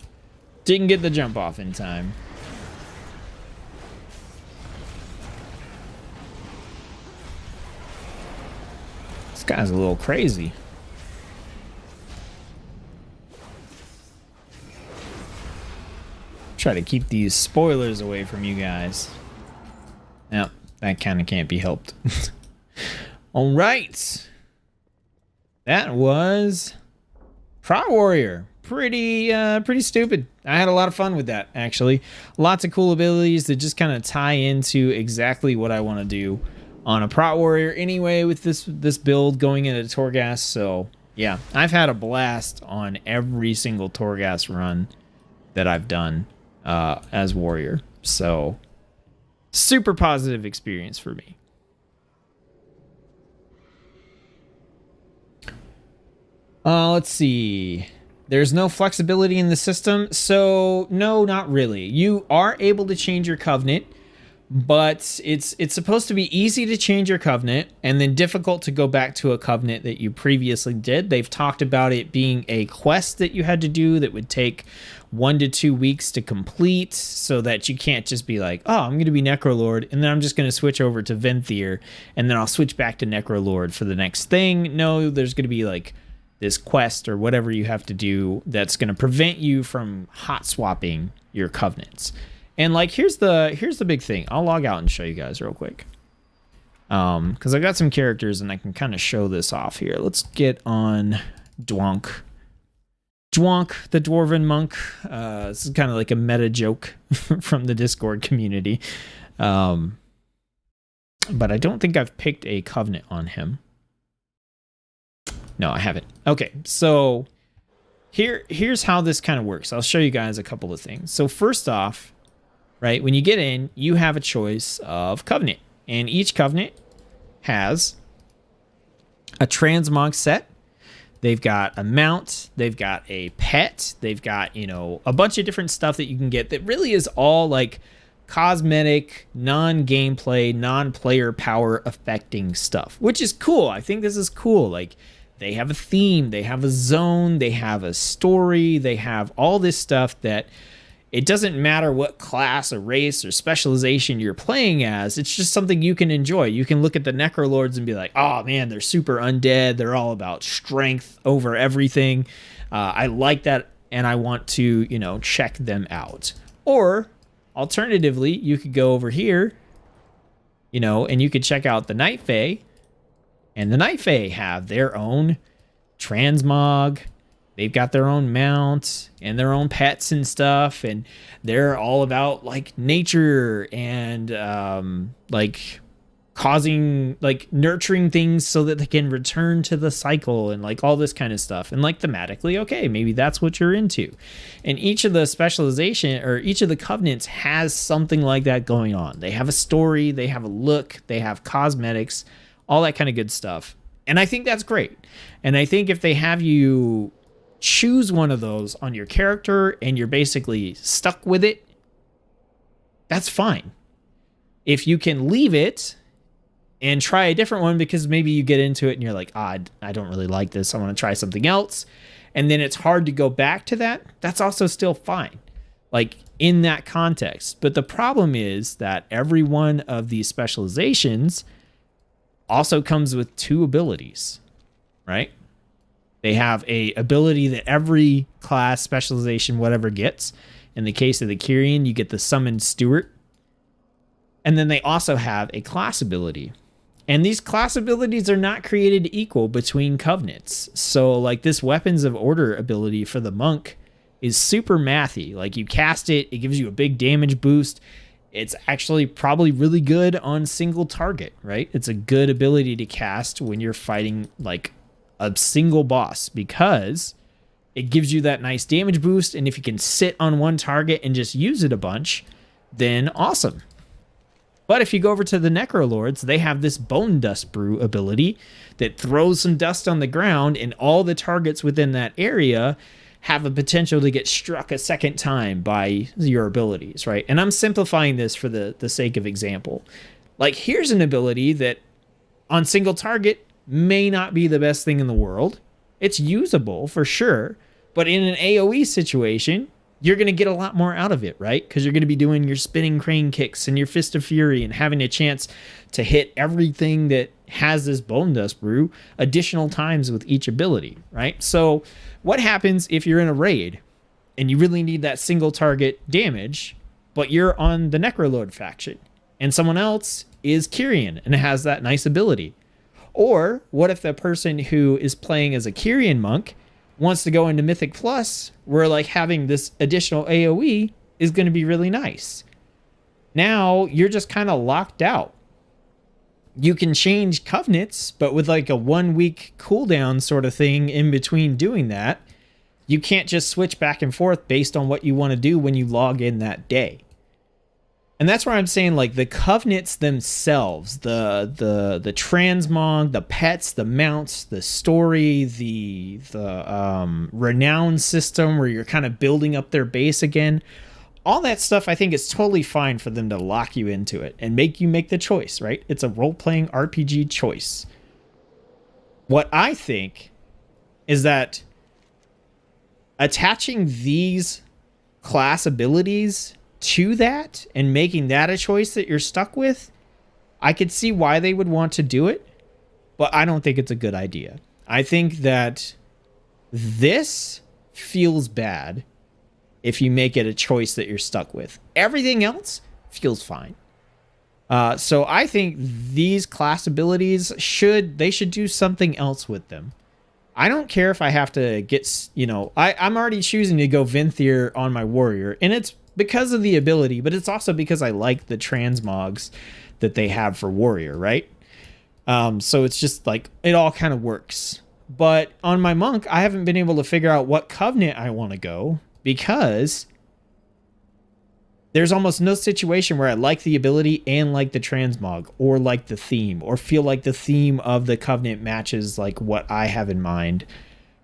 jump off in time. This guy's a little crazy. Try to keep these spoilers away from you guys. Yep, that kind of can't be helped. All right. That was Prot Warrior. Pretty stupid. I had a lot of fun with that, actually. Lots of cool abilities that just kind of tie into exactly what I want to do on a Prot Warrior anyway with this build going into Torghast. So yeah, I've had a blast on every single Torghast run that I've done as Warrior. So super positive experience for me. Let's see. There's no flexibility in the system. So no, not really. You are able to change your Covenant, but it's supposed to be easy to change your Covenant and then difficult to go back to a Covenant that you previously did. They've talked about it being a quest that you had to do that would take 1 to 2 weeks to complete, so that you can't just be like, oh, I'm going to be Necrolord, and then I'm just going to switch over to Venthyr, and then I'll switch back to Necrolord for the next thing. No, there's going to be like this quest or whatever you have to do that's going to prevent you from hot swapping your Covenants. And like, here's the big thing. I'll log out and show you guys real quick. Because I got some characters and I can kind of show this off here. Let's get on Dwonk. Dwonk, the Dwarven Monk. This is kind of like a meta joke from the Discord community. But I don't think I've picked a Covenant on him. No, I haven't. Okay, so here's how this kind of works. I'll show you guys a couple of things. So first off, right, when you get in, you have a choice of Covenant. And each Covenant has a transmog set. They've got a mount. They've got a pet. They've got, you know, a bunch of different stuff that you can get that really is all like cosmetic, non-gameplay, non-player power affecting stuff, which is cool. I think this is cool. Like, they have a theme, they have a zone, they have a story, they have all this stuff that it doesn't matter what class or race or specialization you're playing as. It's just something you can enjoy. You can look at the Necrolords and be like, oh man, they're super undead. They're all about strength over everything. I like that, and I want to, you know, check them out. Or alternatively, you could go over here, you know, and you could check out the Night Fae. And the Night Fae have their own transmog. They've got their own mount and their own pets and stuff. And they're all about like nature and like causing, like nurturing things so that they can return to the cycle and like all this kind of stuff. And like thematically, okay, maybe that's what you're into. And each of the specialization or each of the covenants has something like that going on. They have a story, they have a look, they have cosmetics, all that kind of good stuff. And I think that's great. And I think if they have you choose one of those on your character and you're basically stuck with it, that's fine. If you can leave it and try a different one because maybe you get into it and you're like, I don't really like this, I want to try something else, and then it's hard to go back to that, that's also still fine, like in that context. But the problem is that every one of these specializations also comes with two abilities, right? They have a ability that every class, specialization, whatever gets. In the case of the Kyrian, you get the Summoned Steward. And then they also have a class ability. And these class abilities are not created equal between covenants. So like this Weapons of Order ability for the monk is super mathy. Like you cast it, it gives you a big damage boost. It's actually probably really good on single target, right? It's a good ability to cast when you're fighting like a single boss because it gives you that nice damage boost. And if you can sit on one target and just use it a bunch, then awesome. But if you go over to the Necrolords, they have this Bone Dust Brew ability that throws some dust on the ground, and all the targets within that area have a potential to get struck a second time by your abilities, right? And I'm simplifying this for the sake of example. Like, here's an ability that on single target may not be the best thing in the world. It's usable for sure, but in an AoE situation, you're going to get a lot more out of it, right? Because you're going to be doing your spinning crane kicks and your Fist of Fury and having a chance to hit everything that has this Bone Dust Brew additional times with each ability, right? So what happens if you're in a raid and you really need that single target damage, but you're on the Necrolord faction and someone else is Kyrian and has that nice ability? Or what if the person who is playing as a Kyrian monk wants to go into Mythic Plus, where like having this additional AoE is going to be really nice? Now you're just kind of locked out. You can change covenants, but with like a 1 week cooldown sort of thing in between doing that, you can't just switch back and forth based on what you want to do when you log in that day. And that's where I'm saying, like, the covenants themselves, the transmog, the pets, the mounts, the story, the renown system where you're kind of building up their base again, all that stuff, I think it's totally fine for them to lock you into it and make you make the choice, right? It's a role-playing RPG choice. What I think is that attaching these class abilities to that and making that a choice that you're stuck with, I could see why they would want to do it, but I don't think it's a good idea. I think that this feels bad if you make it a choice that you're stuck with. Everything else feels fine. So I think these class abilities should do something else with them. I don't care if I have to get, I'm already choosing to go Venthyr on my warrior, and it's because of the ability, but it's also because I like the transmogs that they have for warrior, right? So it's just like, it all kind of works. But on my monk, I haven't been able to figure out what covenant I want to go, because there's almost no situation where I like the ability and like the transmog, or like the theme, or feel like the theme of the covenant matches like what I have in mind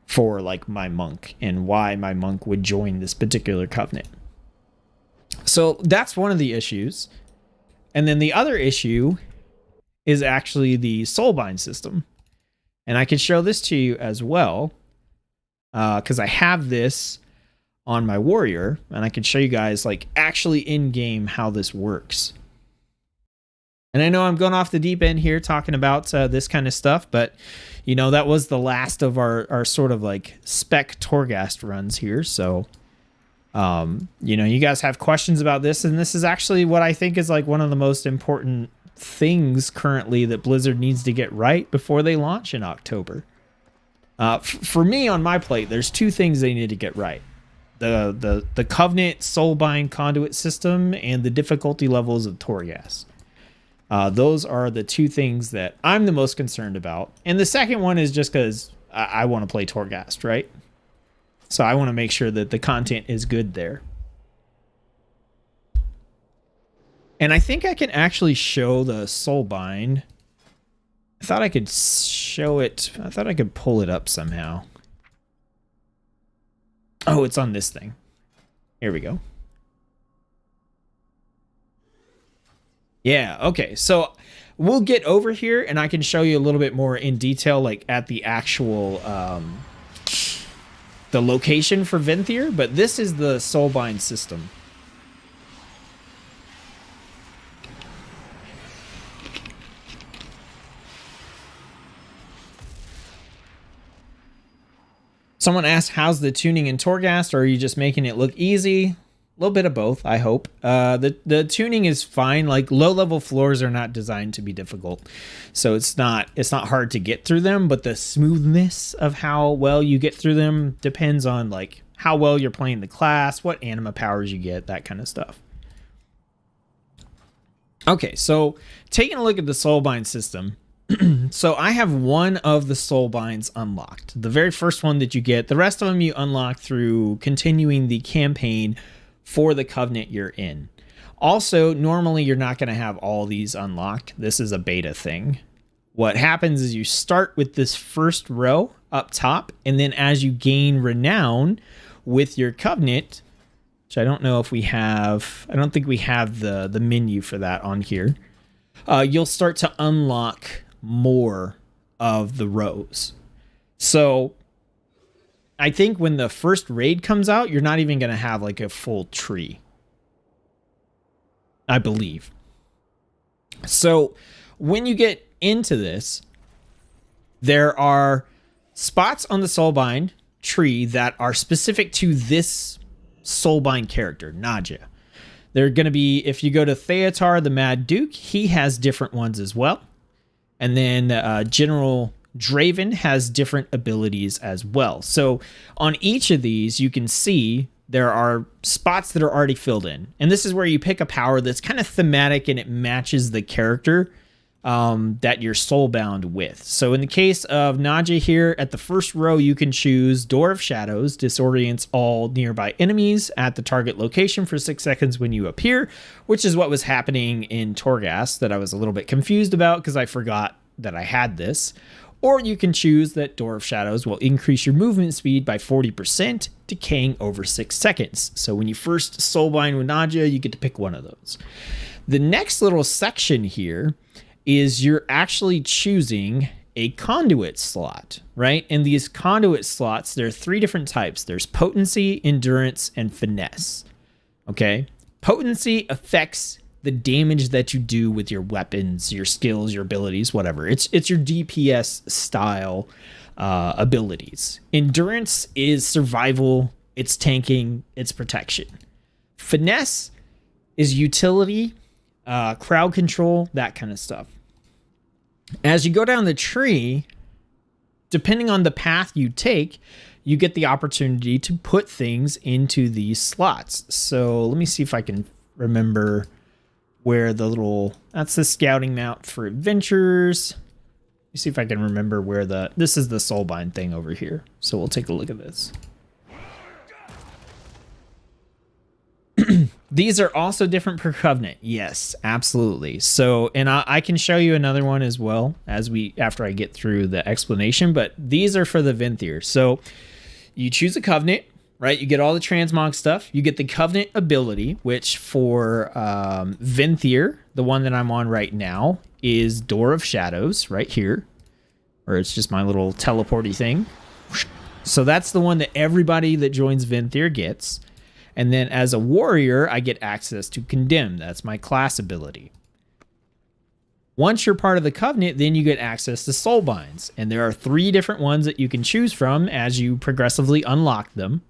for like my monk and why my monk would join this particular covenant. So that's one of the issues. And then the other issue is actually the Soulbind system. And I can show this to you as well, because I have this on my warrior, and I can show you guys like actually in game how this works. And I know I'm going off the deep end here talking about this kind of stuff, but that was the last of our sort of like spec Torghast runs here. So you guys have questions about this, and this is actually what I think is like one of the most important things currently that Blizzard needs to get right before they launch in October. For me on my plate, there's two things they need to get right. The Covenant Soulbind conduit system and the difficulty levels of Torghast. Those are the two things that I'm the most concerned about. And the second one is just because I want to play Torghast, right? So I want to make sure that the content is good there. And I think I can actually show the Soulbind. I thought I could show it. I thought I could pull it up somehow. Oh, it's on this thing. Here we go. Yeah, okay. So we'll get over here and I can show you a little bit more in detail, like at the actual the location for Venthyr, but this is the Soulbind system. Someone asked, how's the tuning in Torghast, or are you just making it look easy? A little bit of both, I hope. The tuning is fine. Like, low-level floors are not designed to be difficult, so it's not hard to get through them, but the smoothness of how well you get through them depends on, like, how well you're playing the class, what anima powers you get, that kind of stuff. Okay, so taking a look at the Soulbind system. So I have one of the Soulbinds unlocked. The very first one that you get. The rest of them you unlock through continuing the campaign for the covenant you're in. Also, normally you're not going to have all these unlocked. This is a beta thing. What happens is you start with this first row up top, and then as you gain renown with your covenant, which I don't know if we have, I don't think we have the menu for that on here, you'll start to unlock more of the rows. So I think when the first raid comes out, you're not even going to have like a full tree, I believe. So when you get into this, there are spots on the Soulbind tree that are specific to this Soulbind character, Naja. They're going to be, if you go to Theatar, the Mad Duke, he has different ones as well. And then General Draven has different abilities as well. So on each of these, you can see there are spots that are already filled in. And this is where you pick a power that's kind of thematic and it matches the character that you're soulbound with. So in the case of Naja here, at the first row, you can choose Door of Shadows, disorients all nearby enemies at the target location for 6 seconds when you appear, which is what was happening in Torghast that I was a little bit confused about because I forgot that I had this. Or you can choose that Door of Shadows will increase your movement speed by 40%, decaying over 6 seconds. So when you first soulbind with Naja, you get to pick one of those. The next little section here is you're actually choosing a conduit slot, right? And these conduit slots, there are 3 different types. There's potency, endurance, and finesse. Okay? Potency affects the damage that you do with your weapons, your skills, your abilities, whatever. It's your DPS style abilities. Endurance is survival, it's tanking, it's protection. Finesse is utility. crowd control, that kind of stuff. As you go down the tree, depending on the path you take, you get the opportunity to put things into these slots. So let me see if I can remember where that's the scouting mount for adventures. Let me see if I can remember where this is the Soulbind thing over here. So we'll take a look at this. These are also different per covenant. Yes, absolutely. So, and I can show you another one as well after I get through the explanation, but these are for the Venthyr. So you choose a covenant, right? You get all the transmog stuff. You get the covenant ability, which for Venthyr, the one that I'm on right now, is Door of Shadows right here, or it's just my little teleporty thing. So that's the one that everybody that joins Venthyr gets. And then as a warrior, I get access to Condemn. That's my class ability. Once you're part of the Covenant, then you get access to Soulbinds. And there are 3 different ones that you can choose from as you progressively unlock them.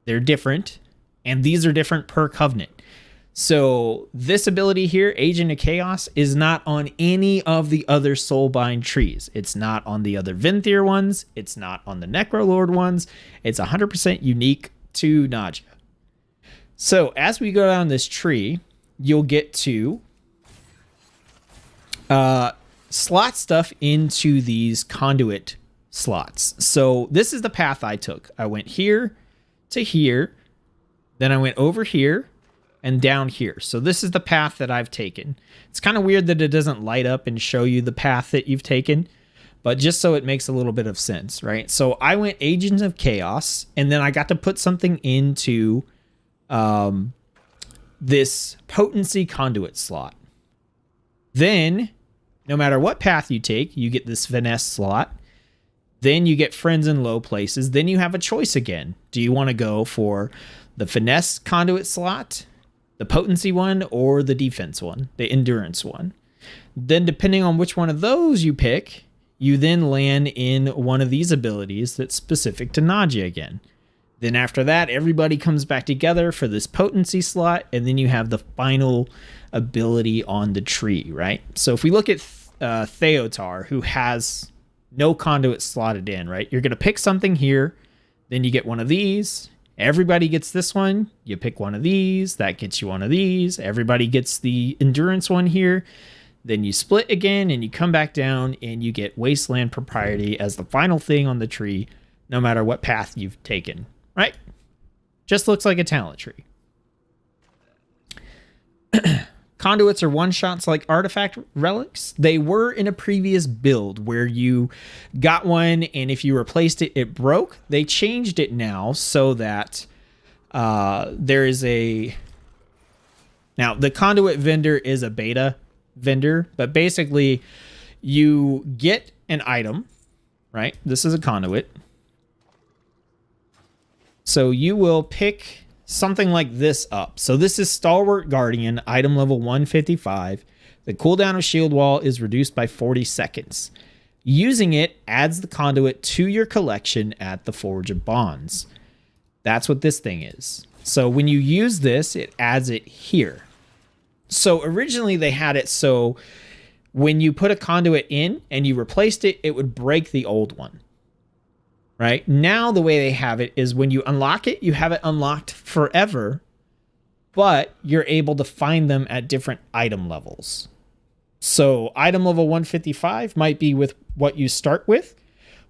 They're different, and these are different per Covenant. So this ability here, Agent of Chaos, is not on any of the other Soulbind trees. It's not on the other Venthyr ones. It's not on the Necrolord ones. It's 100% unique to Naja. So as we go down this tree, you'll get to slot stuff into these conduit slots. So this is the path I took. I went here to here, then I went over here and down here. So this is the path that I've taken. It's kind of weird that it doesn't light up and show you the path that you've taken, but just so it makes a little bit of sense, right? So I went Agents of Chaos, and then I got to put something into this potency conduit slot. Then, no matter what path you take, you get this finesse slot. Then you get friends in low places. Then you have a choice again. Do you want to go for the finesse conduit slot, the potency one, or the defense one, the endurance one? Then depending on which one of those you pick, you then land in one of these abilities that's specific to Naja again. Then after that, everybody comes back together for this potency slot, and then you have the final ability on the tree, right? So if we look at Theotar, who has no conduit slotted in, right? You're going to pick something here, then you get one of these. Everybody gets this one. You pick one of these. That gets you one of these. Everybody gets the endurance one here. Then you split again, and you come back down, and you get Wasteland Propriety as the final thing on the tree, no matter what path you've taken. Right? Just looks like a talent tree. Conduits are one-shots like artifact relics. They were in a previous build where you got one, and if you replaced it, it broke. They changed it now so that there is a... Now, the conduit vendor is a beta vendor, but basically you get an item, right? This is a conduit. So you will pick something like this up. So this is Stalwart Guardian, item level 155. The cooldown of Shield Wall is reduced by 40 seconds. Using it adds the conduit to your collection at the Forge of Bonds. That's what this thing is. So when you use this, it adds it here. So originally they had it so when you put a conduit in and you replaced it, it would break the old one. Right? Now the way they have it is when you unlock it, you have it unlocked forever, but you're able to find them at different item levels. So item level 155 might be with what you start with,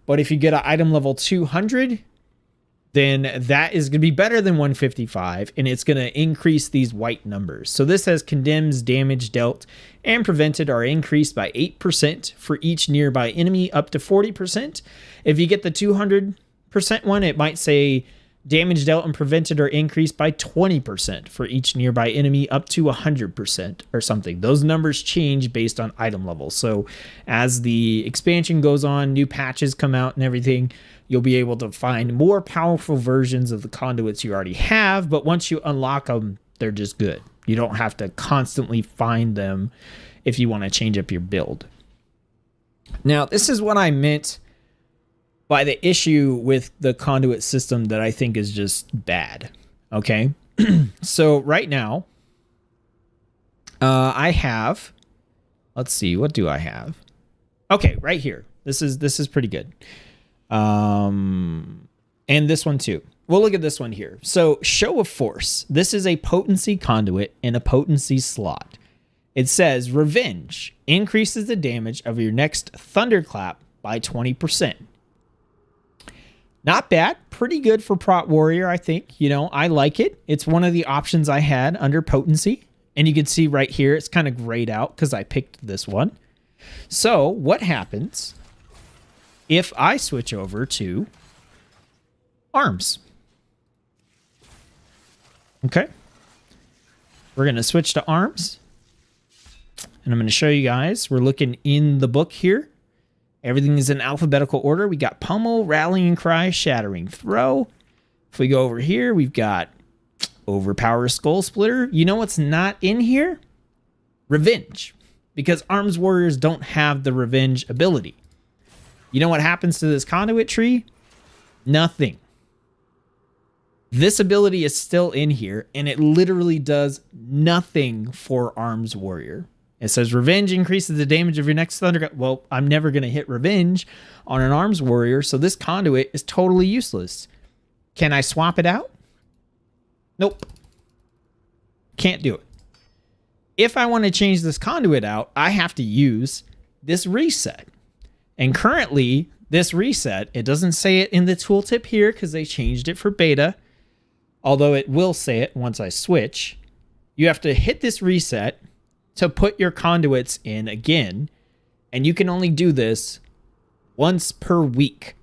but if you get an item level 200, then that is going to be better than 155, and it's going to increase these white numbers. So this says condemns damage dealt and prevented are increased by 8% for each nearby enemy up to 40%. If you get the 200% one, it might say damage dealt and prevented are increased by 20% for each nearby enemy up to 100% or something. Those numbers change based on item level. So as the expansion goes on, new patches come out and everything, you'll be able to find more powerful versions of the conduits you already have, but once you unlock them, they're just good. You don't have to constantly find them if you want to change up your build. Now, this is what I meant by the issue with the conduit system that I think is just bad. Okay? So right now, I have, let's see, what do I have? Okay, right here. This is pretty good. And this one too. We'll look at this one here. So Show of Force. This is a potency conduit in a potency slot. It says Revenge increases the damage of your next Thunderclap by 20%. Not bad. Pretty good for Prot Warrior, I think. You know, I like it. It's one of the options I had under potency. And you can see right here, it's kind of grayed out because I picked this one. So what happens if I switch over to arms? Okay. We're going to switch to arms. And I'm going to show you guys. We're looking in the book here. Everything is in alphabetical order. We got Pummel, Rallying Cry, Shattering Throw. If we go over here, we've got Overpower Skull Splitter. You know what's not in here? Revenge. Because Arms Warriors don't have the Revenge ability. You know what happens to this conduit tree? Nothing. This ability is still in here, and it literally does nothing for Arms Warrior. It says Revenge increases the damage of your next Thunder. Well, I'm never going to hit Revenge on an Arms Warrior, so this conduit is totally useless. Can I swap it out? Nope. Can't do it. If I want to change this conduit out, I have to use this reset. And currently, this reset, it doesn't say it in the tooltip here because they changed it for beta. Although it will say it once I switch. You have to hit this reset to put your conduits in again. And you can only do this once per week.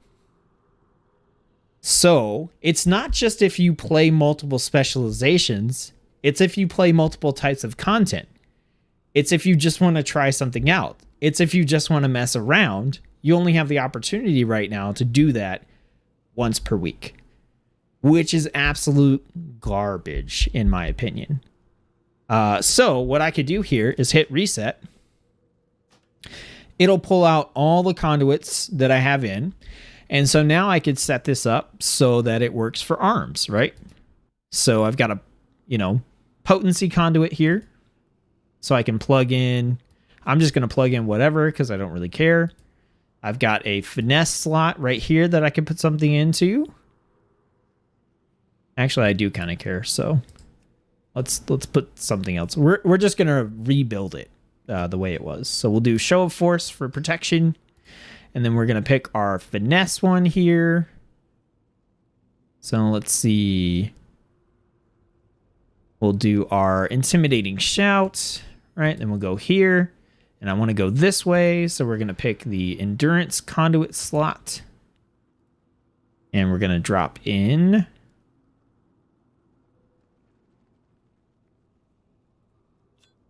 So it's not just if you play multiple specializations. It's if you play multiple types of content. It's if you just want to try something out. It's if you just want to mess around. You only have the opportunity right now to do that once per week, which is absolute garbage in my opinion. So what I could do here is hit reset. It'll pull out all the conduits that I have in. And so now I could set this up so that it works for arms, right? So I've got a, potency conduit here. So I can plug in, I'm just going to plug in whatever because I don't really care. I've got a finesse slot right here that I can put something into. Actually, I do kind of care, so let's put something else. We're just going to rebuild it the way it was. So we'll do Show of Force for protection. And then we're going to pick our finesse one here. So let's see. We'll do our intimidating shout, right? Then we'll go here. And I want to go this way. So we're going to pick the endurance conduit slot. And we're going to drop in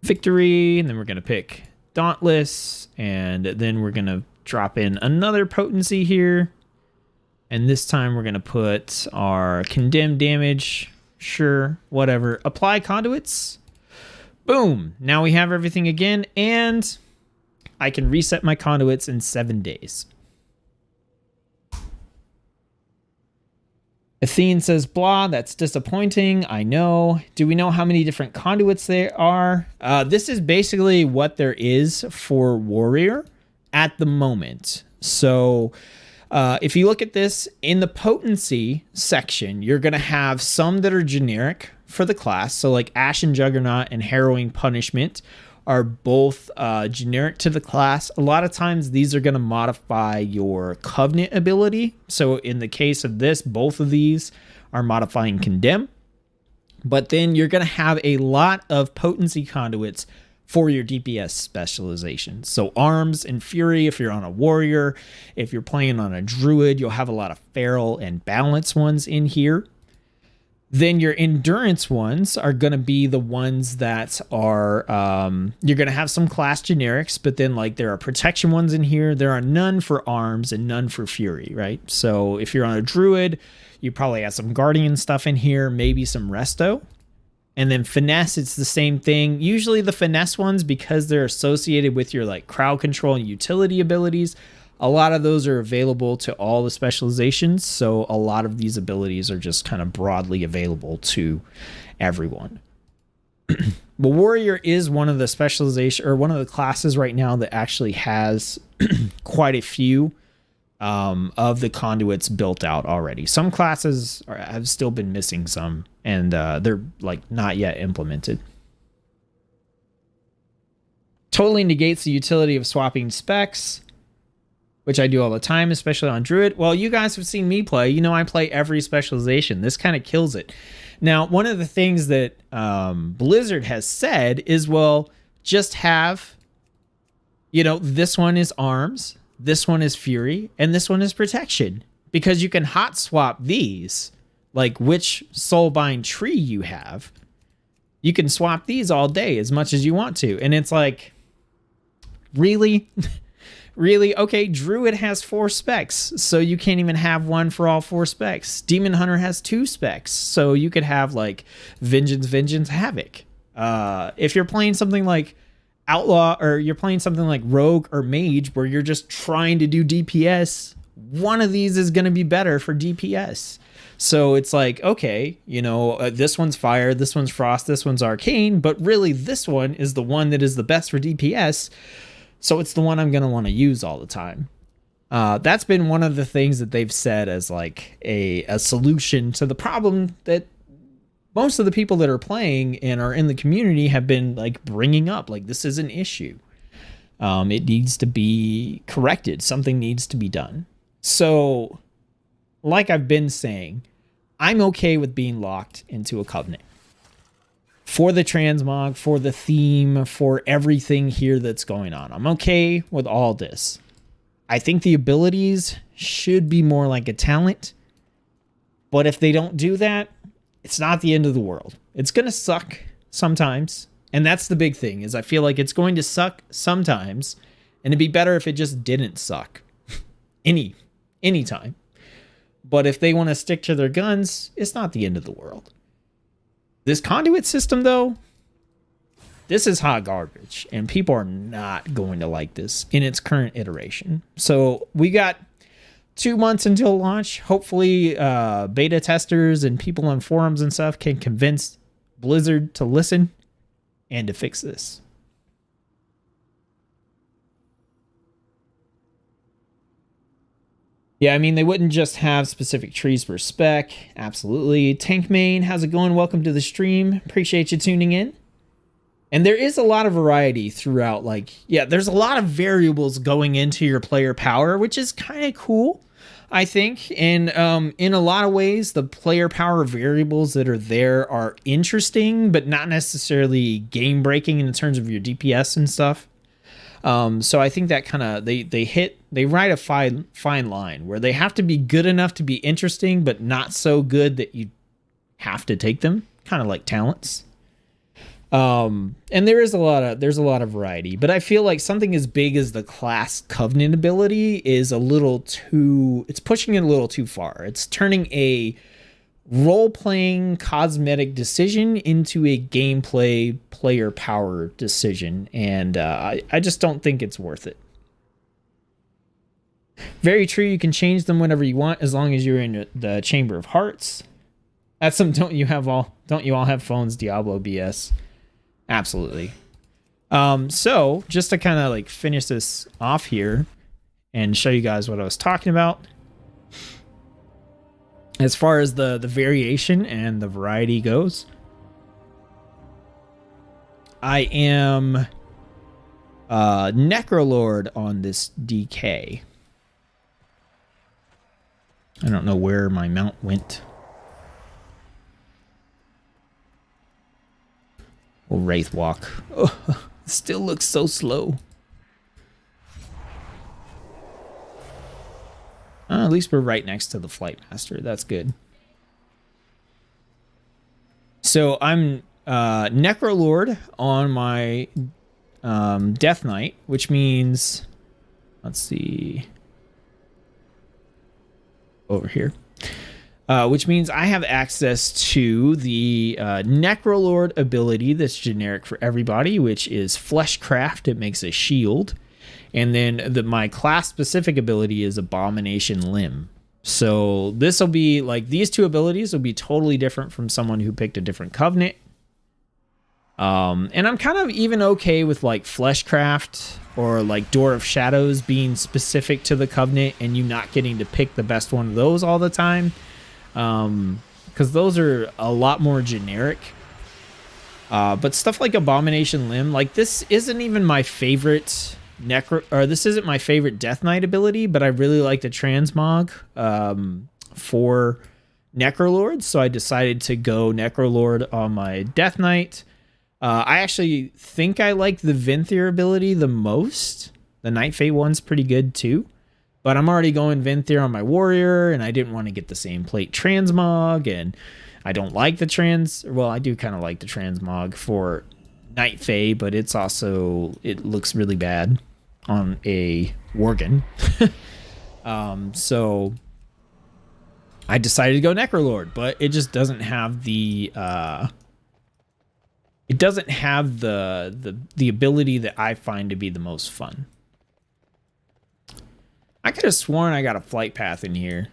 victory. And then we're going to pick dauntless. And then we're going to drop in another potency here. And this time we're going to put our condemned damage. Sure, whatever. Apply conduits. Boom. Now we have everything again. And I can reset my conduits in 7 days. Athene says, blah, that's disappointing. I know. Do we know how many different conduits there are? This is basically what there is for Warrior at the moment. So if you look at this in the potency section, you're going to have some that are generic for the class. So like Ashen Juggernaut and Harrowing Punishment are both generic to the class. A lot of times these are going to modify your Covenant ability. So in the case of this, both of these are modifying Condemn. But then you're going to have a lot of potency conduits for your DPS specialization. So arms and fury, if you're on a warrior, if you're playing on a druid, you'll have a lot of feral and balance ones in here. Then your endurance ones are going to be the ones that are, you're going to have some class generics, but then like there are protection ones in here. There are none for arms and none for fury, right? So if you're on a druid, you probably have some guardian stuff in here, maybe some resto. And then finesse, it's the same thing. Usually the finesse ones, because they're associated with your like crowd control and utility abilities, a lot of those are available to all the specializations. So a lot of these abilities are just kind of broadly available to everyone. But warrior is one of the specialization, or one of the classes right now that actually has quite a few of the conduits built out already. Some classes have still been missing some, and they're like not yet implemented. Totally negates the utility of swapping specs, which I do all the time, especially on Druid. Well, you guys have seen me play. You know I play every specialization. This kind of kills it. Now, one of the things that Blizzard has said is, well, just have, you know, this one is arms, this one is fury, and this one is protection. Because you can hot swap these, like which soulbind tree you have. You can swap these all day as much as you want to. And it's like, really? Really? Okay, Druid has 4 specs, so you can't even have one for all 4 specs. Demon Hunter has 2 specs, so you could have like Vengeance, Havoc. If you're playing something like Outlaw, or you're playing something like Rogue or Mage, where you're just trying to do DPS, one of these is going to be better for DPS. So it's like, okay, you know, this one's Fire, this one's Frost, this one's Arcane, but really this one is the one that is the best for DPS. So it's the one I'm going to want to use all the time. That's been one of the things that they've said as like a solution to the problem that most of the people that are playing and are in the community have been like bringing up. Like, this is an issue. It needs to be corrected. Something needs to be done. So, like I've been saying, I'm okay with being locked into a covenant. For the transmog, for the theme, for everything here that's going on. I'm okay with all this. I think the abilities should be more like a talent. But if they don't do that, it's not the end of the world. It's going to suck sometimes. And that's the big thing, is I feel like it's going to suck sometimes. And it'd be better if it just didn't suck. Anytime. But if they want to stick to their guns, it's not the end of the world. This conduit system, though, this is hot garbage, and people are not going to like this in its current iteration. So we got 2 months until launch. Hopefully, beta testers and people on forums and stuff can convince Blizzard to listen and to fix this. Yeah, I mean, they wouldn't just have specific trees per spec. Absolutely. Tank Main, how's it going? Welcome to the stream. Appreciate you tuning in. And there is a lot of variety throughout. Like, yeah, there's a lot of variables going into your player power, which is kind of cool, I think. And in a lot of ways, the player power variables that are there are interesting, but not necessarily game breaking in terms of your DPS and stuff. So I think that kind of they ride a fine line where they have to be good enough to be interesting, but not so good that you have to take them, kind of like talents. And there's a lot of variety, but I feel like something as big as the class Covenant ability is it's pushing it a little too far. It's turning a role-playing cosmetic decision into a gameplay player power decision, and I just don't think it's worth it. Very true, you can change them whenever you want as long as you're in the Chamber of Hearts. That's some don't you all have phones Diablo BS. Absolutely. So just to kind of like finish this off here and show you guys what I was talking about. As far as the variation and the variety goes, I am Necrolord on this DK. I don't know where my mount went. We'll Wraith Walk. Oh, it still looks so slow. At least we're right next to the Flight Master. That's good. So I'm Necrolord on my Death Knight, which means, let's see, over here, which means I have access to the Necrolord ability that's generic for everybody, which is Fleshcraft. It makes a shield. And then my class-specific ability is Abomination Limb. So this will be, like, these two abilities will be totally different from someone who picked a different Covenant. And I'm kind of even okay with like Fleshcraft or like Door of Shadows being specific to the Covenant and you not getting to pick the best one of those all the time. Because those are a lot more generic. But stuff like Abomination Limb, like this isn't even my favorite this isn't my favorite Death Knight ability, but I really like the Transmog for Necrolord, so I decided to go Necrolord on my Death Knight. I actually think I like the Venthyr ability the most. The Night Fate one's pretty good too, but I'm already going Venthyr on my Warrior, and I didn't want to get the same plate Transmog, and I don't like the well, I do kind of like the Transmog for Night Fae, but it looks really bad on a Worgen. So I decided to go Necrolord, but it just doesn't have the the ability that I find to be the most fun. I could have sworn I got a flight path in here.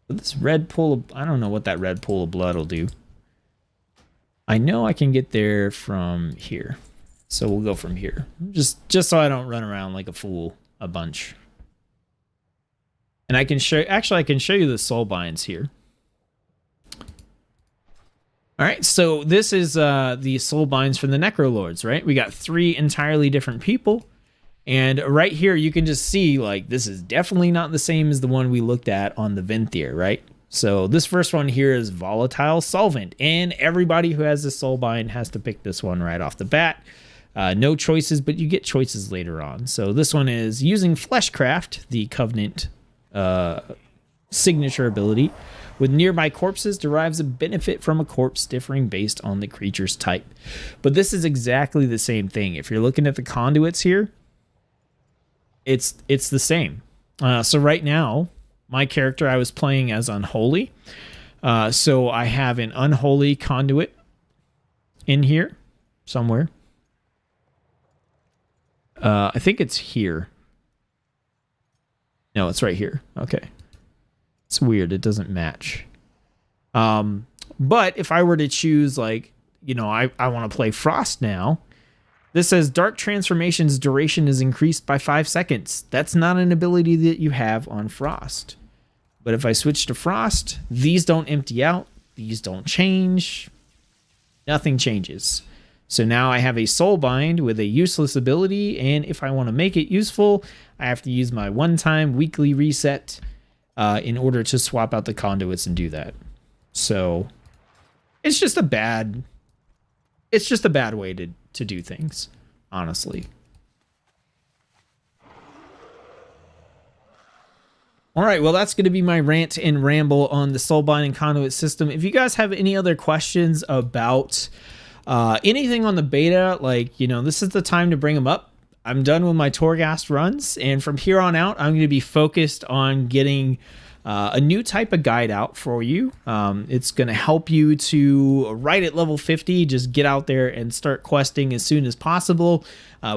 But this red pool of, I don't know what that red pool of blood will do. I know I can get there from here. So we'll go from here. Just so I don't run around like a fool a bunch. And I can show, actually I can show you the Soulbinds here. All right, so this is the Soulbinds from the Necrolords, right? We got 3 entirely different people. And right here, you can just see, like, this is definitely not the same as the one we looked at on the Venthyr, right? So this first one here is Volatile Solvent. And everybody who has this Soulbind has to pick this one right off the bat. No choices, but you get choices later on. So this one is using Fleshcraft, the Covenant signature ability. With nearby corpses derives a benefit from a corpse differing based on the creature's type. But this is exactly the same thing. If you're looking at the conduits here, it's the same. So right now, my character I was playing as Unholy. So I have an Unholy conduit in here somewhere. I think it's here. No, it's right here. Okay. It's weird. It doesn't match. But if I were to choose, like, you know, I want to play Frost now. This says Dark Transformation's duration is increased by 5 seconds. That's not an ability that you have on Frost. But if I switch to Frost, these don't empty out. These don't change. Nothing changes. So now I have a Soulbind with a useless ability. And if I want to make it useful, I have to use my one-time weekly reset in order to swap out the conduits and do that. So it's just a bad way to do things, honestly. All right, well, that's going to be my rant and ramble on the Soulbind and Conduit system. If you guys have any other questions about anything on the beta, like, you know, this is the time to bring them up. I'm done with my Torghast runs, and from here on out, I'm going to be focused on getting a new type of guide out for you. It's going to help you to, right at level 50, just get out there and start questing as soon as possible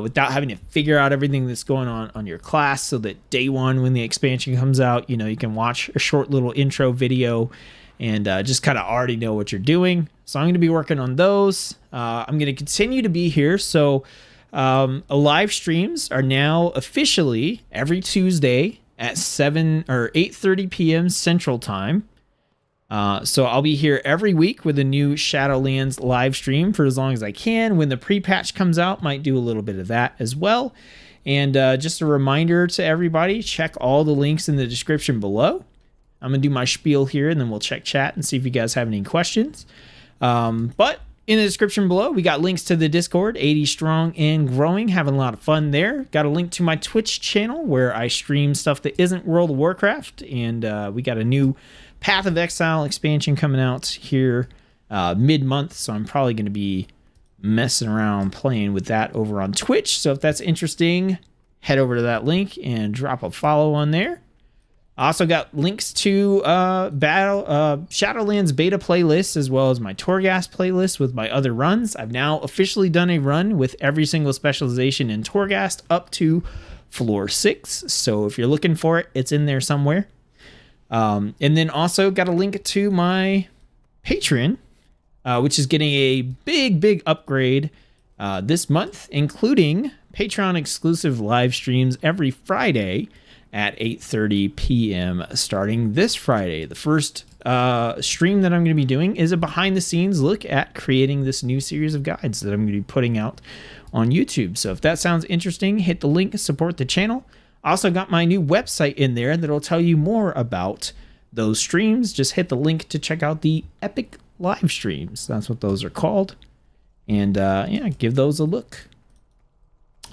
without having to figure out everything that's going on your class, so that day one, when the expansion comes out, you know, you can watch a short little intro video and just kind of already know what you're doing. So I'm going to be working on those. I'm going to continue to be here. So live streams are now officially every Tuesday at 7 or 8:30 p.m. Central Time. So I'll be here every week with a new Shadowlands live stream for as long as I can. When the pre-patch comes out, might do a little bit of that as well. And just a reminder to everybody, check all the links in the description below. I'm going to do my spiel here, and then we'll check chat and see if you guys have any questions. But in the description below, we got links to the Discord, 80 strong and growing, having a lot of fun there. Got a link to my Twitch channel where I stream stuff that isn't World of Warcraft. And we got a new Path of Exile expansion coming out here mid-month. So I'm probably going to be messing around playing with that over on Twitch. So if that's interesting, head over to that link and drop a follow on there. I also got links to Shadowlands beta playlists, as well as my Torghast playlist with my other runs. I've now officially done a run with every single specialization in Torghast up to floor 6. So if you're looking for it, it's in there somewhere. And then also got a link to my Patreon, which is getting a big upgrade this month, including Patreon exclusive live streams every Friday at 8:30 p.m. starting this Friday. The first stream that I'm going to be doing is a behind the scenes look at creating this new series of guides that I'm going to be putting out on YouTube. So if that sounds interesting, hit the link, support the channel. I also got my new website in there that'll tell you more about those streams. Just hit the link to check out the epic live streams. That's what those are called. And yeah, give those a look.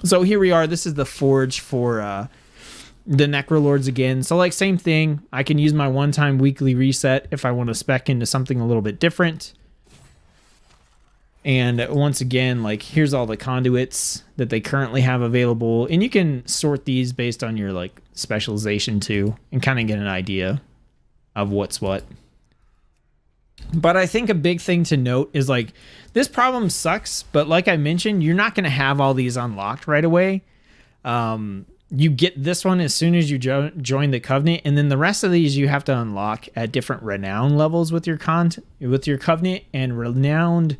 So here we are. This is the forge for the Necrolords again. So like same thing. I can use my one-time weekly reset if I want to spec into something a little bit different. And once again, like here's all the conduits that they currently have available. And you can sort these based on your like specialization too and kind of get an idea of what's what. But I think a big thing to note is like this problem sucks. But like I mentioned, you're not going to have all these unlocked right away. You get this one as soon as you join the Covenant, and then the rest of these you have to unlock at different renown levels with your Covenant, and renowned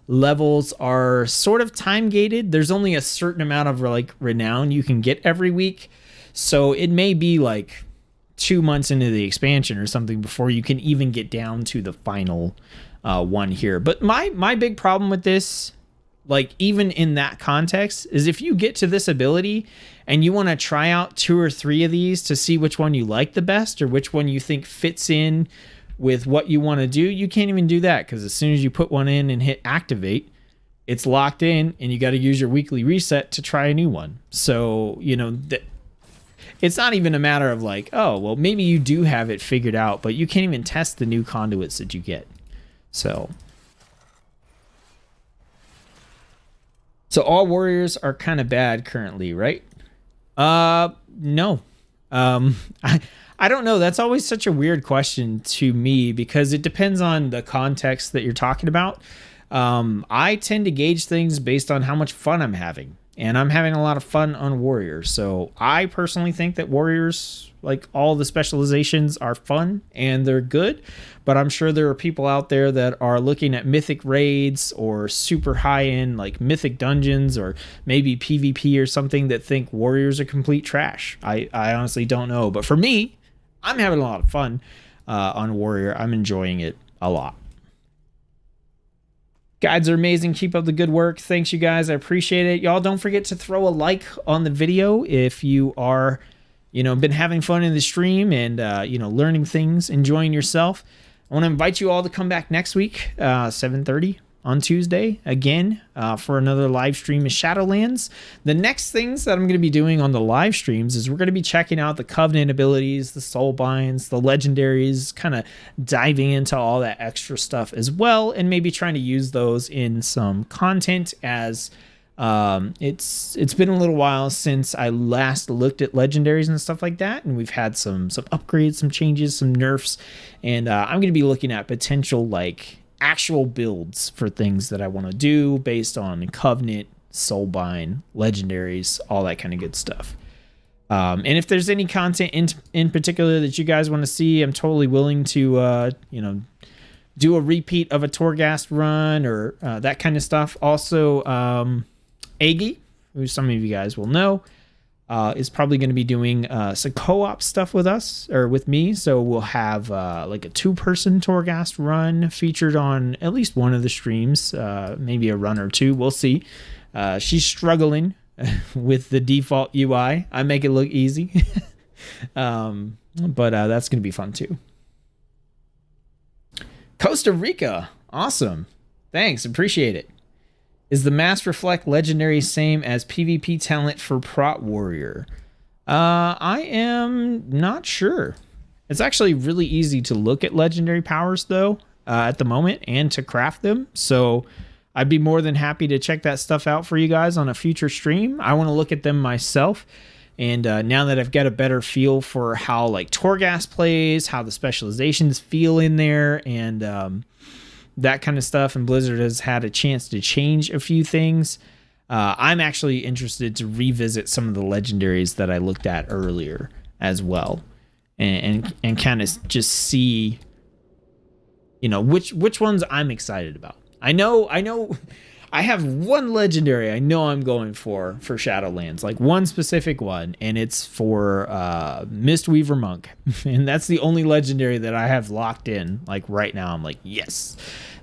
levels are sort of time gated. There's only a certain amount of like renown you can get every week, so it may be like 2 months into the expansion or something before you can even get down to the final one here. But my big problem with this, like even in that context, is if you get to this ability and you want to try out 2 or 3 of these to see which one you like the best or which one you think fits in with what you want to do, you can't even do that, because as soon as you put one in and hit activate, it's locked in and you got to use your weekly reset to try a new one. So, you know, it's not even a matter of like, oh, well, maybe you do have it figured out, but you can't even test the new conduits that you get. So all warriors are kind of bad currently, right? No. I don't know. That's always such a weird question to me because it depends on the context that you're talking about. I tend to gauge things based on how much fun I'm having, and I'm having a lot of fun on warriors. So I personally think that warriors, like all the specializations, are fun and they're good, but I'm sure there are people out there that are looking at mythic raids or super high end like mythic dungeons or maybe PvP or something that think warriors are complete trash. I honestly don't know, but for me, I'm having a lot of fun on warrior. I'm enjoying it a lot. Guides are amazing. Keep up the good work. Thanks, you guys. I appreciate it. Y'all don't forget to throw a like on the video if you are, you know, been having fun in the stream and, you know, learning things, enjoying yourself. I want to invite you all to come back next week, 7:30 on Tuesday, again, for another live stream of Shadowlands. The next things that I'm going to be doing on the live streams is we're going to be checking out the Covenant abilities, the Soulbinds, the Legendaries, kind of diving into all that extra stuff as well, and maybe trying to use those in some content as it's been a little while since I last looked at Legendaries and stuff like that, and we've had some upgrades, some changes, some nerfs, and I'm going to be looking at potential like actual builds for things that I want to do based on Covenant, Soulbind, Legendaries, all that kind of good stuff. And if there's any content in particular that you guys want to see, I'm totally willing to, you know, do a repeat of a Torghast run or that kind of stuff. Also, Agi, who some of you guys will know, is probably going to be doing some co-op stuff with us or with me. So we'll have like a 2-person Torghast run featured on at least one of the streams, maybe a run or 2. We'll see. She's struggling with the default UI. I make it look easy, but that's going to be fun too. Costa Rica. Awesome. Thanks. Appreciate it. Is the Mass Reflect Legendary same as PvP talent for Prot Warrior? I am not sure. It's actually really easy to look at legendary powers, though, at the moment, and to craft them. So I'd be more than happy to check that stuff out for you guys on a future stream. I want to look at them myself. And now that I've got a better feel for how like Torghast plays, how the specializations feel in there, and that kind of stuff, and Blizzard has had a chance to change a few things, I'm actually interested to revisit some of the legendaries that I looked at earlier as well, and kind of just see you know, which ones I'm excited about. I know I have one legendary I know I'm going for Shadowlands, like one specific one, and it's for Mistweaver Monk. And that's the only legendary that I have locked in. Like right now, I'm like, yes,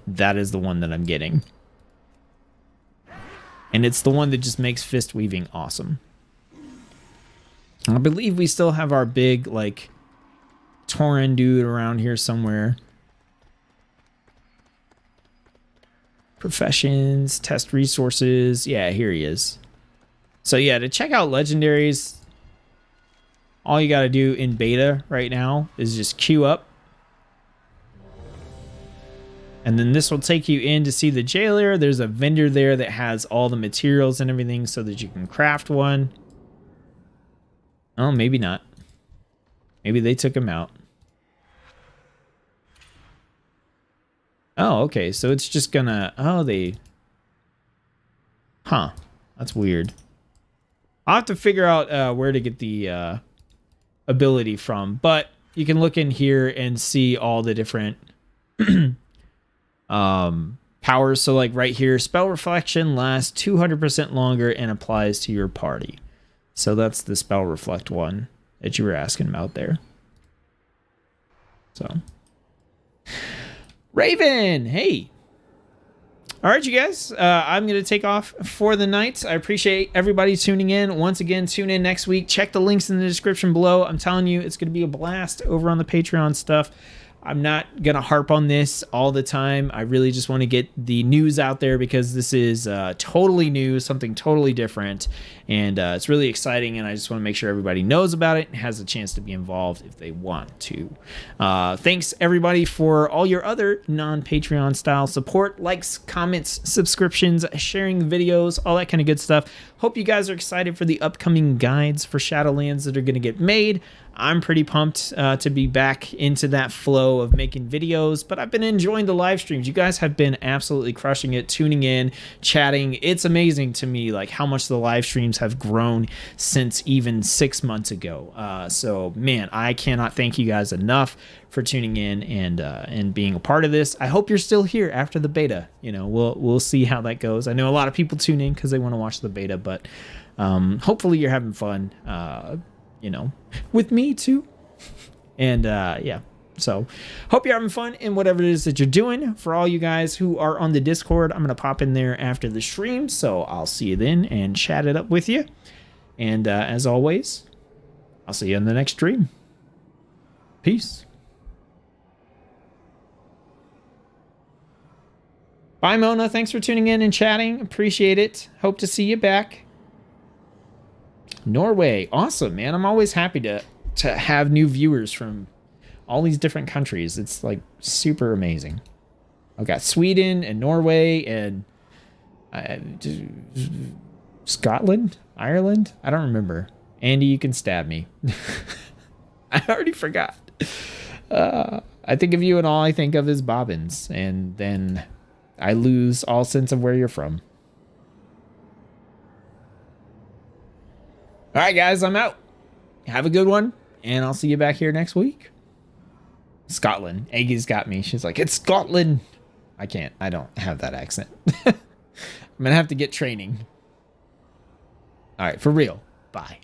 that is the one that I'm getting. And it's the one that just makes fist weaving awesome. I believe we still have our big, like, Tauren dude around here somewhere. Professions, test resources. Yeah, here he is. So yeah, to check out legendaries, all you got to do in beta right now is just queue up. And then this will take you in to see the jailer. There's a vendor there that has all the materials and everything so that you can craft one. Oh, maybe not. Maybe they took him out. Oh, okay. So it's just gonna... Oh, they... Huh. That's weird. I'll have to figure out where to get the ability from. But you can look in here and see all the different powers. So like right here, spell reflection lasts 200% longer and applies to your party. So that's the spell reflect one that you were asking about there. So Raven, hey. All right, you guys, I'm going to take off for the night. I appreciate everybody tuning in. Once again, tune in next week. Check the links in the description below. I'm telling you, it's going to be a blast over on the Patreon stuff. I'm not going to harp on this all the time. I really just want to get the news out there because this is totally new, something totally different. And it's really exciting. And I just want to make sure everybody knows about it and has a chance to be involved if they want to. Thanks, everybody, for all your other non-Patreon style support, likes, comments, subscriptions, sharing videos, all that kind of good stuff. Hope you guys are excited for the upcoming guides for Shadowlands that are going to get made. I'm pretty pumped to be back into that flow of making videos, but I've been enjoying the live streams. You guys have been absolutely crushing it, tuning in, chatting. It's amazing to me like how much the live streams have grown since even 6 months ago. So man, I cannot thank you guys enough for tuning in and being a part of this. I hope you're still here after the beta. You know, we'll see how that goes. I know a lot of people tune in because they want to watch the beta, but hopefully you're having fun. You know, with me too. And yeah, so hope you're having fun in whatever it is that you're doing. For all you guys who are on the Discord, I'm going to pop in there after the stream. So I'll see you then and chat it up with you. And as always, I'll see you in the next stream. Peace. Bye, Mona. Thanks for tuning in and chatting. Appreciate it. Hope to see you back. Norway. Awesome, man. I'm always happy to have new viewers from all these different countries. It's like super amazing. I've got Sweden and Norway and Scotland, Ireland. I don't remember. Andy, you can stab me. I already forgot. I think of you and all I think of is bobbins. And then I lose all sense of where you're from. All right, guys, I'm out. Have a good one, and I'll see you back here next week. Scotland. Aggie's got me. She's like, it's Scotland. I can't. I don't have that accent. I'm going to have to get training. All right, for real. Bye.